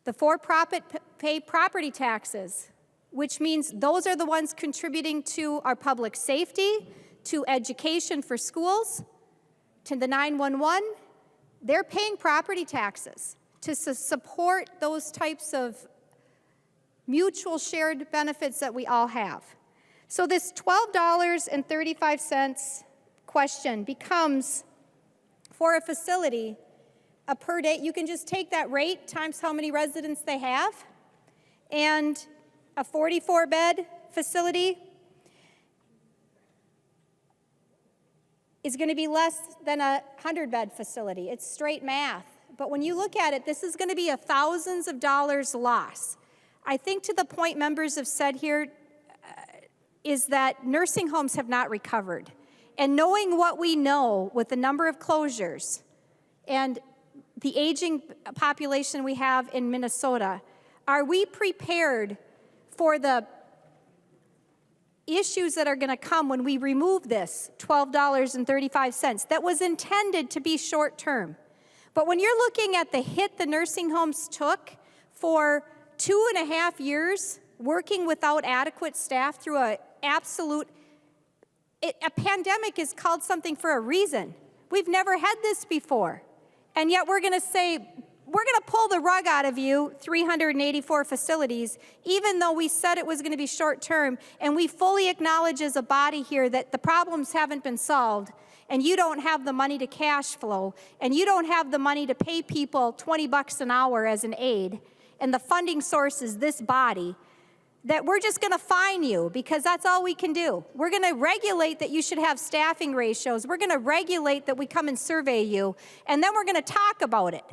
The for-profit pay property taxes, which means those are the ones contributing to our public safety, to education for schools, to the 911. They're paying property taxes to support those types of mutual shared benefits that we all have. So this $12.35 question becomes, for a facility, a per day, you can just take that rate times how many residents they have, and a 44-bed facility is going to be less than a 100-bed facility. It's straight math. But when you look at it, this is going to be a thousands of dollars loss. I think to the point members have said here is that nursing homes have not recovered. And knowing what we know with the number of closures and the aging population we have in Minnesota, are we prepared for the issues that are going to come when we remove this $12.35 that was intended to be short-term? But when you're looking at the hit the nursing homes took for 2.5 years working without adequate staff through a pandemic is called something for a reason. We've never had this before. And yet we're going to say, we're going to pull the rug out of you, 384 facilities, even though we said it was going to be short-term, and we fully acknowledge as a body here that the problems haven't been solved, and you don't have the money to cash flow, and you don't have the money to pay people $20 an hour as an aid, and the funding source is this body, that we're just going to fine you because that's all we can do. We're going to regulate that you should have staffing ratios. We're going to regulate that we come and survey you, and then we're going to talk about it.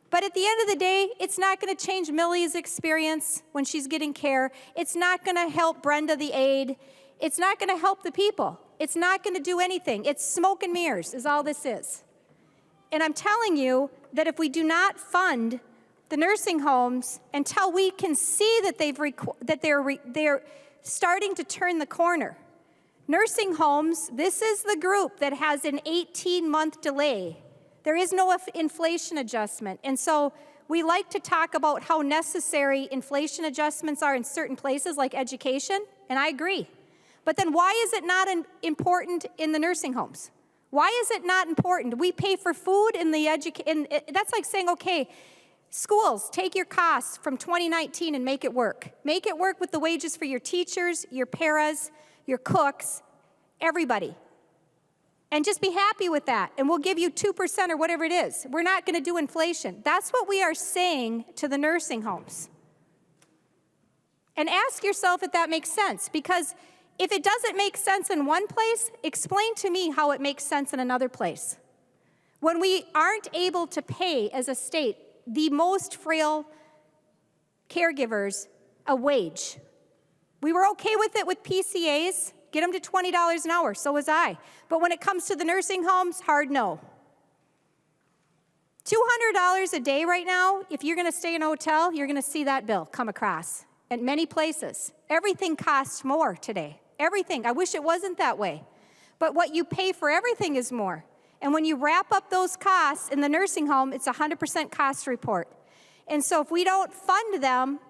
But at the end of the day, it's not going to change Millie's experience when she's getting care. It's not going to help Brenda the aide. It's not going to help the people. It's not going to do anything. It's smoke and mirrors is all this is. And I'm telling you that if we do not fund the nursing homes until we can see that they're starting to turn the corner. Nursing homes, this is the group that has an 18-month delay. There is no inflation adjustment. And so we like to talk about how necessary inflation adjustments are in certain places like education, and I agree. But then why is it not important in the nursing homes? Why is it not important? We pay for food in the that's like saying, okay, schools, take your costs from 2019 and make it work. Make it work with the wages for your teachers, your paras, your cooks, everybody. And just be happy with that. And we'll give you 2% or whatever it is. We're not going to do inflation. That's what we are saying to the nursing homes. And ask yourself if that makes sense. Because if it doesn't make sense in one place, explain to me how it makes sense in another place. When we aren't able to pay as a state the most frail caregivers a wage. We were okay with it with PCAs, get them to $20 an hour, so was I. But when it comes to the nursing homes, hard no. $200 a day right now, if you're gonna stay in a hotel, you're gonna see that bill come across at many places. Everything costs more today, everything. I wish it wasn't that way. But what you pay for everything is more. And when you wrap up those costs in the nursing home, it's 100% cost report. And so if we don't fund them,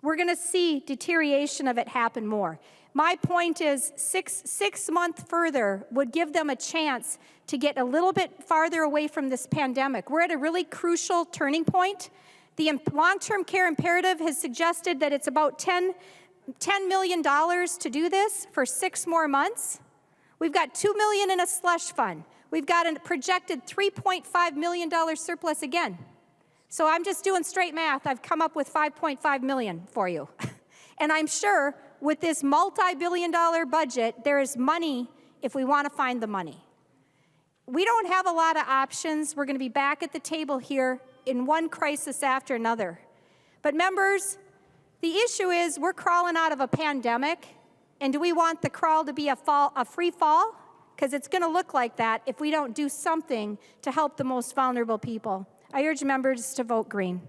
we're gonna see deterioration of it happen more. My point is six months further would give them a chance to get a little bit farther away from this pandemic. We're at a really crucial turning point. The long-term care imperative has suggested that it's about $10 million to do this for 6 more months. We've got $2 million in a slush fund. We've got a projected $3.5 million surplus again. So I'm just doing straight math. I've come up with $5.5 million for you. And I'm sure with this multi-billion-dollar budget, there is money if we want to find the money. We don't have a lot of options. We're going to be back at the table here in one crisis after another. But members, the issue is we're crawling out of a pandemic, and do we want the crawl to be a free fall? Because it's going to look like that if we don't do something to help the most vulnerable people. I urge members to vote green.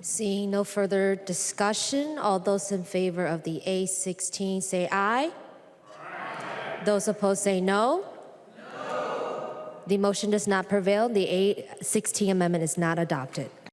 Seeing no further discussion, all those in favor of the A16 say aye. Aye. Those opposed say no. No. The motion does not prevail. The A16 amendment is not adopted.